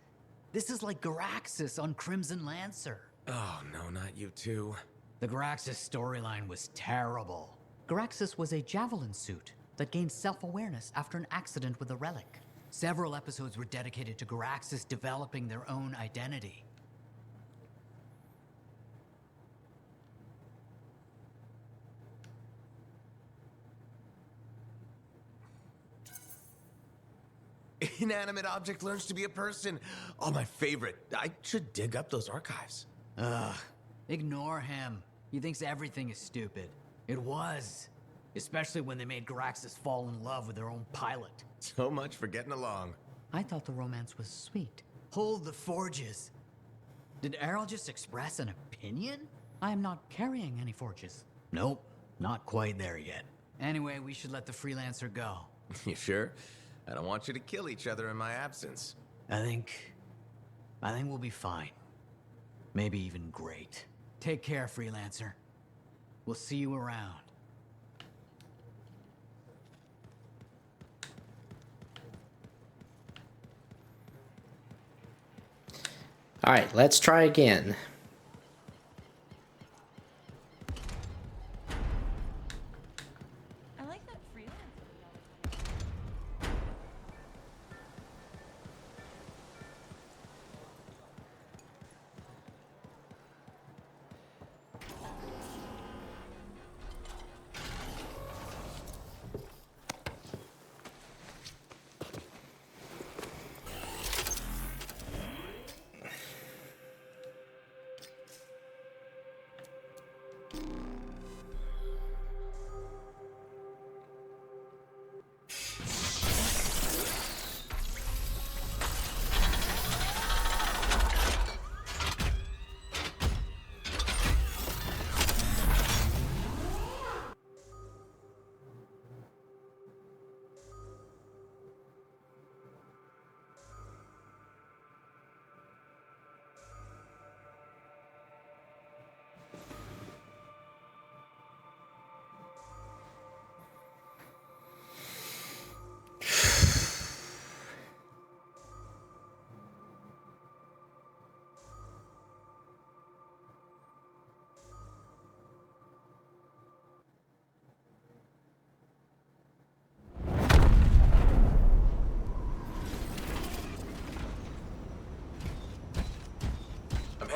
This is like Garaxus on Crimson Lancer. Oh, no, not you too. The Garaxus storyline was terrible. Garaxus was a javelin suit that gained self-awareness after an accident with a relic. Several episodes were dedicated to Garaxus developing their own identity. Inanimate object learns to be a person. Oh, my favorite. I should dig up those archives. Ugh. Ignore him. He thinks everything is stupid. It was. Especially when they made Garaxus fall in love with their own pilot. So much for getting along. I thought the romance was sweet. Hold the forges. Did Errol just express an opinion? I am not carrying any forges. Nope, not quite there yet. Anyway, we should let the freelancer go. You sure? I don't want you to kill each other in my absence. I think we'll be fine. Maybe even great. Take care, freelancer. We'll see you around. All right, let's try again. I like that freelance.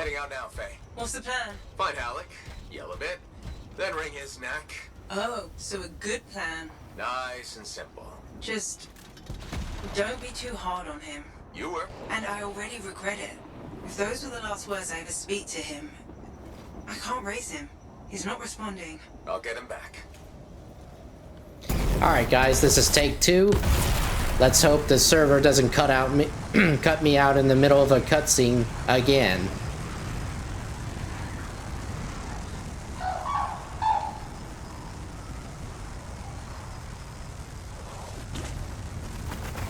heading out now, Faye. What's the plan? Find Alec, yell a bit, then wring his neck. Oh, so a good plan. Nice and simple. Just don't be too hard on him. You were. And I already regret it. If those were the last words I ever speak to him, I can't raise him. He's not responding. I'll get him back. Alright guys, this is take 2. Let's hope the server doesn't cut me out in the middle of a cutscene again.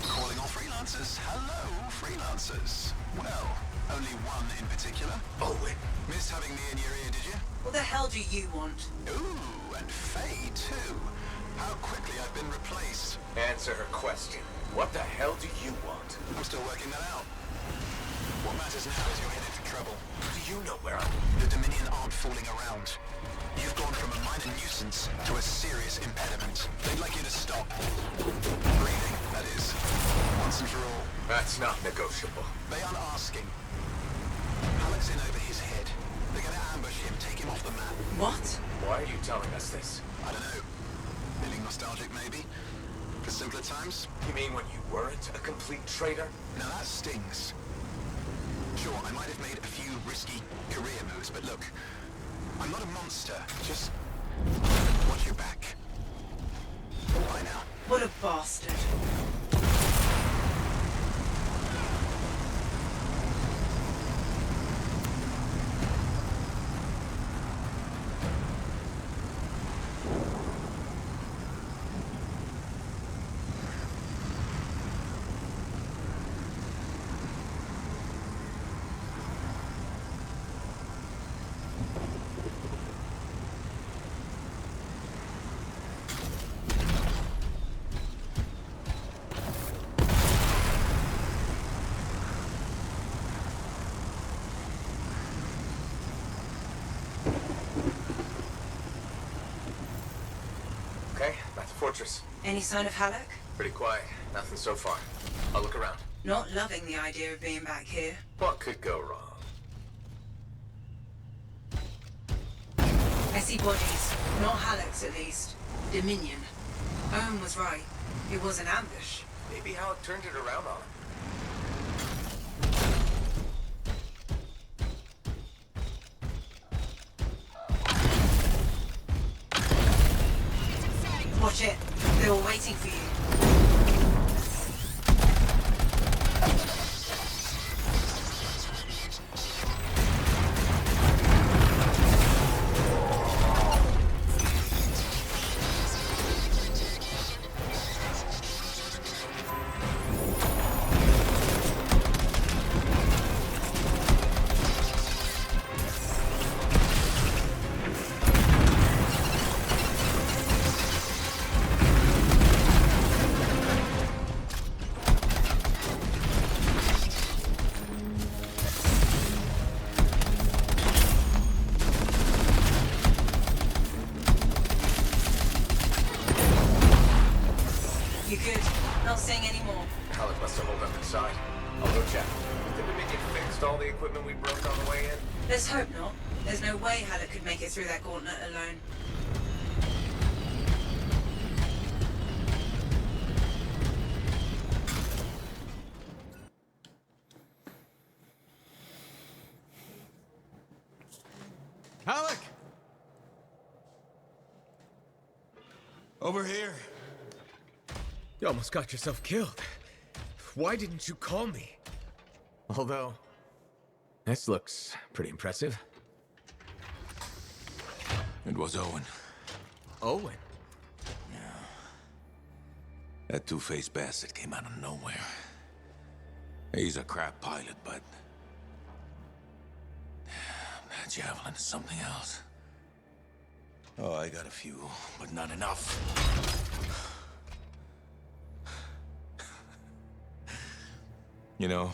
Calling all freelancers. Hello, freelancers. Well, only one in particular. Owen. Missed having me in your ear, did you? What the hell do you want? Ooh, and Faye, too. How quickly I've been replaced. Answer her question. What the hell do you want? I'm still working that out. What matters now is you're headed for trouble. Do you know where I'm? The Dominion aren't fooling around. You've gone from a minor nuisance to a serious impediment. They'd like you to stop. Breathing, that is. Once and for all. That's not negotiable. They aren't asking. Alec's in over his head. They're gonna ambush him, take him off the map. What? Why are you telling us this? I don't know. Feeling nostalgic, maybe? For simpler times? You mean when you weren't a complete traitor? Now that stings. Sure, I might have made a few risky career moves, but look, I'm not a monster. Just watch your back. Bye now. What a bastard. Okay, back to Fortress. Any sign of Halleck? Pretty quiet. Nothing so far. I'll look around. Not loving the idea of being back here. What could go wrong? I see bodies. Not Halleck's, at least. Dominion. Owen was right. It was an ambush. Maybe Alec turned it around on him. Watch it. They were waiting for you. You good? Not seeing any more. Alec must have holed up inside. I'll go check. The Dominion fixed all the equipment we broke on the way in? Let's hope not. There's no way Halleck could make it through that gauntlet alone. Alec! Over here. You almost got yourself killed. Why didn't you call me? Although, this looks pretty impressive. It was Owen. Owen? That two-faced bastard came out of nowhere. He's a crap pilot, but that javelin is something else. Oh, I got a few, but not enough. You know,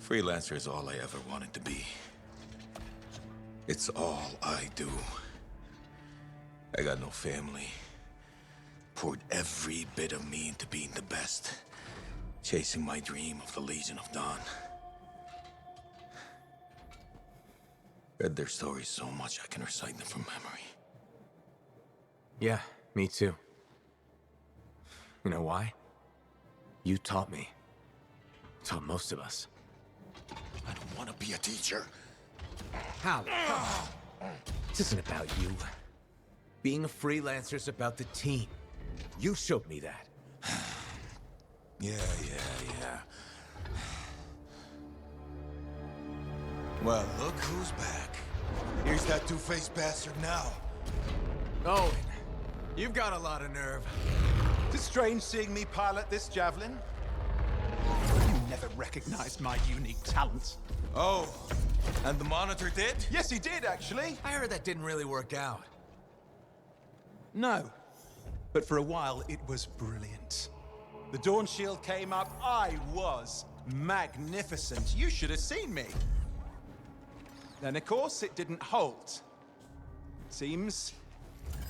freelancer is all I ever wanted to be. It's all I do. I got no family. Poured every bit of me into being the best. Chasing my dream of the Legion of Dawn. Read their stories so much I can recite them from memory. Yeah, me too. You know why? You taught me. Taught most of us. I don't want to be a teacher. How? This isn't about you. Being a freelancer's about the team. You showed me that. Yeah. Well, look who's back. Here's that two-faced bastard now. Owen, you've got a lot of nerve. It's strange seeing me pilot this javelin. You never recognized my unique talents. Oh, and the Monitor did? Yes, he did, actually. I heard that didn't really work out. No. But for a while, it was brilliant. The Dawn Shield came up. I was magnificent. You should have seen me. Then, of course, it didn't hold. Seems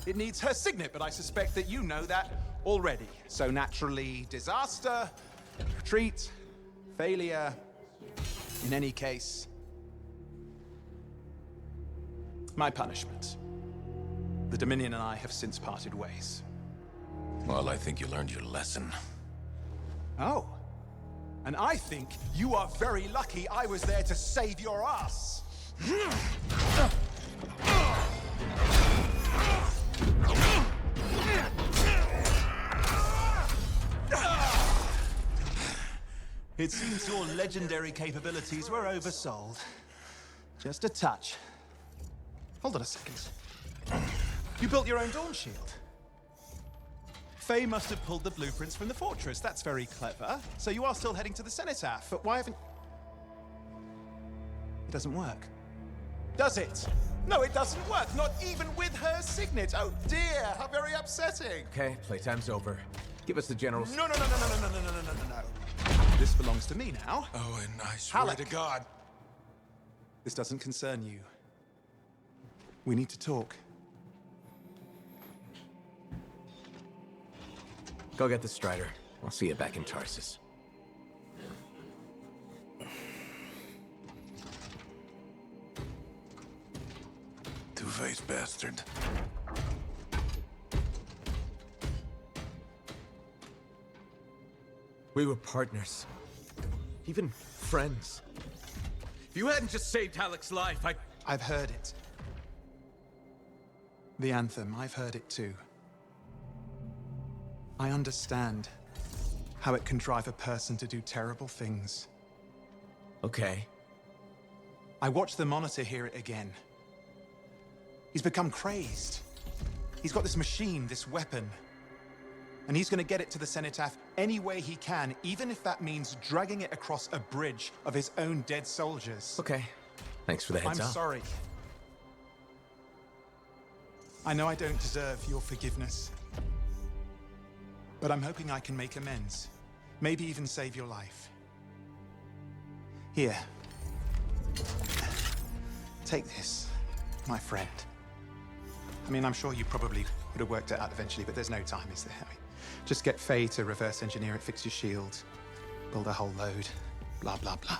it needs her signet, but I suspect that you know that already. So naturally, disaster, retreat, failure. In any case, my punishment. The Dominion and I have since parted ways. Well, I think you learned your lesson. Oh. And I think you are very lucky I was there to save your ass. It seems your legendary capabilities were oversold. Just a touch. Hold on a second. You built your own Dawn Shield. Faye must have pulled the blueprints from the fortress. That's very clever. So you are still heading to the Cenotaph, but why haven't... It doesn't work. Does it? No, it doesn't work. Not even with her signet. Oh dear, how very upsetting. Okay, playtime's over. Give us the general... No. This belongs to me now. Oh, and I swear to God. This doesn't concern you. We need to talk. Go get the Strider. I'll see you back in Tarsus. Two-faced bastard. We were partners. Even friends. If you hadn't just saved Halleck's life, I've heard it. The Anthem, I've heard it too. I understand how it can drive a person to do terrible things. Okay. I watched the Monitor hear it again. He's become crazed. He's got this machine, this weapon. And he's gonna get it to the Cenotaph any way he can, even if that means dragging it across a bridge of his own dead soldiers. Okay. Thanks for the heads up. I'm sorry. I know I don't deserve your forgiveness. But I'm hoping I can make amends. Maybe even save your life. Here. Take this, my friend. I mean, I'm sure you probably would have worked it out eventually, but there's no time, is there? I mean, just get Faye to reverse engineer it, fix your shield, build a whole load, blah, blah, blah.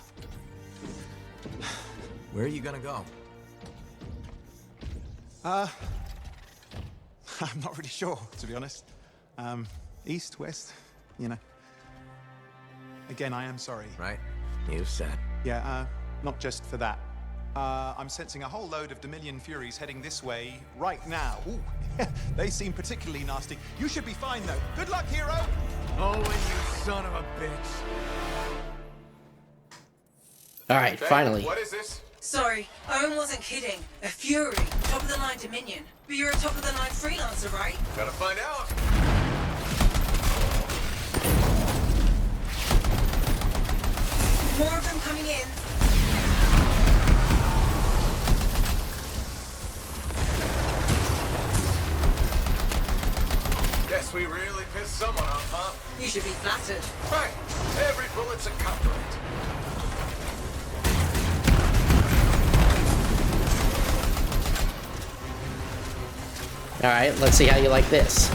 Where are you gonna go? I'm not really sure, to be honest. East, west, you know. Again, I am sorry. Right. You said. Yeah, not just for that. I'm sensing a whole load of Dominion Furies heading this way right now. Ooh, they seem particularly nasty. You should be fine, though. Good luck, hero! Owen, you son of a bitch. All right, finally. What is this? Sorry, Owen wasn't kidding. A Fury, top-of-the-line Dominion. But you're a top-of-the-line freelancer, right? Gotta find out. More of them coming in. Guess we really pissed someone off, huh? You should be flattered. Right. Every bullet's a compliment. All right, let's see how you like this.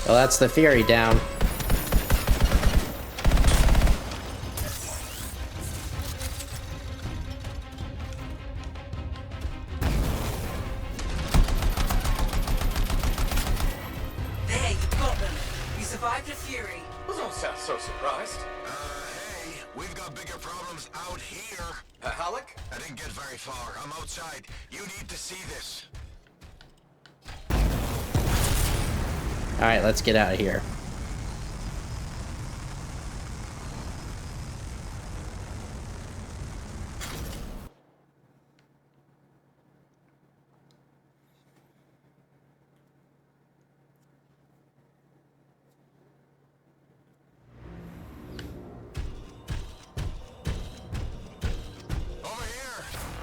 Well, that's the Fury down. There, you got them. You survived a Fury. You don't sound so surprised. Hey, we've got bigger problems out here. Halleck? I didn't get very far. I'm outside. You need to see this. Alright, let's get out of here.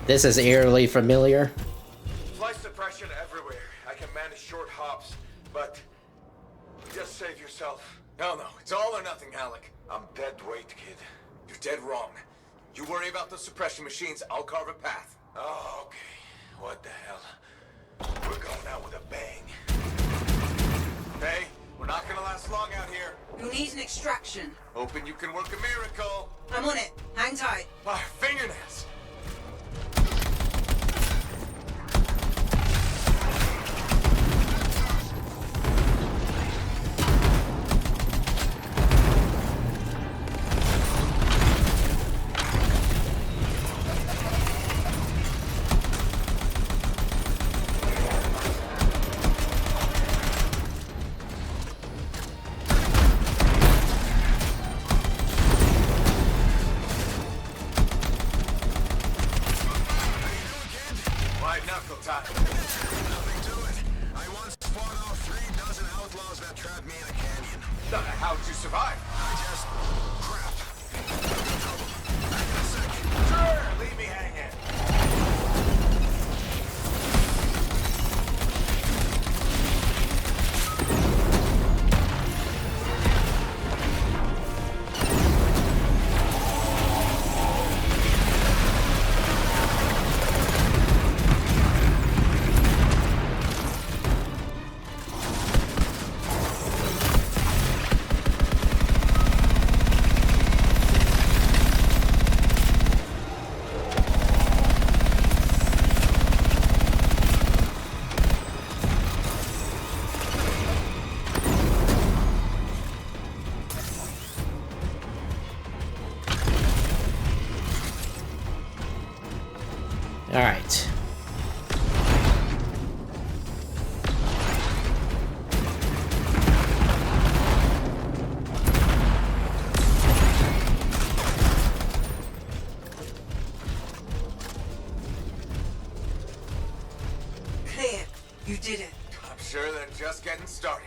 This is eerily familiar. Flight suppression everywhere. I can manage short hops, but just save yourself. No, it's all or nothing, Halleck. I'm dead weight, kid. You're dead wrong. You worry about the suppression machines, I'll carve a path. Oh, okay. What the hell? We're going out with a bang. Hey, we're not gonna last long out here. You'll need an extraction. Hoping you can work a miracle. I'm on it. Hang tight. My fingernails. Nothing to it. I once fought off 36 outlaws that trapped me in a canyon. How'd you survive? I just... crap. Trouble. Back in a sec. Sure, leave me hanging. All right. Clear. You did it. I'm sure they're just getting started.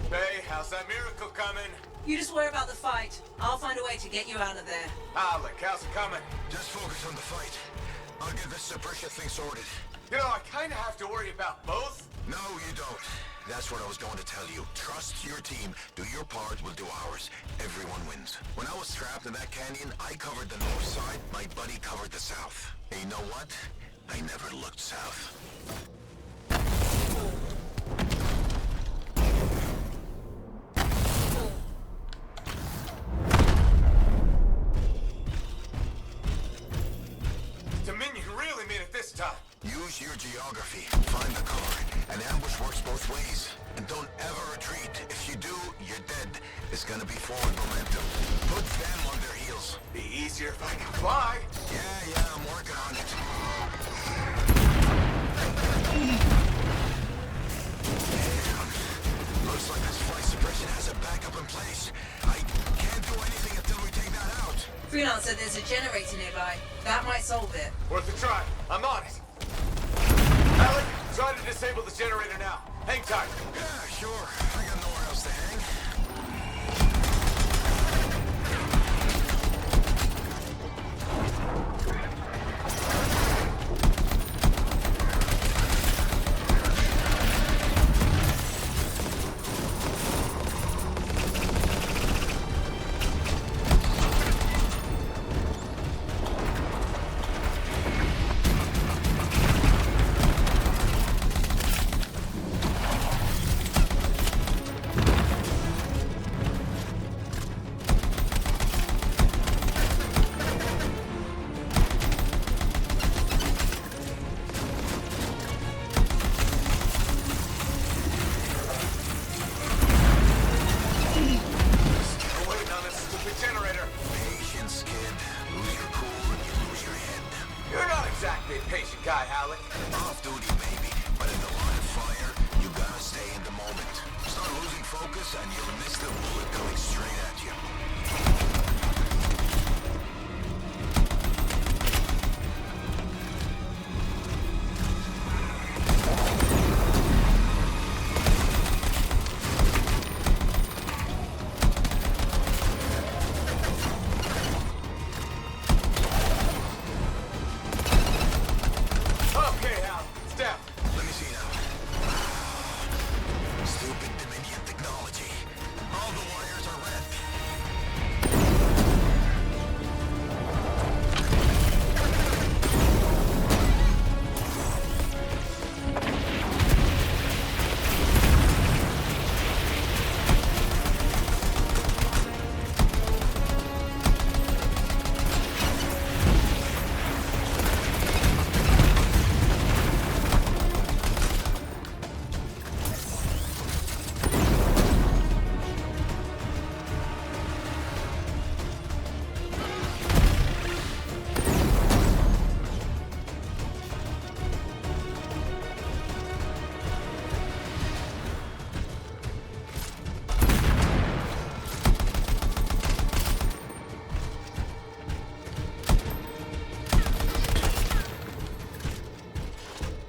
Hey, how's that miracle coming? You just worry about the fight. I'll find a way to get you out of there. Halleck, how's it coming? Just focus on the fight. I'll get this suppression thing sorted. You know, I kind of have to worry about both. No, you don't. That's what I was going to tell you. Trust your team. Do your part, we'll do ours. Everyone wins. When I was trapped in that canyon, I covered the north side. My buddy covered the south. And you know what? I never looked south. Dominion really mean it this time. Use your geography. Find the cover. An ambush works both ways. And don't ever retreat. If you do, you're dead. It's gonna be forward momentum. Put them on their heels. Be easier if I can fly. Yeah, I'm working on it. Looks like this flight suppression has a backup in place. I can't do anything until we take that out. Freelancer, there's a generator nearby. That might solve it. Worth a try. I'm on it. Halleck, try to disable the generator now. Hang tight. Yeah, sure. I got nowhere else to hang. exactly a patient guy, Alec. Off duty, maybe, but in the line of fire, you gotta stay in the moment. Start losing focus and you'll miss the bullet coming straight at you. Okay, Hal, it's down. Let me see now. Stupid Dominion technology. All the wires are red.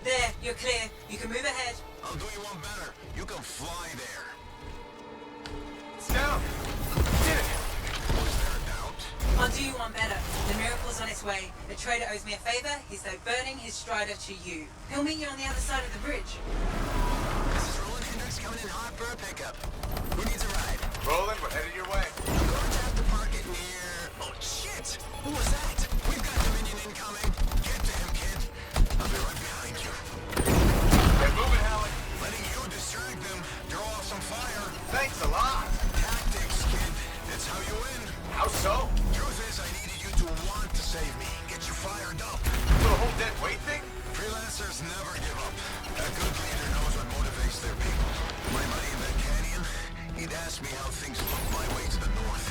There, you're clear. You can move ahead. I'll do you one better. You can fly there. It's down. Did it. Was there a doubt? I'll do you one better. The miracle's on its way. The trader owes me a favor. He's though burning his strider to you. He'll meet you on the other side of the bridge. This is Roland Hendricks coming in hot for a pickup. Who needs a ride? Roland, we're headed your way. I'm going to have to park it near... Oh, shit! Who was that? We've got Dominion incoming. Get to him, kid. I'll be right behind you. Get moving, Alec. Letting you distract them. Throw off some fire. Thanks a lot. Tactics, kid. It's how you win. How so? Truth is, I needed you to want to save me. Get you fired up. So the whole dead weight thing? Freelancers never give up. A good leader knows what motivates their people. My buddy in that canyon, he'd ask me how things look my way to the north.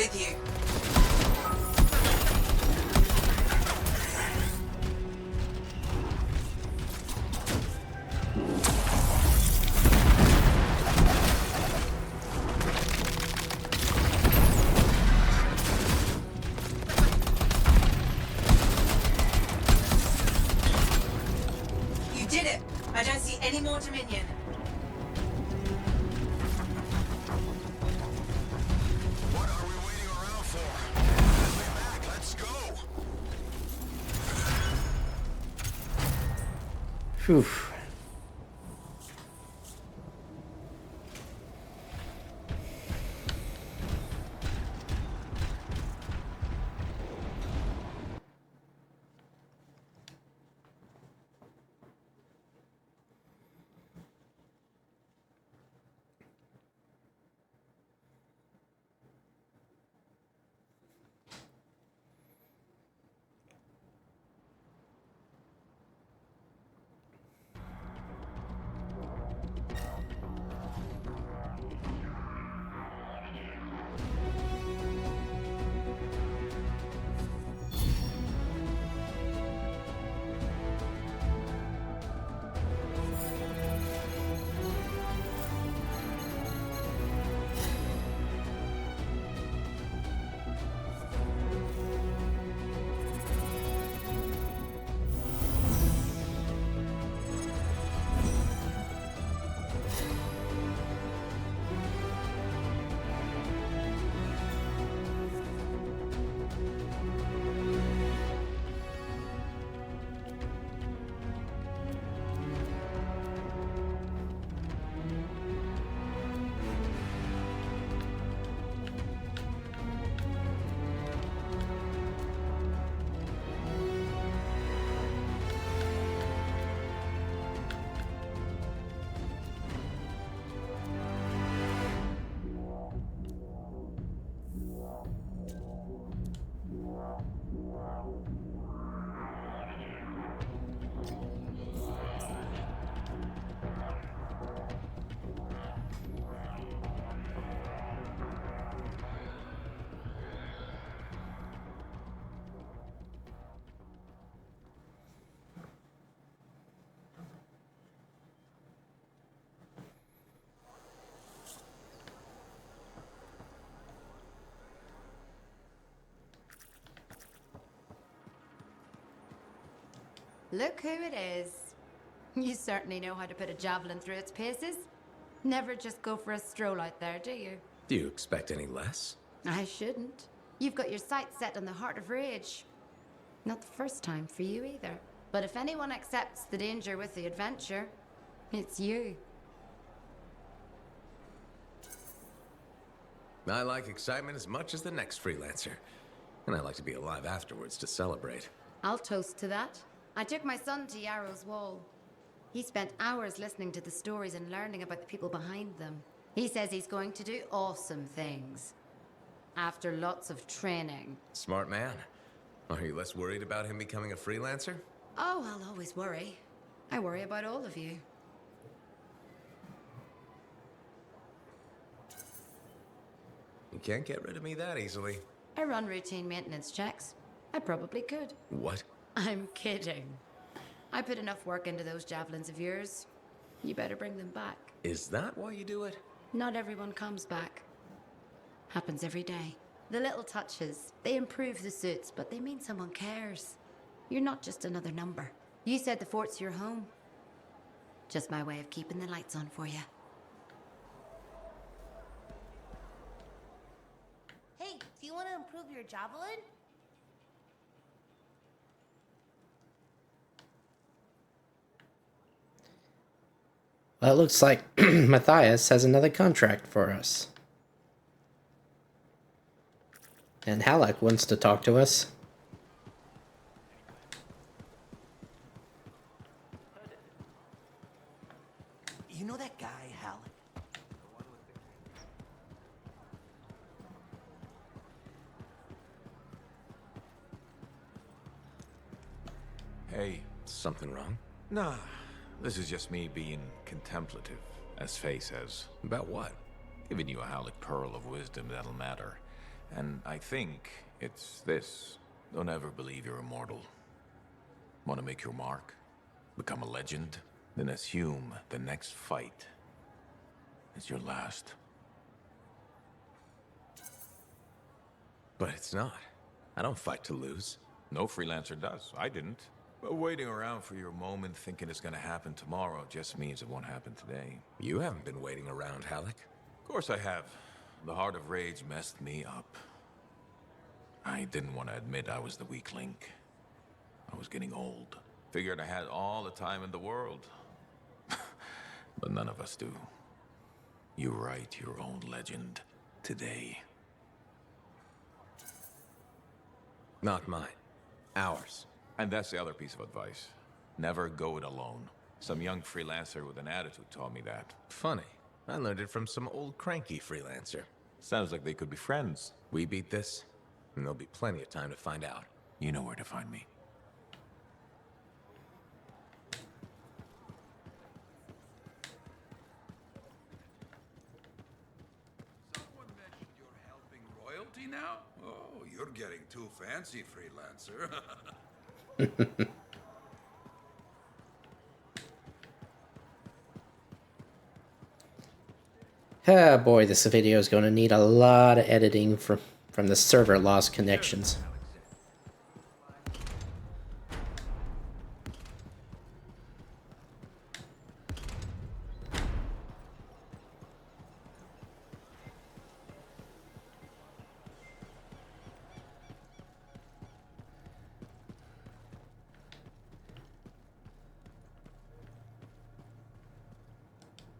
With you. You did it! I don't see any more Dominion. What are we waiting around for? Way back, let's go! Phew. Look who it is. You certainly know how to put a javelin through its paces. Never just go for a stroll out there, do you? Do you expect any less? I shouldn't. You've got your sights set on the heart of rage. Not the first time for you either. But if anyone accepts the danger with the adventure, it's you. I like excitement as much as the next freelancer. And I like to be alive afterwards to celebrate. I'll toast to that. I took my son to Yarrow's Wall. He spent hours listening to the stories and learning about the people behind them. He says he's going to do awesome things. After lots of training. Smart man. Are you less worried about him becoming a freelancer? Oh, I'll always worry. I worry about all of you. You can't get rid of me that easily. I run routine maintenance checks. I probably could. What? I'm kidding. I put enough work into those javelins of yours. You better bring them back. Is that why you do it? Not everyone comes back. Happens every day. The little touches, they improve the suits, but they mean someone cares. You're not just another number. You said the fort's your home. Just my way of keeping the lights on for you. Hey, do you want to improve your javelin? Well, it looks like Matthias has another contract for us. And Halleck wants to talk to us. You know that guy, Halleck? Hey. Something wrong? Nah, this is just me being contemplative, as Faye says. About what? Giving you a Halleck pearl of wisdom that'll matter. And I think it's this. Don't ever believe you're immortal. Want to make your mark? Become a legend? Then assume the next fight is your last. But it's not. I don't fight to lose. No freelancer does. I didn't. But waiting around for your moment thinking it's gonna happen tomorrow just means it won't happen today. You haven't been waiting around, Halleck. Of course I have. The Heart of Rage messed me up. I didn't want to admit I was the weak link. I was getting old. Figured I had all the time in the world. But none of us do. You write your own legend today. Not mine. Ours. And that's the other piece of advice. Never go it alone. Some young freelancer with an attitude taught me that. Funny. I learned it from some old cranky freelancer. Sounds like they could be friends. We beat this, and there'll be plenty of time to find out. You know where to find me. Royalty now? Oh, you're getting too fancy, freelancer. Ah, boy, this video is going to need a lot of editing from the server lost connections.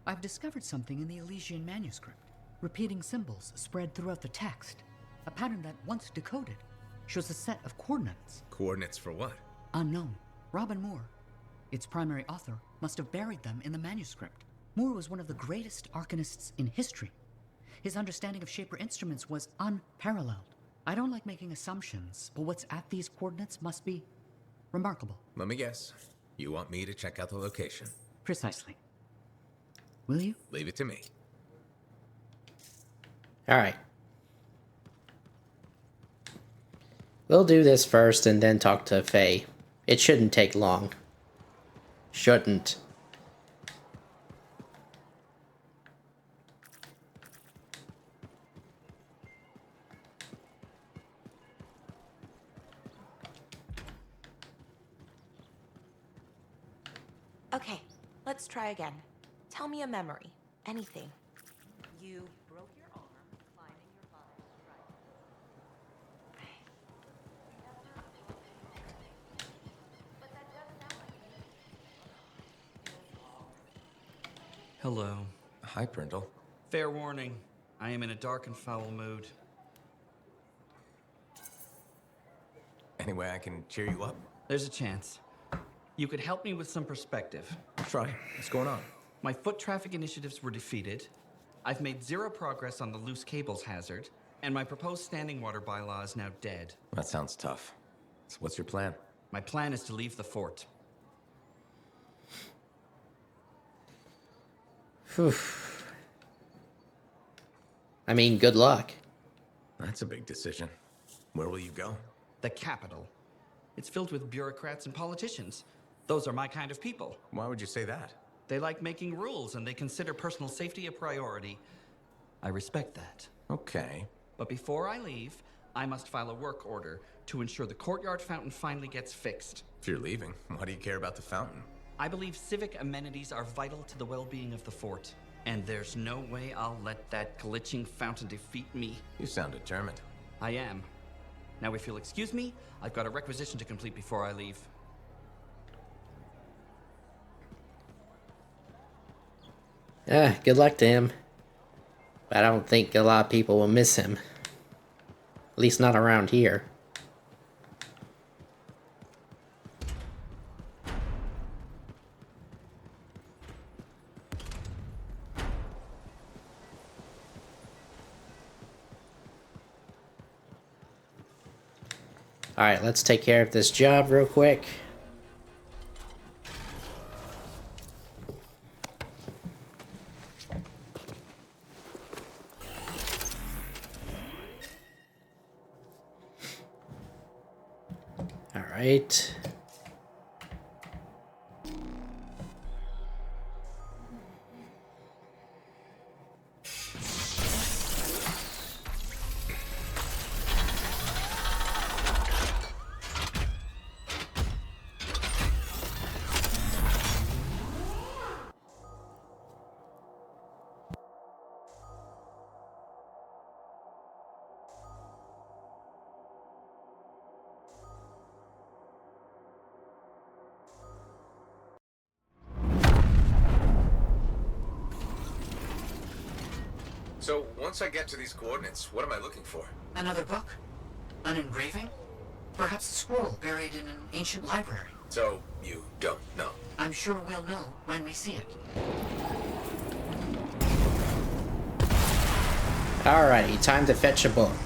I've discovered something in the Elysian manuscript. Repeating symbols spread throughout the text. A pattern that, once decoded, shows a set of coordinates. Coordinates for what? Unknown. Robin Moore, its primary author, must have buried them in the manuscript. Moore was one of the greatest arcanists in history. His understanding of Shaper instruments was unparalleled. I don't like making assumptions, but what's at these coordinates must be remarkable. Let me guess. You want me to check out the location? Precisely. Will you? Leave it to me. Alright. We'll do this first and then talk to Faye. It shouldn't take long. Shouldn't. Okay, let's try again. Tell me a memory. Anything. You broke your arm climbing your father's strike. Hello. Hi, Prindle. Fair warning. I am in a dark and foul mood. Any way I can cheer you up? There's a chance. You could help me with some perspective. Try. What's going on? My foot traffic initiatives were defeated. I've made zero progress on the loose cables hazard, and my proposed standing water bylaw is now dead. That sounds tough. So what's your plan? My plan is to leave the fort. Phew. I mean, good luck. That's a big decision. Where will you go? The capital. It's filled with bureaucrats and politicians. Those are my kind of people. Why would you say that? They like making rules, and they consider personal safety a priority. I respect that. Okay. But before I leave, I must file a work order to ensure the courtyard fountain finally gets fixed. If you're leaving, why do you care about the fountain? I believe civic amenities are vital to the well-being of the fort. And there's no way I'll let that glitching fountain defeat me. You sound determined. I am. Now, if you'll excuse me, I've got a requisition to complete before I leave. Good luck to him. But I don't think a lot of people will miss him. At least not around here. Alright, let's take care of this job real quick. right. So, once I get to these coordinates, what am I looking for? Another book? An engraving? Perhaps a scroll buried in an ancient library. So, you don't know? I'm sure we'll know when we see it. Alrighty, time to fetch a book.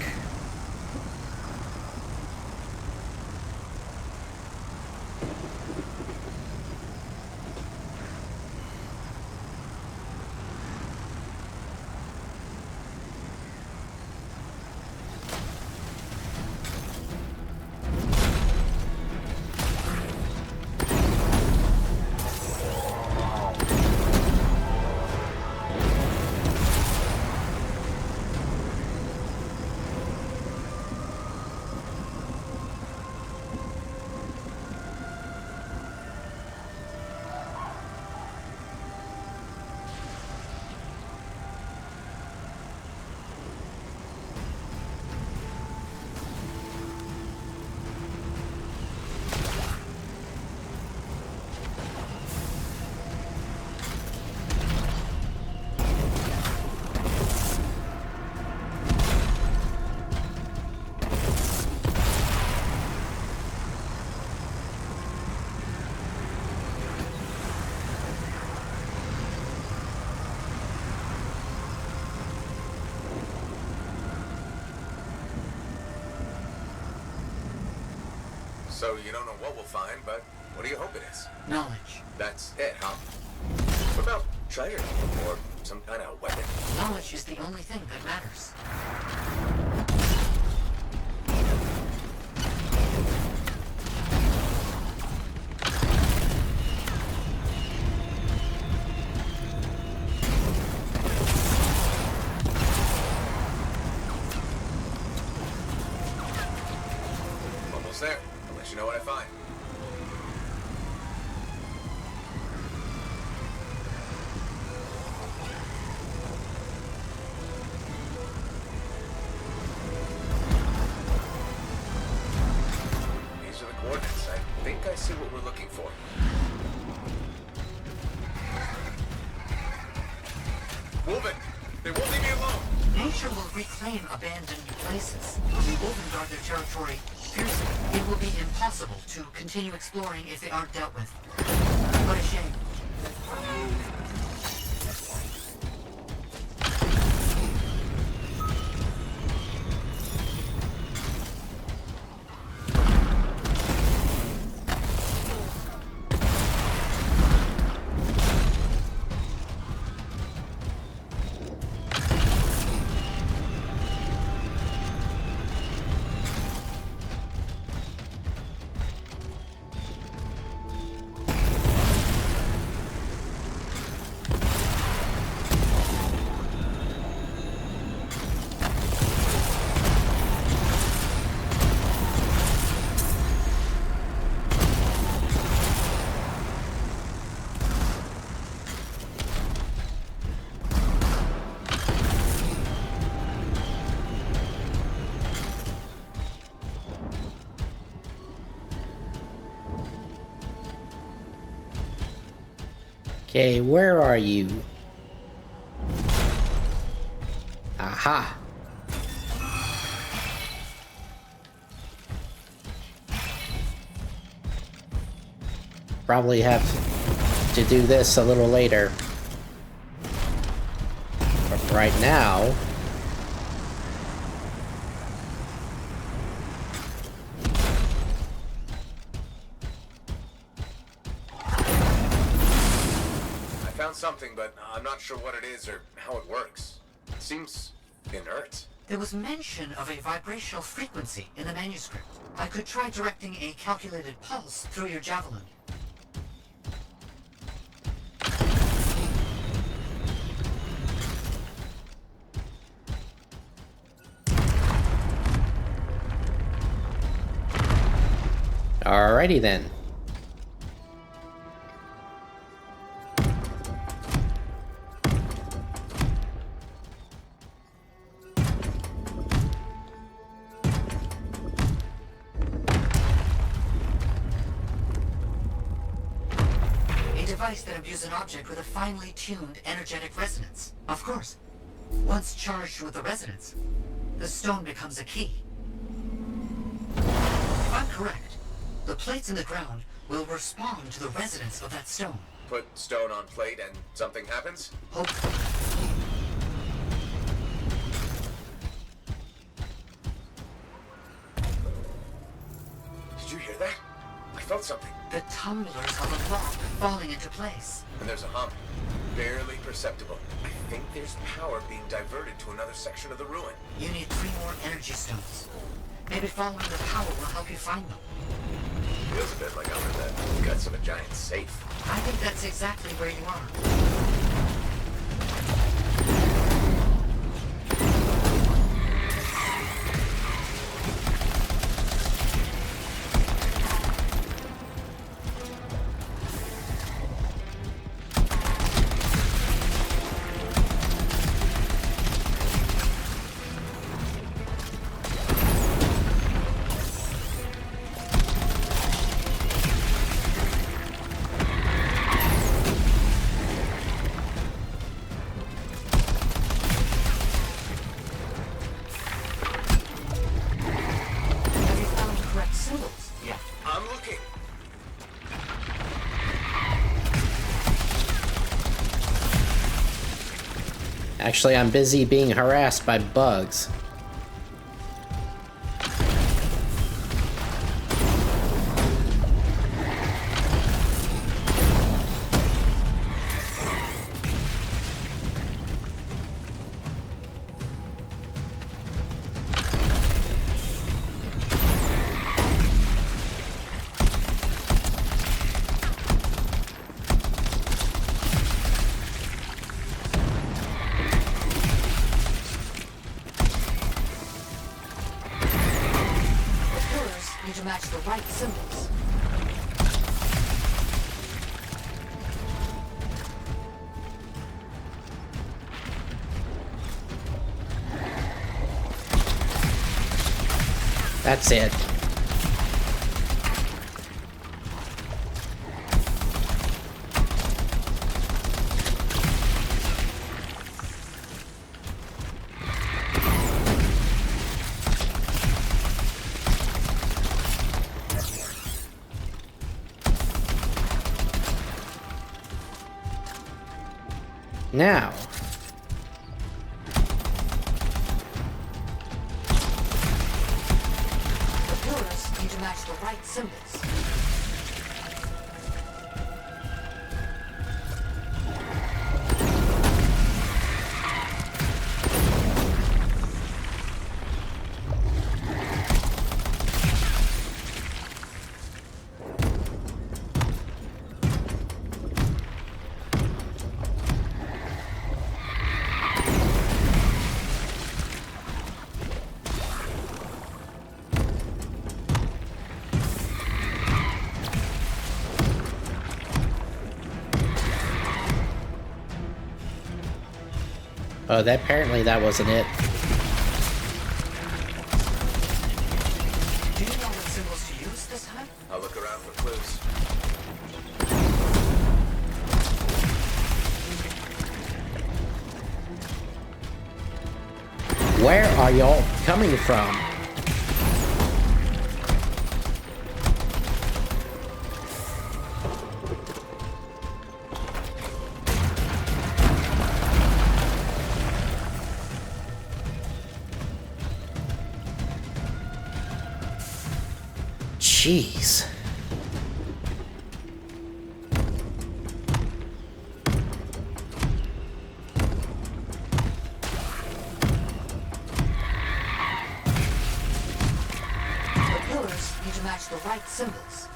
So you don't know what we'll find, but what do you hope it is? Knowledge. That's it, huh? What about treasure? Or some kind of weapon? Knowledge is the only thing that matters. Almost there. I'll let you know what I find. These are the coordinates. I think I see what we're looking for. Move it! They won't leave me alone! Nature will reclaim abandoned places. The Wolven guard their territory fiercely. It will be impossible to continue exploring if they aren't dealt with. What a shame. Okay, where are you? Aha! Probably have to do this a little later. But right now... Something, but I'm not sure what it is or how it works. It seems inert. There was mention of a vibrational frequency in the manuscript. I could try directing a calculated pulse through your javelin. Alrighty then. A device that imbues an object with a finely tuned energetic resonance. Of course. Once charged with the resonance, the stone becomes a key. If I'm correct, the plates in the ground will respond to the resonance of that stone. Put stone on plate and something happens? Hopefully. Did you hear that? I felt something. The tumblers of the block falling into place. And there's a hum. Barely perceptible. I think there's power being diverted to another section of the ruin. You need 3 more energy stones. Maybe following the power will help you find them. Feels a bit like I'm in the guts of a giant safe. I think that's exactly where you are. Actually, I'm busy being harassed by bugs. Match the right symbols. That's it. Now, the pillars need to match the right symbols. oh, that apparently that wasn't it. Do you know what symbols to use this time? I'll look around for clues. Where are y'all coming from? Jeez. right symbols.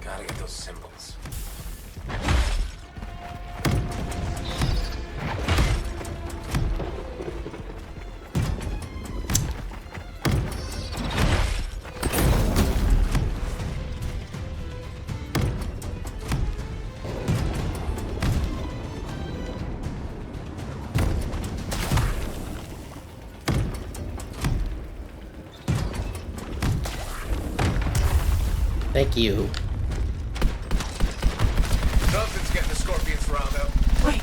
Gotta get those symbols. Thank you. Something's getting the Scorpions round up. Wait,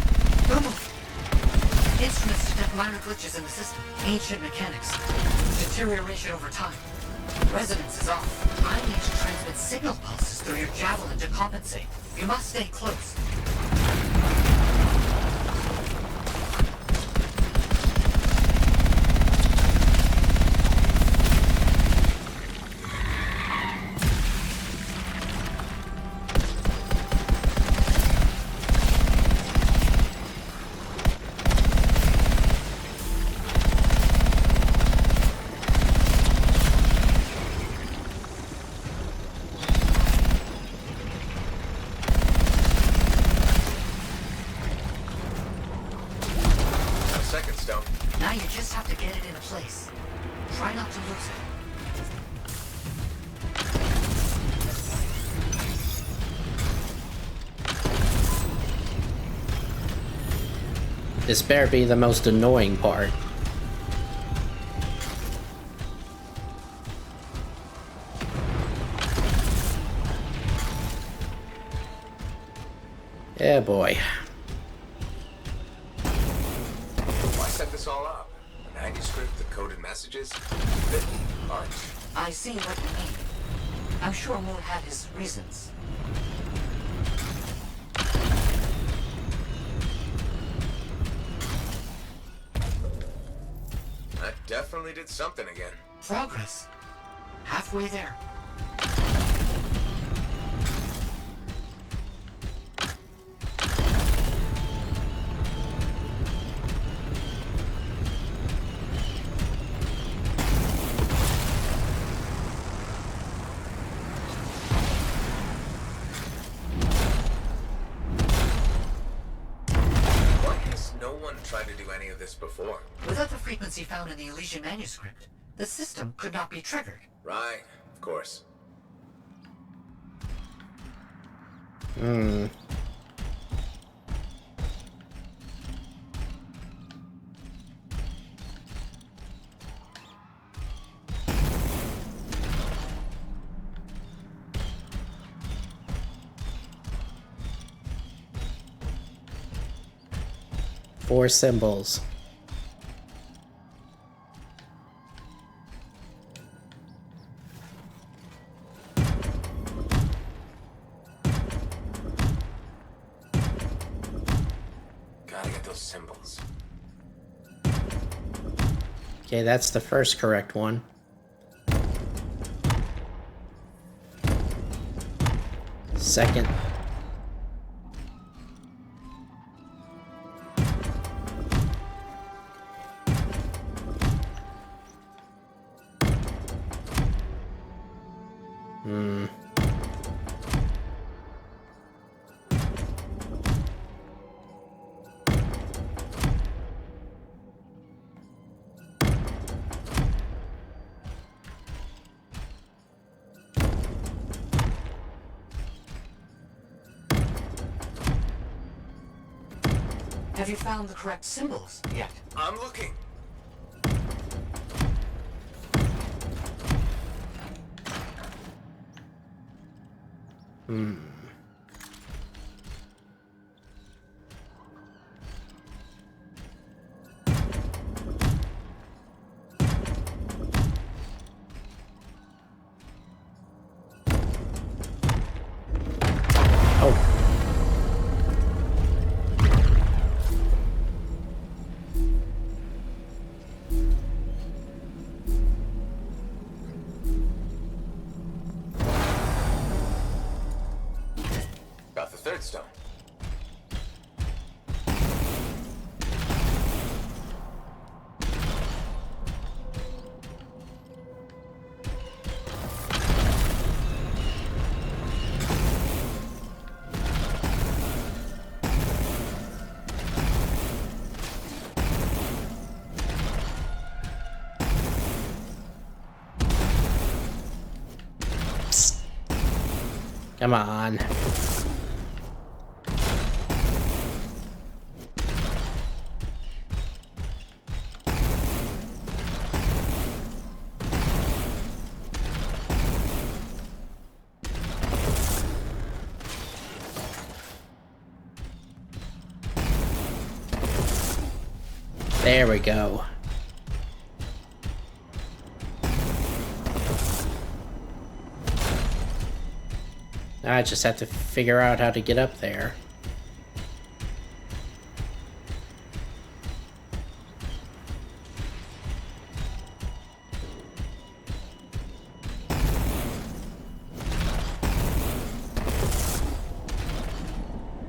don't move. Instruments detect minor glitches in the system. Ancient mechanics. Deterioration over time. Resonance is off. I need to transmit signal pulses through your javelin to compensate. You must stay close. Second stone. Now you just have to get it into place. Try not to lose it. This better be the most annoying part. Yeah, boy. Why set this all up? A manuscript, the coded messages? Bit much. I see what you mean. I'm sure Moon had his reasons. That definitely did something again. Progress. Halfway there. Why has no one tried to do any of this before? Without the frequency found in the Elysian manuscript, the system could not be triggered. Right, of course. Hmm. Four symbols. Gotta get those symbols. Okay, that's the first correct one. Second. Hmm. Have you found the correct symbols yet? I'm looking. Come on. There we go. I just have to figure out how to get up there.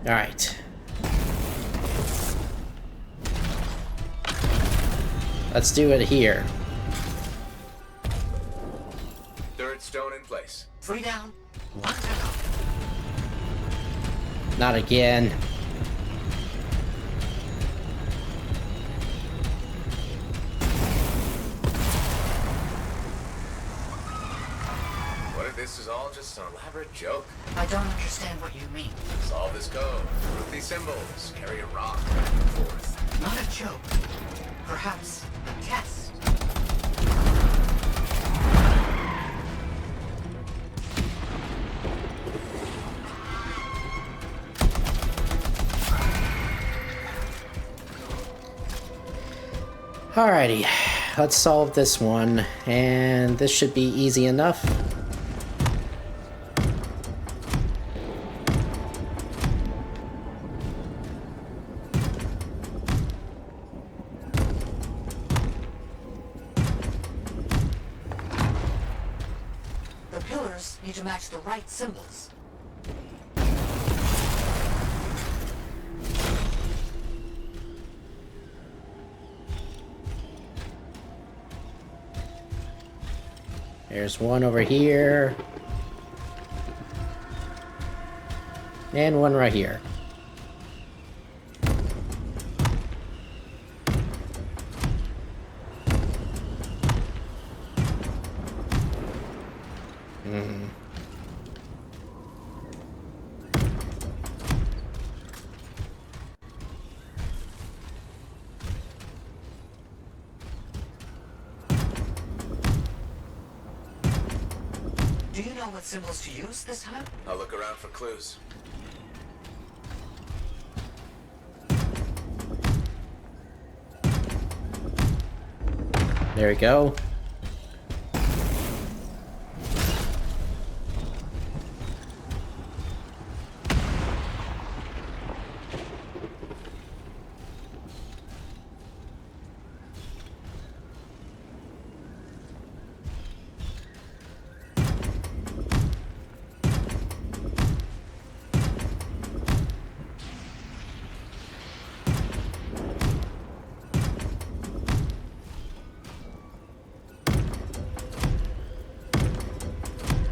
All right. Let's do it here. Third stone in place. 3 down, 1 to go. Not again. What if this is all just an elaborate joke? I don't understand what you mean. Solve this code. Prove these symbols. Carry a rock back and forth. Not a joke. Perhaps a test. Alrighty, let's solve this one, and this should be easy enough. The pillars need to match the right symbols. There's one over here. And one right here. Do you know what symbols to use this time? I'll look around for clues. There we go.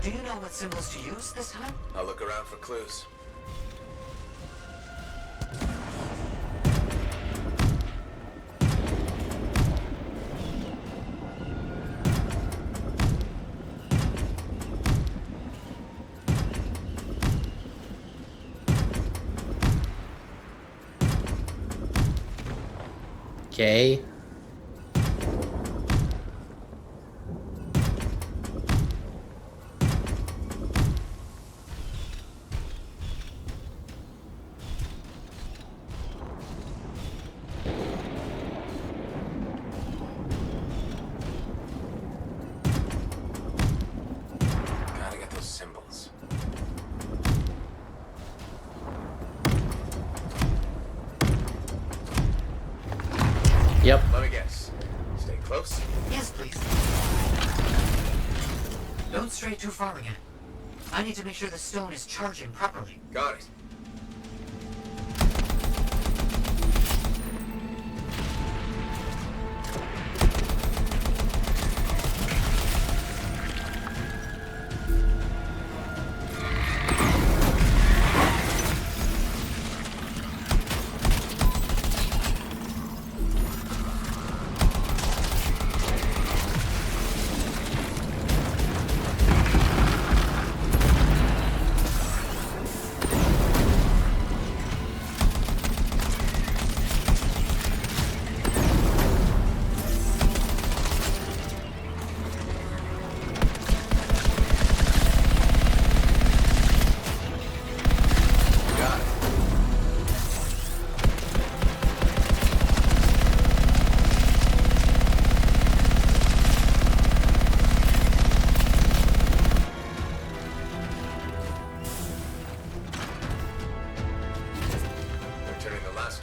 Do you know what symbols to use this time? I'll look around for clues. Okay. Gotta get those symbols. Yep. Let me guess. Stay close. Yes, please. Don't stray too far again. I need to make sure the stone is charging properly. Got it.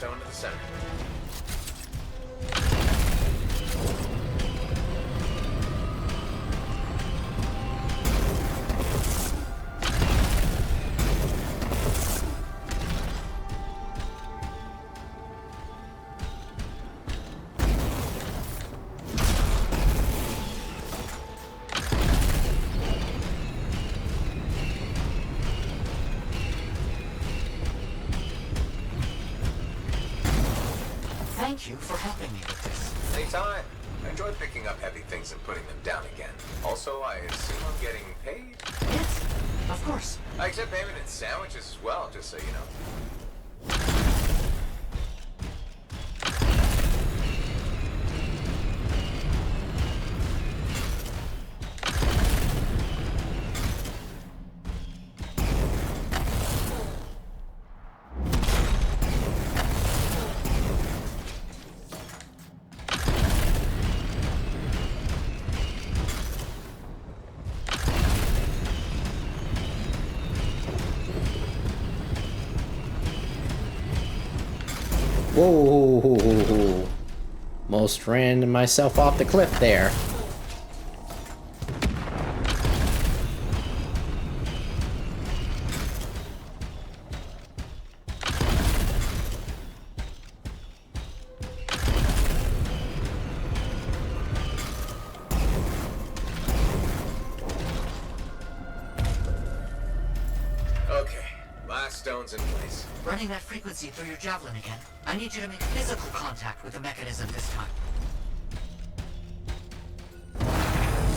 stone to the center. Thank you for helping me with this. Anytime. I enjoy picking up heavy things and putting them down again. Also, I assume I'm getting paid? Yes, of course. I accept payment in sandwiches as well, just so you know. Whoa! Most ran myself off the cliff there. Okay, last stone's in place. Running that frequency through your javelin again. I need you to make physical contact with the mechanism this time.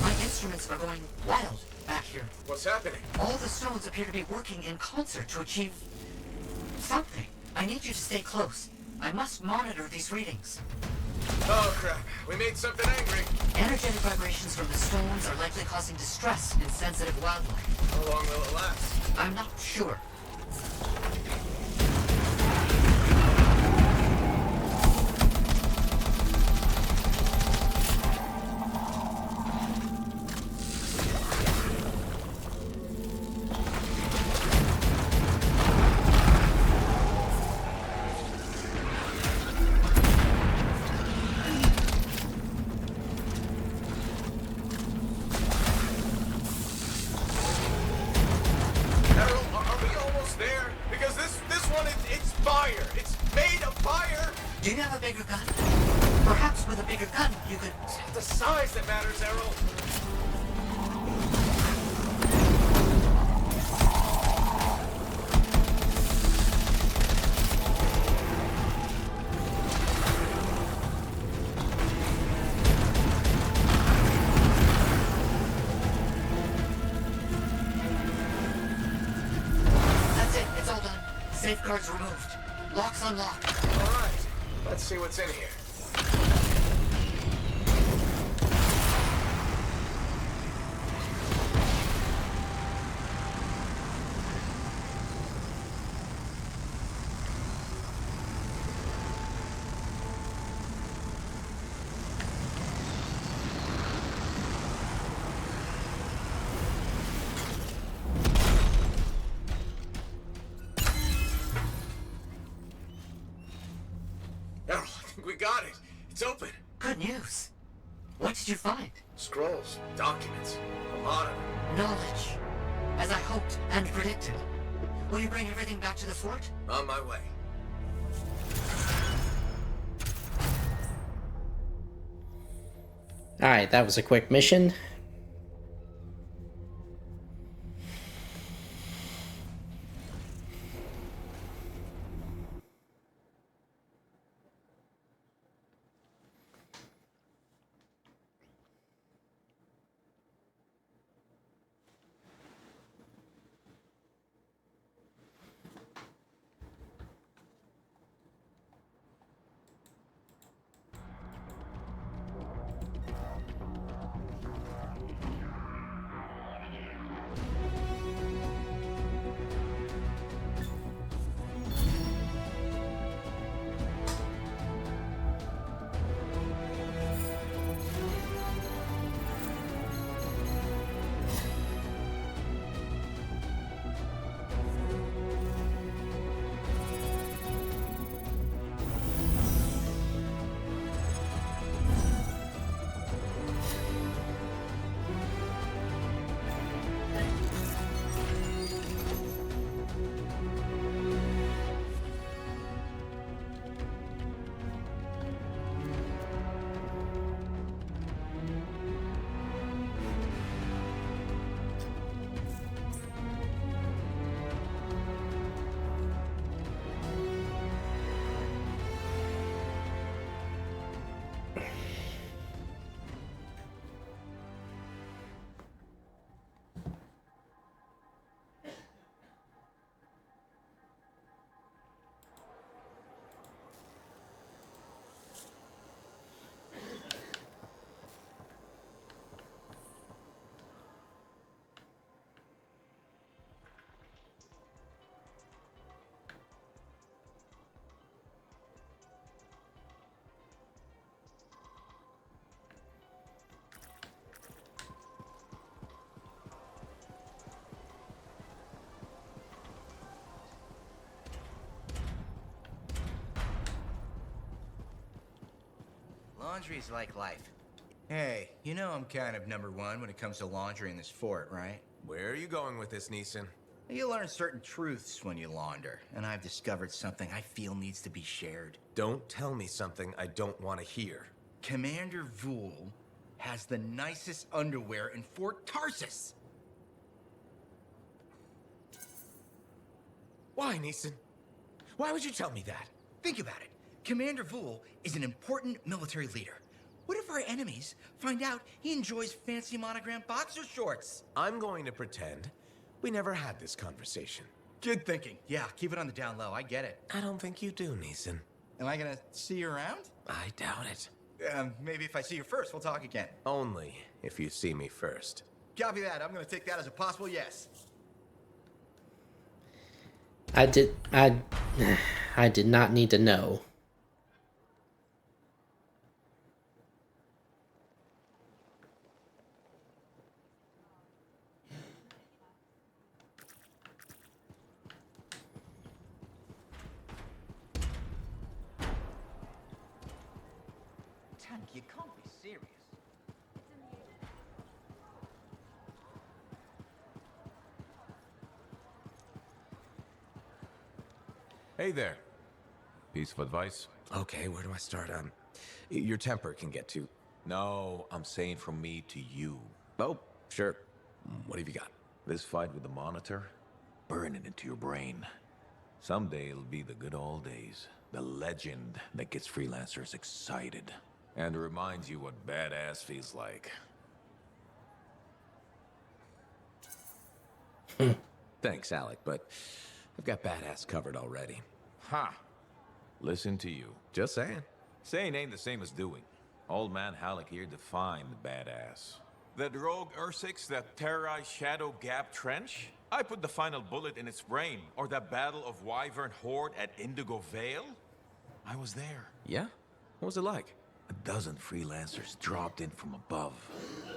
My instruments are going wild back here. What's happening? All the stones appear to be working in concert to achieve something. I need you to stay close. I must monitor these readings. Oh crap, we made something angry. Energetic vibrations from the stones are likely causing distress in sensitive wildlife. How long will it last? I'm not sure. Do you have a bigger gun? Perhaps with a bigger gun, you could... It's not the size that matters, Errol. That's it. It's all done. Safeguards removed. Locks unlocked. All right. Let's see what's in here. Errol, I think we got it. It's open. Good news. What did you find? Scrolls, documents, a lot of them. Knowledge. As I hoped and predicted. Will you bring everything back to the fort? On my way. Alright, that was a quick mission. Laundry's like life. Hey, you know I'm kind of number one when it comes to laundry in this fort, right? Where are you going with this, Neeson? You learn certain truths when you launder, and I've discovered something I feel needs to be shared. Don't tell me something I don't want to hear. Commander Vool has the nicest underwear in Fort Tarsus. Why, Neeson? Why would you tell me that? Think about it. Commander Vool is an important military leader. What if our enemies find out he enjoys fancy monogram boxer shorts? I'm going to pretend we never had this conversation. Good thinking. Yeah, keep it on the down low. I get it. I don't think you do, Neeson. Am I gonna see you around? I doubt it. Maybe if I see you first, we'll talk again. Only if you see me first. Copy that. I'm gonna take that as a possible yes. I did not need to know. Tank, you can't be serious. Hey there. Piece of advice? Okay, where do I start? Your temper can get to... No, I'm saying from me to you. Oh, sure. What have you got? This fight with the Monitor, burn it into your brain. Someday it'll be the good old days. The legend that gets freelancers excited. And reminds you what badass feels like. Thanks, Alec, but I've got badass covered already. Ha! Listen to you. Just saying. Saying ain't the same as doing. Old man Halleck here defined the badass. That rogue Ursix that terrorized Shadow Gap Trench? I put the final bullet in its brain. Or that battle of Wyvern Horde at Indigo Vale? I was there. Yeah? What was it like? A dozen freelancers dropped in from above,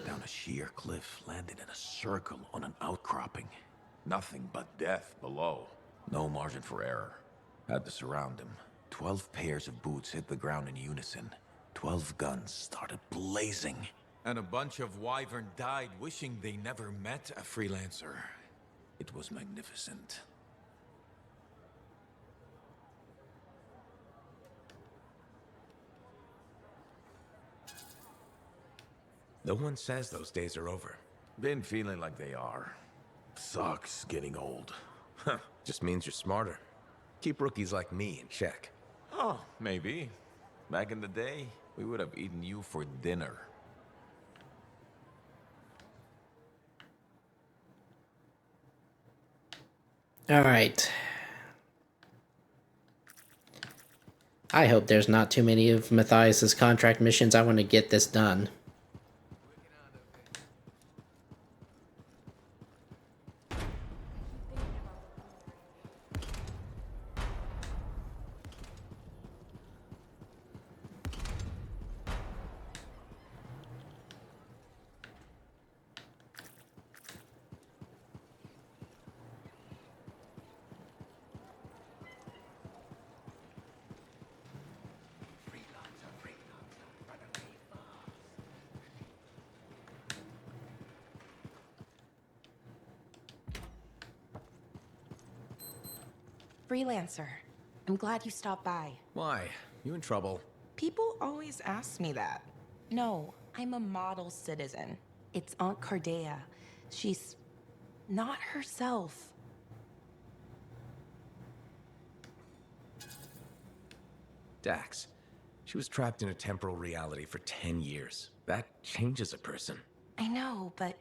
down a sheer cliff, landed in a circle on an outcropping. Nothing but death below. No margin for error. Had to surround him. 12 pairs of boots hit the ground in unison. 12 guns started blazing. And a bunch of Wyvern died wishing they never met a freelancer. It was magnificent. No one says those days are over. Been feeling like they are. Sucks getting old. Huh, just means you're smarter. Keep rookies like me in check. Oh, maybe. Back in the day, we would have eaten you for dinner. All right. I hope there's not too many of Matthias's contract missions. I want to get this done. Freelancer, I'm glad you stopped by. Why? You in trouble? People always ask me that. No, I'm a model citizen. It's Aunt Cardea. She's not herself. Dax. She was trapped in a temporal reality for 10 years. That changes a person. I know, but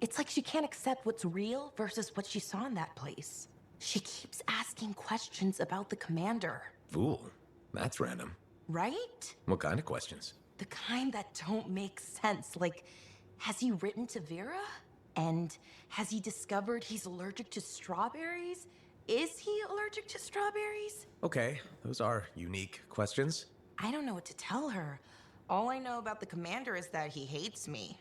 it's like she can't accept what's real versus what she saw in that place. She keeps asking questions about the commander. Fool. That's random. Right? What kind of questions? The kind that don't make sense. Like, has he written to Vera? And has he discovered he's allergic to strawberries? Is he allergic to strawberries? Okay, those are unique questions. I don't know what to tell her. All I know about the commander is that he hates me.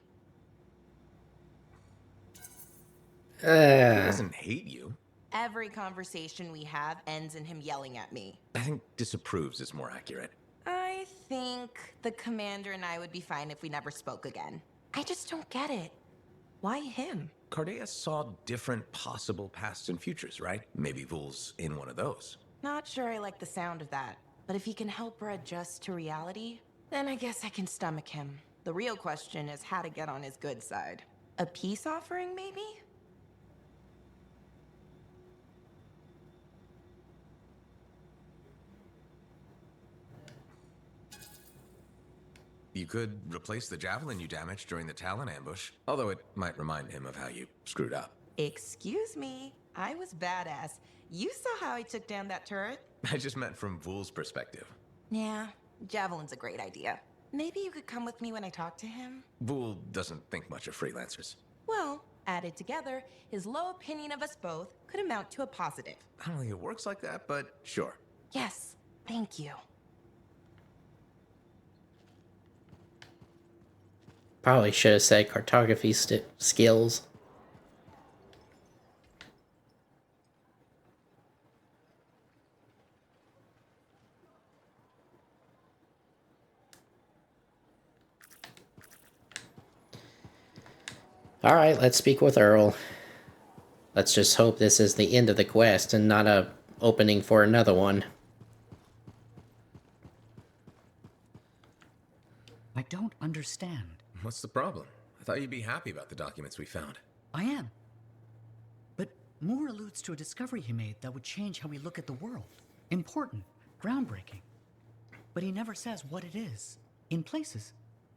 He doesn't hate you. Every conversation we have ends in him yelling at me. I think disapproves is more accurate. I think the commander and I would be fine if we never spoke again. I just don't get it. Why him? Cardeas saw different possible pasts and futures, right? Maybe Vool's in one of those. Not sure I like the sound of that. But if he can help her adjust to reality, then I guess I can stomach him. The real question is how to get on his good side. A peace offering, maybe? You could replace the javelin you damaged during the Talon ambush, although it might remind him of how you screwed up. Excuse me. I was badass. You saw how I took down that turret? I just meant from Vool's perspective. Yeah, javelin's a great idea. Maybe you could come with me when I talk to him? Vool doesn't think much of freelancers. Well, added together, his low opinion of us both could amount to a positive. I don't think it works like that, but sure. Yes, thank you. Probably should have said cartography skills. Alright, let's speak with Earl. Let's just hope this is the end of the quest and not a opening for another one. I don't understand. What's the problem? I thought you'd be happy about the documents we found. I am. But Moore alludes to a discovery he made that would change how we look at the world. Important, groundbreaking. But he never says what it is. In places,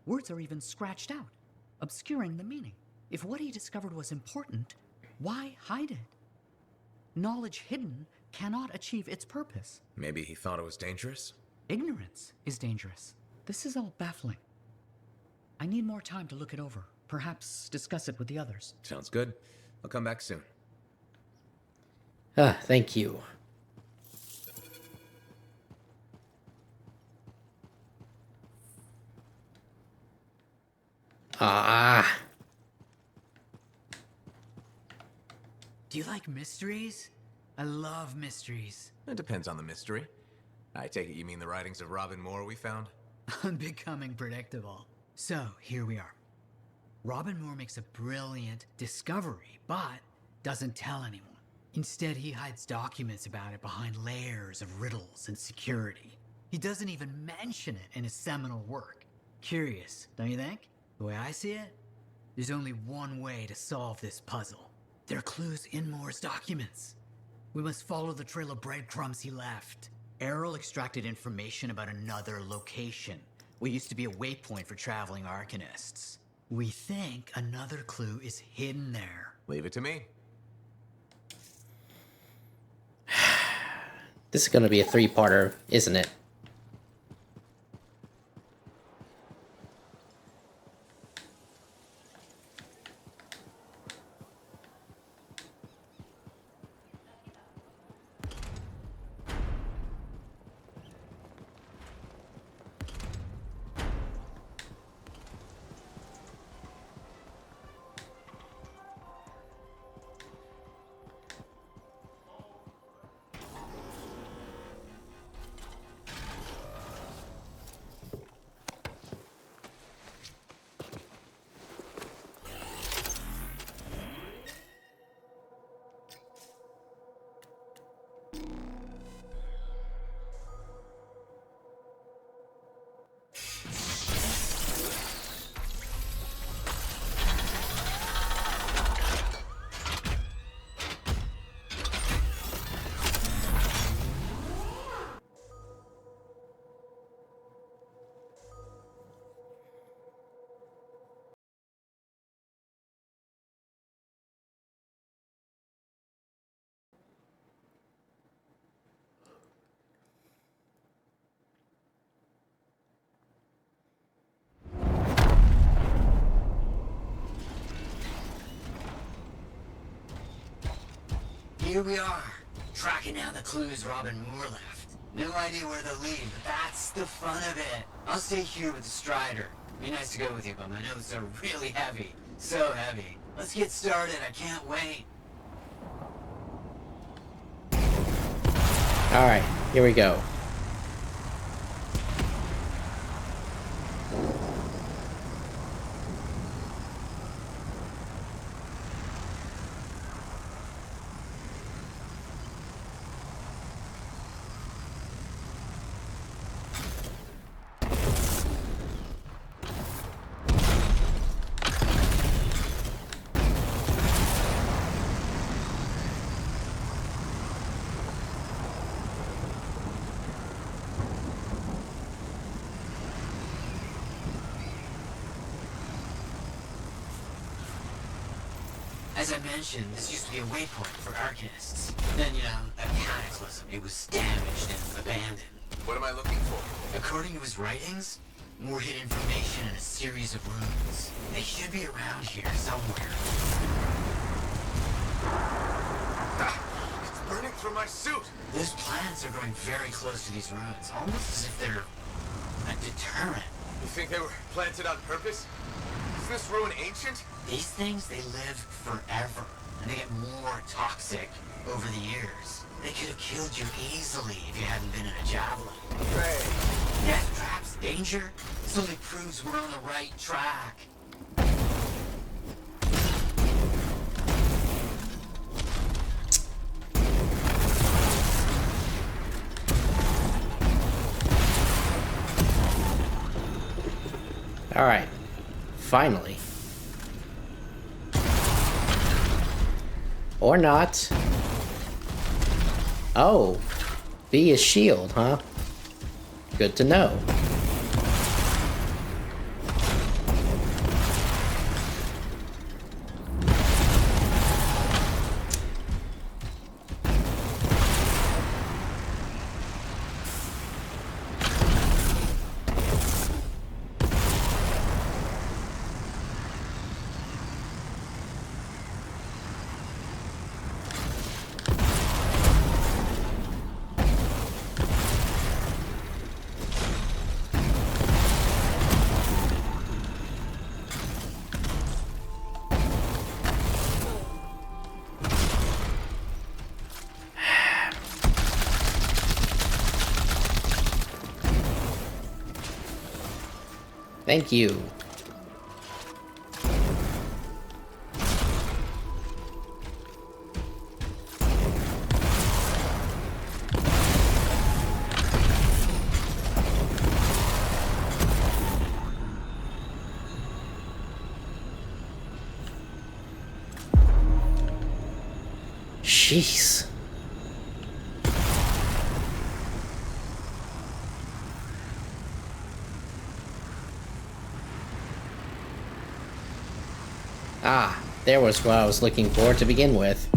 words are even scratched out, obscuring the meaning. If what he discovered was important, why hide it? Knowledge hidden cannot achieve its purpose. Maybe he thought it was dangerous? Ignorance is dangerous. This is all baffling. I need more time to look it over. Perhaps discuss it with the others. Sounds good. I'll come back soon. Thank you. Do you like mysteries? I love mysteries. It depends on the mystery. I take it you mean the writings of Robin Moore we found? I'm becoming predictable. So, here we are. Robin Moore makes a brilliant discovery, but doesn't tell anyone. Instead, he hides documents about it behind layers of riddles and security. He doesn't even mention it in his seminal work. Curious, don't you think? The way I see it, there's only one way to solve this puzzle. There are clues in Moore's documents. We must follow the trail of breadcrumbs he left. Errol extracted information about another location. What used to be a waypoint for traveling arcanists. We think another clue is hidden there. Leave it to me. This is going to be a three-parter, isn't it? Here we are, tracking down the clues Robin Moore left. No idea where they'll lead, but that's the fun of it. I'll stay here with the Strider. Be nice to go with you, but my notes are really heavy. So heavy. Let's get started, I can't wait. Alright, here we go. As I mentioned, this used to be a waypoint for Arcanists. Then, a cataclysm. It was damaged and abandoned. What am I looking for? According to his writings, more hidden information in a series of runes. They should be around here somewhere. It's burning through my suit! Those plants are growing very close to these runes, almost as if they're a deterrent. You think they were planted on purpose? Is this ruin ancient? These things, they live forever, and they get more toxic over the years. They could have killed you easily if you hadn't been in a javelin. Right. Death traps, danger, this only proves we're on the right track. All right, finally. Or not. Oh, B is shield, huh? Good to know. Thank you. Jeez. Ah, there was what I was looking for to begin with.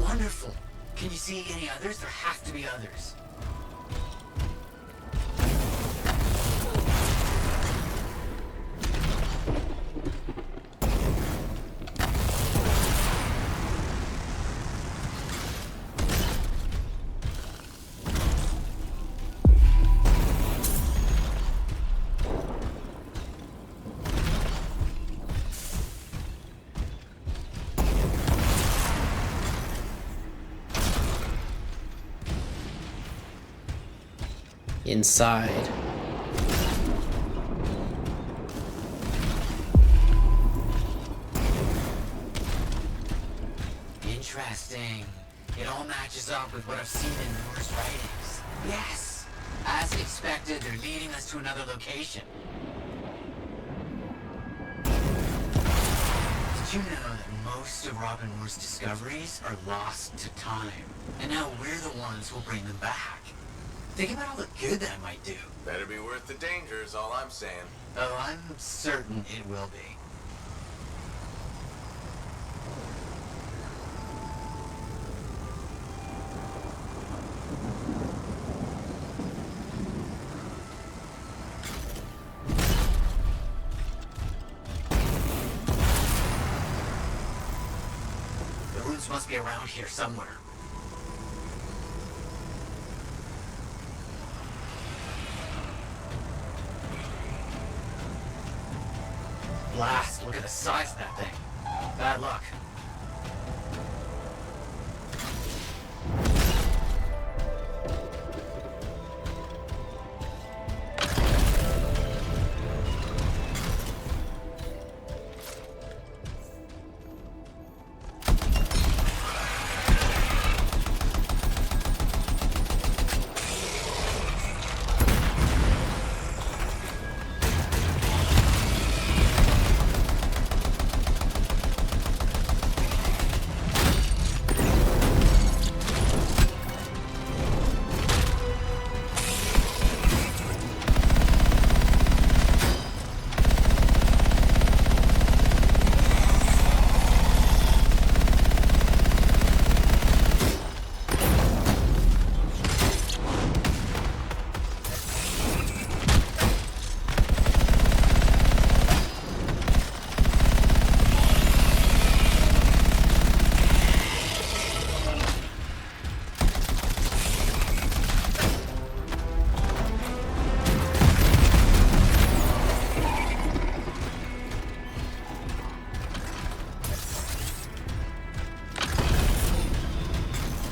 Wonderful. Can you see any others? There have to be others. Inside. Interesting. It all matches up with what I've seen in Moore's writings. Yes. As expected, they're leading us to another location. Did you know that most of Robin Moore's discoveries are lost to time? And now we're the ones who'll bring them back. Think about all the good that might do. Better be worth the danger is all I'm saying. Oh, I'm certain it will be. The runes must be around here somewhere. Blast, look at the size of that thing. Bad luck.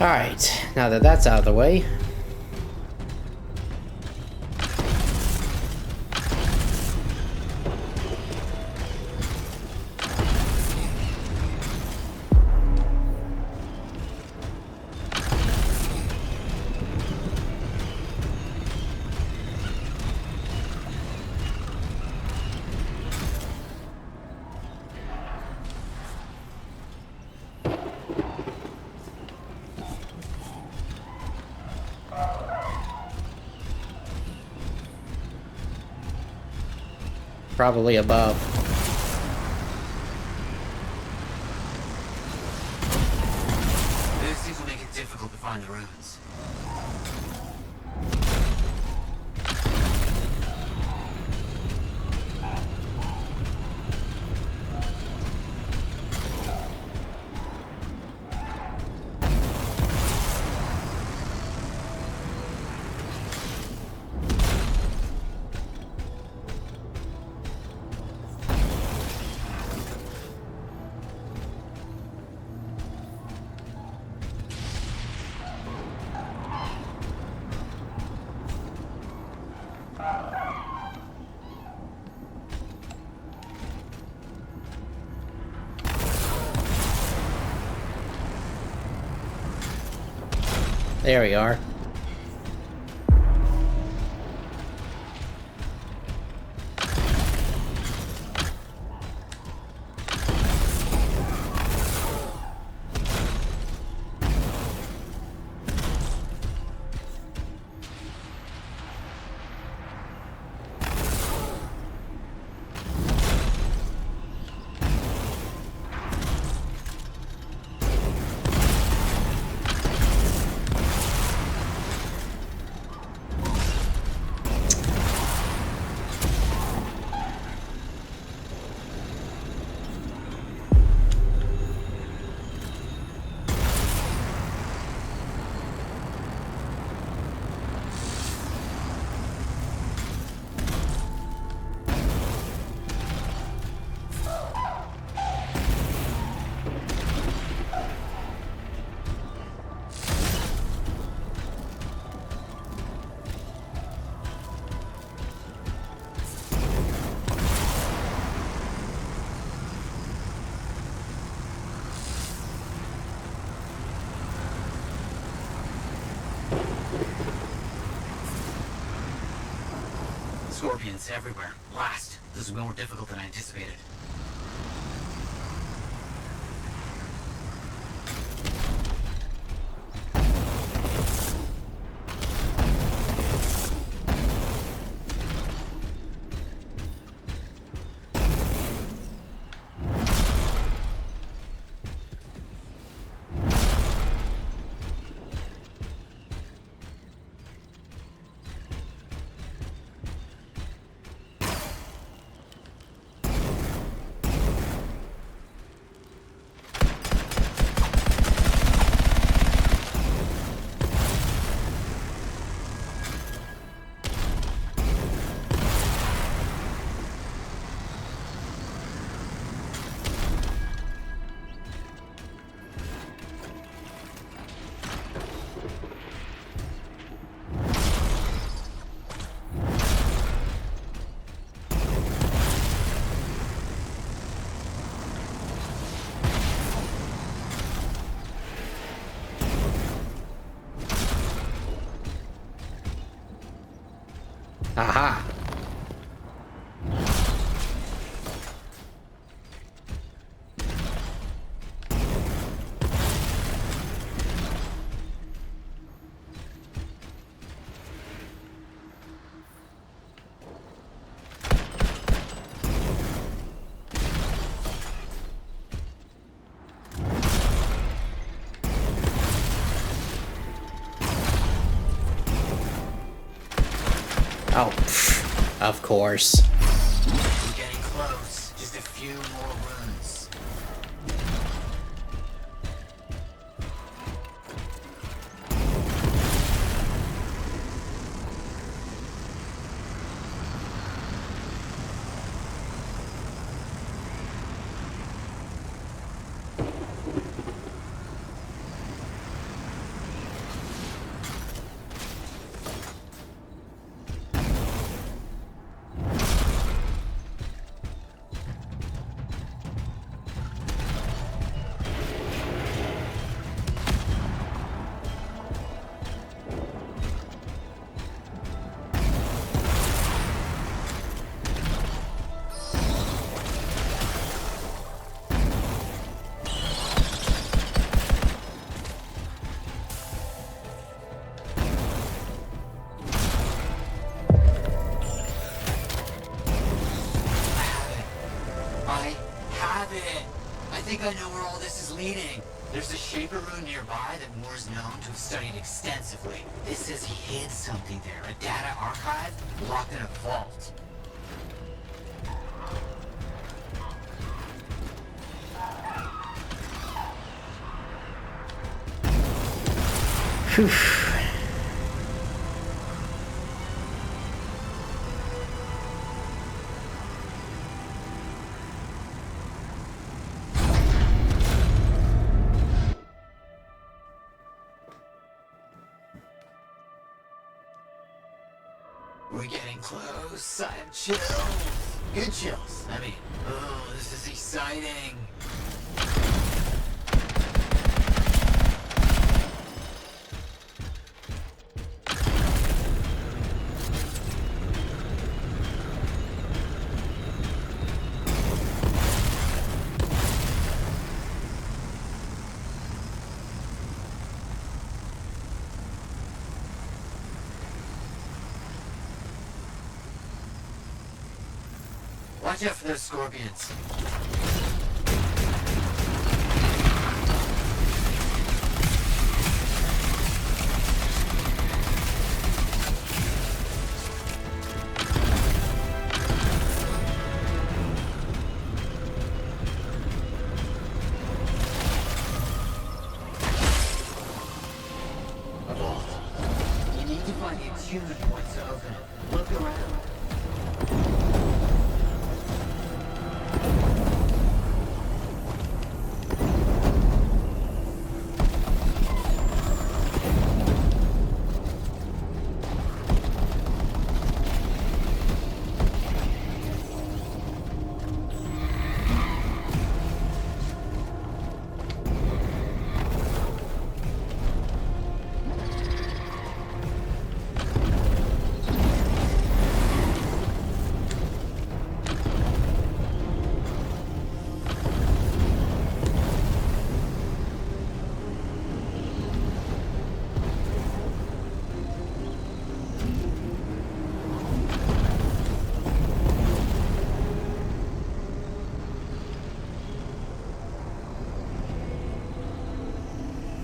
Alright, now that that's out of the way. Probably above. These will make it difficult to find the ruins. There we are. Scorpions everywhere. Blast. This is more difficult than I anticipated. Aha. Oh, pff, of course. We're getting close. Just a few more runs. Have it! I think I know where all this is leading. There's a Shaper rune nearby that Moore's known to have studied extensively. This says he hid something there, a data archive locked in a vault. Phew. We're getting close. I have chills. Good chills. I mean, oh, this is exciting. Watch out for those scorpions. A vault. You need to find the attunement points to open it. Look around.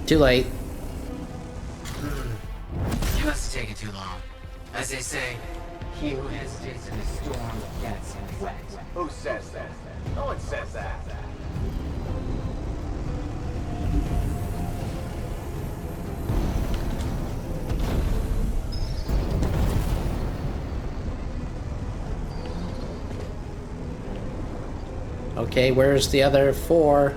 Too late. You must have taken too long. As they say, he who hesitates in a storm gets wet. Who says that? No one says that. Okay, where's the other 4?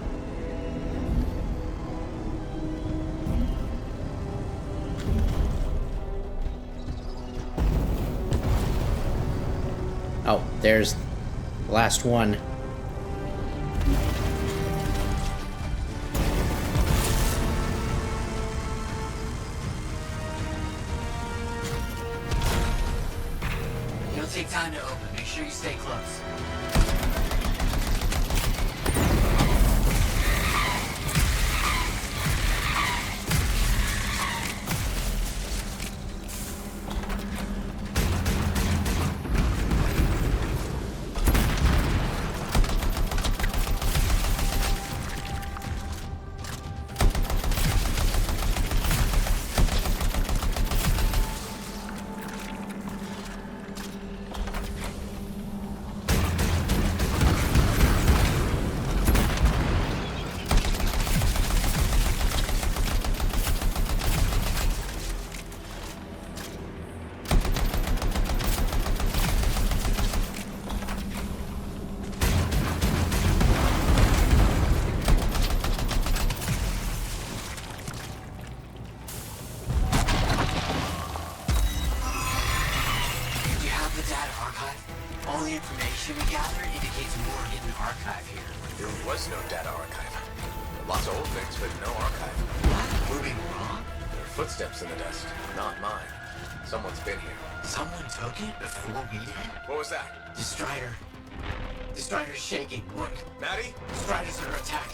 Oh, there's the last one. It'll take time to open. Make sure you stay close. All the information we gathered indicates more hidden archive here. There was no data archive. Lots of old things, but no archive. What? We're being wrong? There are footsteps in the dust. Not mine. Someone's been here. Someone took it before we did? What was that? The Strider. The Strider's shaking. Look. Maddie? The Strider's under attack.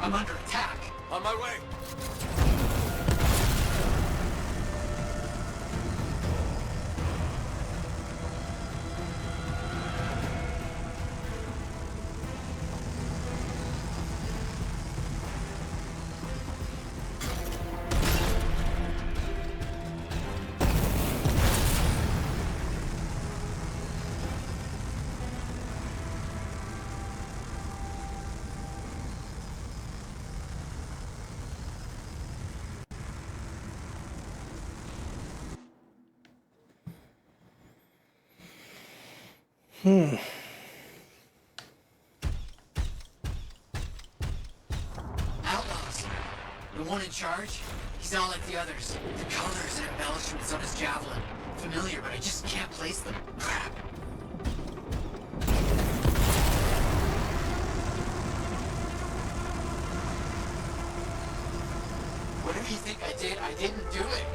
I'm under attack. On my way. Outlaws. The one in charge? He's not like the others. The colors and embellishments on his javelin. Familiar, but I just can't place them. Crap. Whatever you think I did, I didn't do it.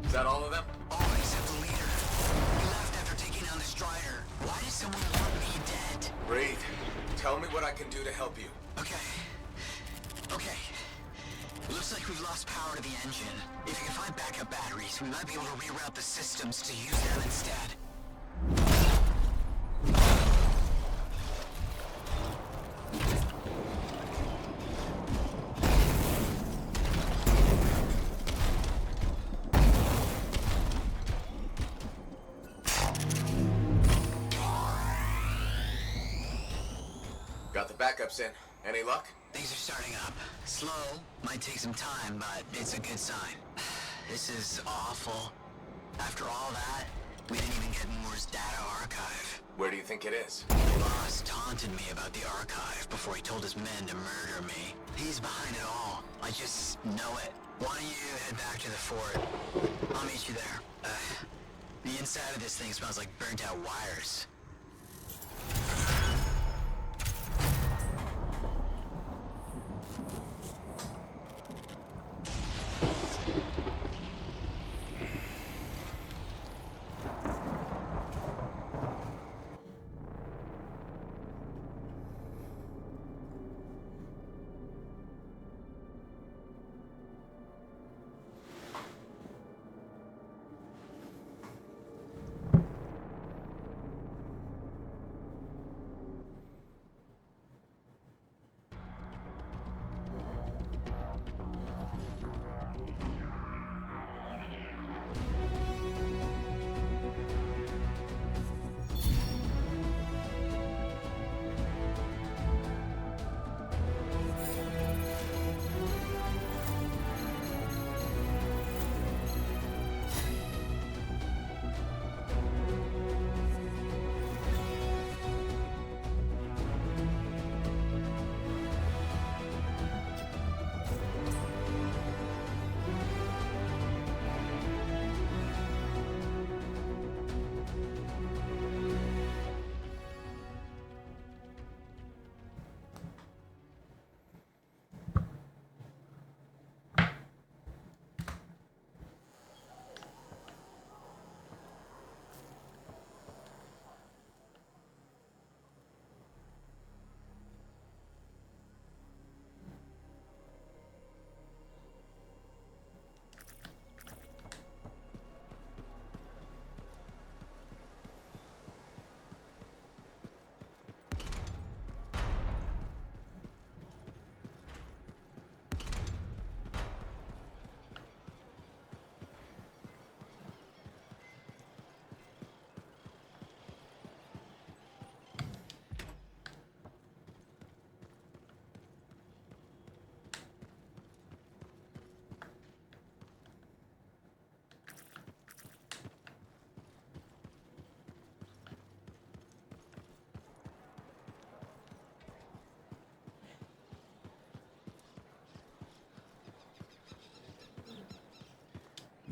Is that all of them? All except the leader. He left after taking down the Strider. Why does someone want me dead? Reed, tell me what I can do to help you. Okay. Looks like we've lost power to the engine. If you can find backup batteries, we might be able to reroute the systems to use them instead. Got the backups in. Any luck? Things are starting up. Slow, might take some time, but it's a good sign. This is awful. After all that, we didn't even get Moore's data archive. Where do you think it is? The boss taunted me about the archive before he told his men to murder me. He's behind it all. I just know it. Why don't you head back to the fort? I'll meet you there. The inside of this thing smells like burnt out wires.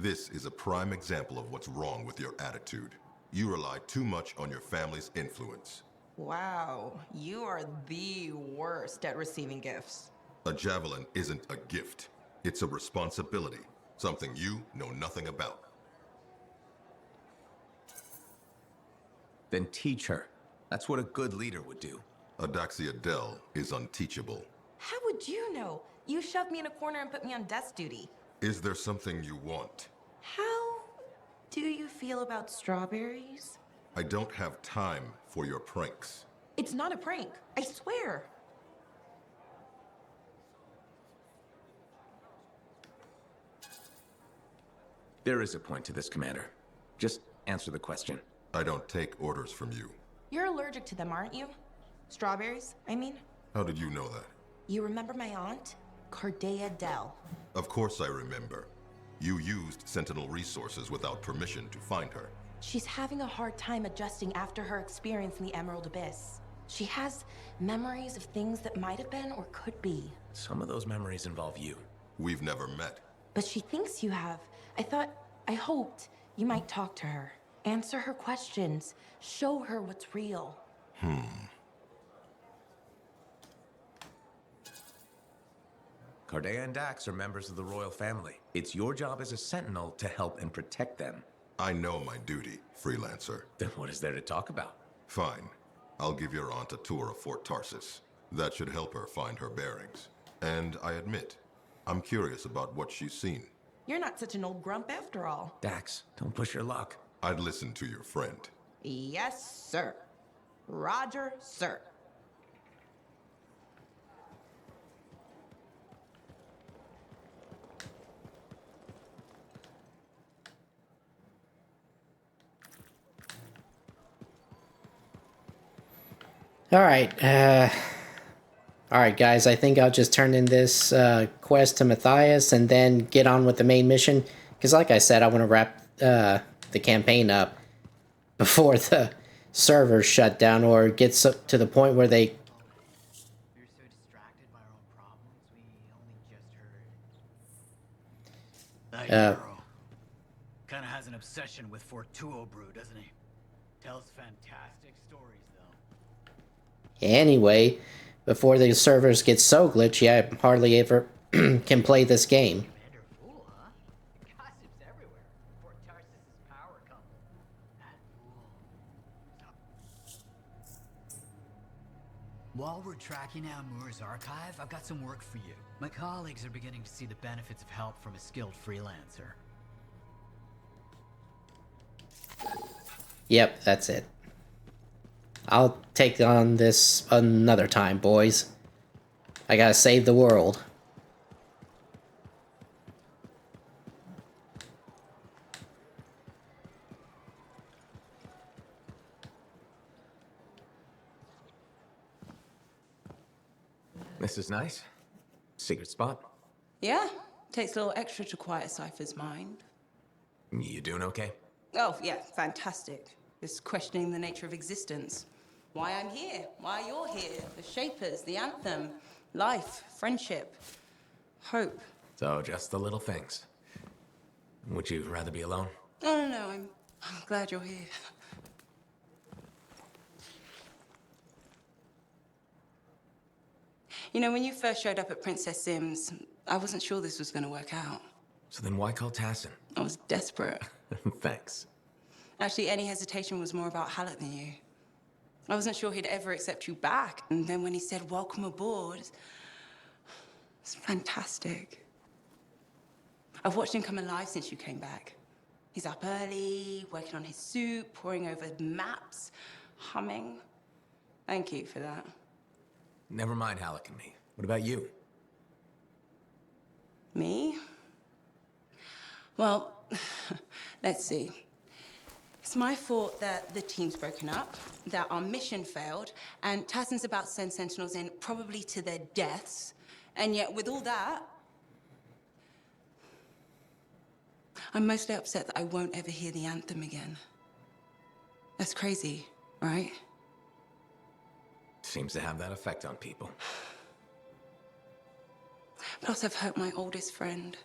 This is a prime example of what's wrong with your attitude. You rely too much on your family's influence. Wow, you are the worst at receiving gifts. A javelin isn't a gift. It's a responsibility, something you know nothing about. Then teach her. That's what a good leader would do. Adaxia Del is unteachable. How would you know? You shoved me in a corner and put me on desk duty. Is there something you want? How do you feel about strawberries? I don't have time for your pranks. It's not a prank, I swear. There is a point to this, Commander. Just answer the question. I don't take orders from you. You're allergic to them, aren't you? Strawberries, I mean. How did you know that? You remember my aunt? Cardea Del. Of course I remember. You used Sentinel resources without permission to find her. She's having a hard time adjusting after her experience in the Emerald Abyss. She has memories of things that might have been or could be. Some of those memories involve you. We've never met. But she thinks you have. I hoped you might talk to her. Answer her questions. Show her what's real. Cardea and Dax are members of the royal family. It's your job as a sentinel to help and protect them. I know my duty, freelancer. Then what is there to talk about? Fine. I'll give your aunt a tour of Fort Tarsis. That should help her find her bearings. And I admit, I'm curious about what she's seen. You're not such an old grump after all. Dax, don't push your luck. I'd listen to your friend. Yes, sir. Roger, sir. All right, guys, I think I'll just turn in this quest to Matthias and then get on with the main mission. Because like I said, I want to wrap the campaign up before the servers shut down or gets up to the point where they... We're so distracted by our own problems, we only just heard. That hero kind of has an obsession with Fortuo Brew, doesn't he? Tells fantastic stories, though. Anyway, before the servers get so glitchy, I hardly ever can play this game. While we're tracking down Moor's archive, I've got some work for you. My colleagues are beginning to see the benefits of help from a skilled freelancer. Yep, that's it. I'll take on this another time, boys. I gotta save the world. This is nice. Secret spot. Yeah, takes a little extra to quiet Cypher's mind. You doing okay? Oh, yeah, fantastic. Just questioning the nature of existence. Why I'm here, why you're here, the Shapers, the Anthem, life, friendship, hope. So, just the little things. Would you rather be alone? No, I'm glad you're here. You know, when you first showed up at Princess Sims, I wasn't sure this was going to work out. So then why call Tassin? I was desperate. Thanks. Actually, any hesitation was more about Halleck than you. I wasn't sure he'd ever accept you back. And then when he said, welcome aboard, it's fantastic. I've watched him come alive since you came back. He's up early, working on his suit, poring over maps, humming. Thank you for that. Never mind Halleck and me. What about you? Me? Well, let's see. It's my fault that the team's broken up, that our mission failed, and Tassin's about to send Sentinels in, probably to their deaths. And yet, with all that, I'm mostly upset that I won't ever hear the anthem again. That's crazy, right? Seems to have that effect on people. Plus, I've hurt my oldest friend.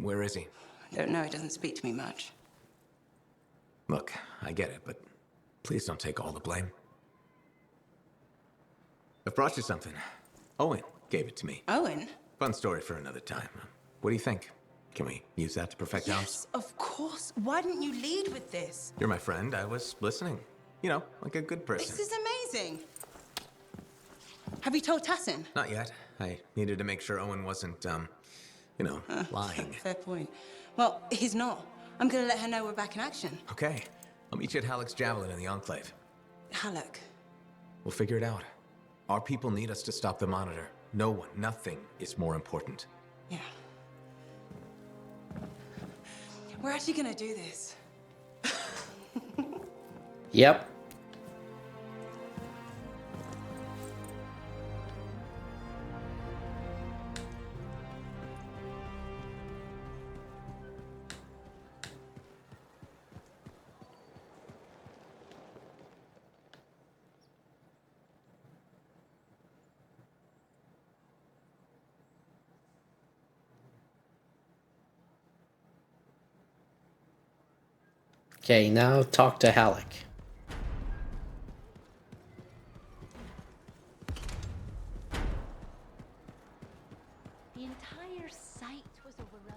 Where is he? I don't know, it doesn't speak to me much. Look, I get it, but please don't take all the blame. I brought you something. Owen gave it to me. Owen? Fun story for another time. What do you think? Can we use that to perfect ours? Yes, of course. Why didn't you lead with this? You're my friend. I was listening. You know, like a good person. This is amazing. Have you told Tassin? Not yet. I needed to make sure Owen wasn't, you know, lying. Fair point. Well, he's not. I'm gonna let her know we're back in action. Okay. I'll meet you at Halleck's Javelin in the Enclave. Halleck. We'll figure it out. Our people need us to stop the Monitor. No one, nothing is more important. Yeah. We're actually gonna do this. Yep. Okay, now talk to Halleck. The entire site was overrun.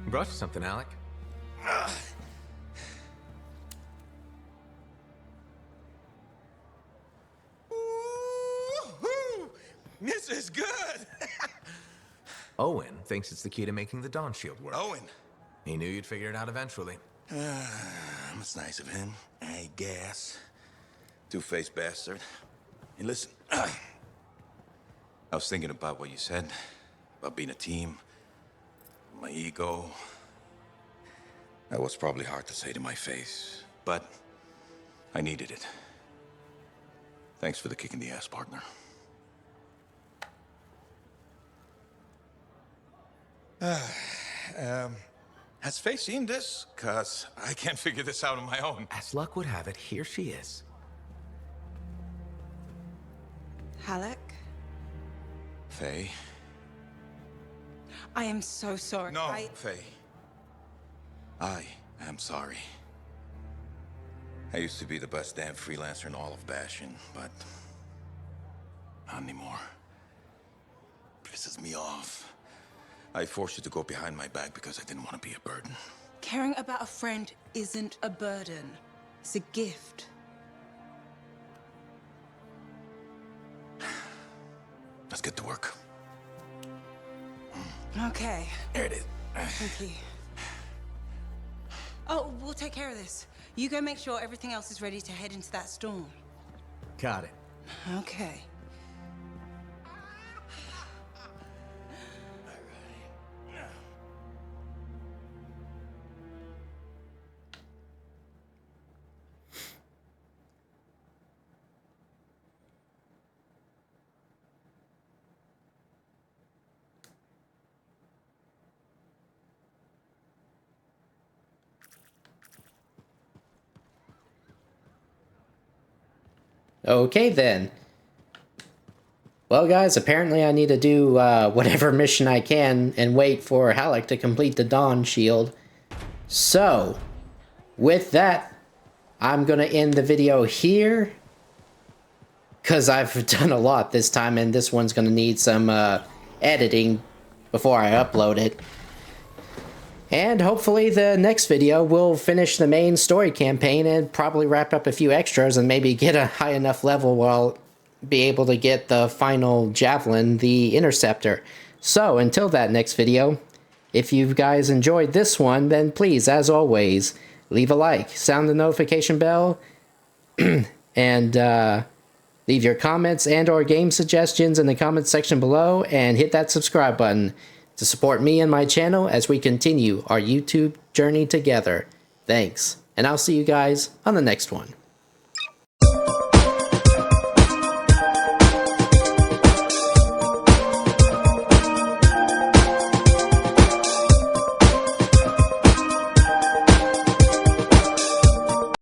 Brought you something, Alec. This is good! Owen thinks it's the key to making the Dawn Shield work. Owen! He knew you'd figure it out eventually. That's nice of him, I guess. Two-faced bastard. Hey, listen. I was thinking about what you said, about being a team, my ego. That was probably hard to say to my face, but I needed it. Thanks for the kick in the ass, partner. Has Faye seen this? Cause I can't figure this out on my own. As luck would have it, here she is. Halleck? Faye? I am so sorry. No, Faye. I am sorry. I used to be the best damn freelancer in all of Bastion, but not anymore. Pisses me off. I forced you to go behind my back because I didn't want to be a burden. Caring about a friend isn't a burden. It's a gift. Let's get to work. Okay. There it is. Thank you. Oh, we'll take care of this. You go make sure everything else is ready to head into that storm. Got it. Okay. Okay then. Well guys, apparently I need to do whatever mission I can and wait for Halleck to complete the Dawn Shield. So, with that, I'm going to end the video here. Because I've done a lot this time and this one's going to need some editing before I upload it. And hopefully the next video will finish the main story campaign and probably wrap up a few extras and maybe get a high enough level where I'll be able to get the final Javelin, the Interceptor. So until that next video, if you guys enjoyed this one, then please, as always, leave a like, sound the notification bell, and leave your comments and or game suggestions in the comments section below, and hit that subscribe button to support me and my channel as we continue our YouTube journey together. Thanks, and I'll see you guys on the next one.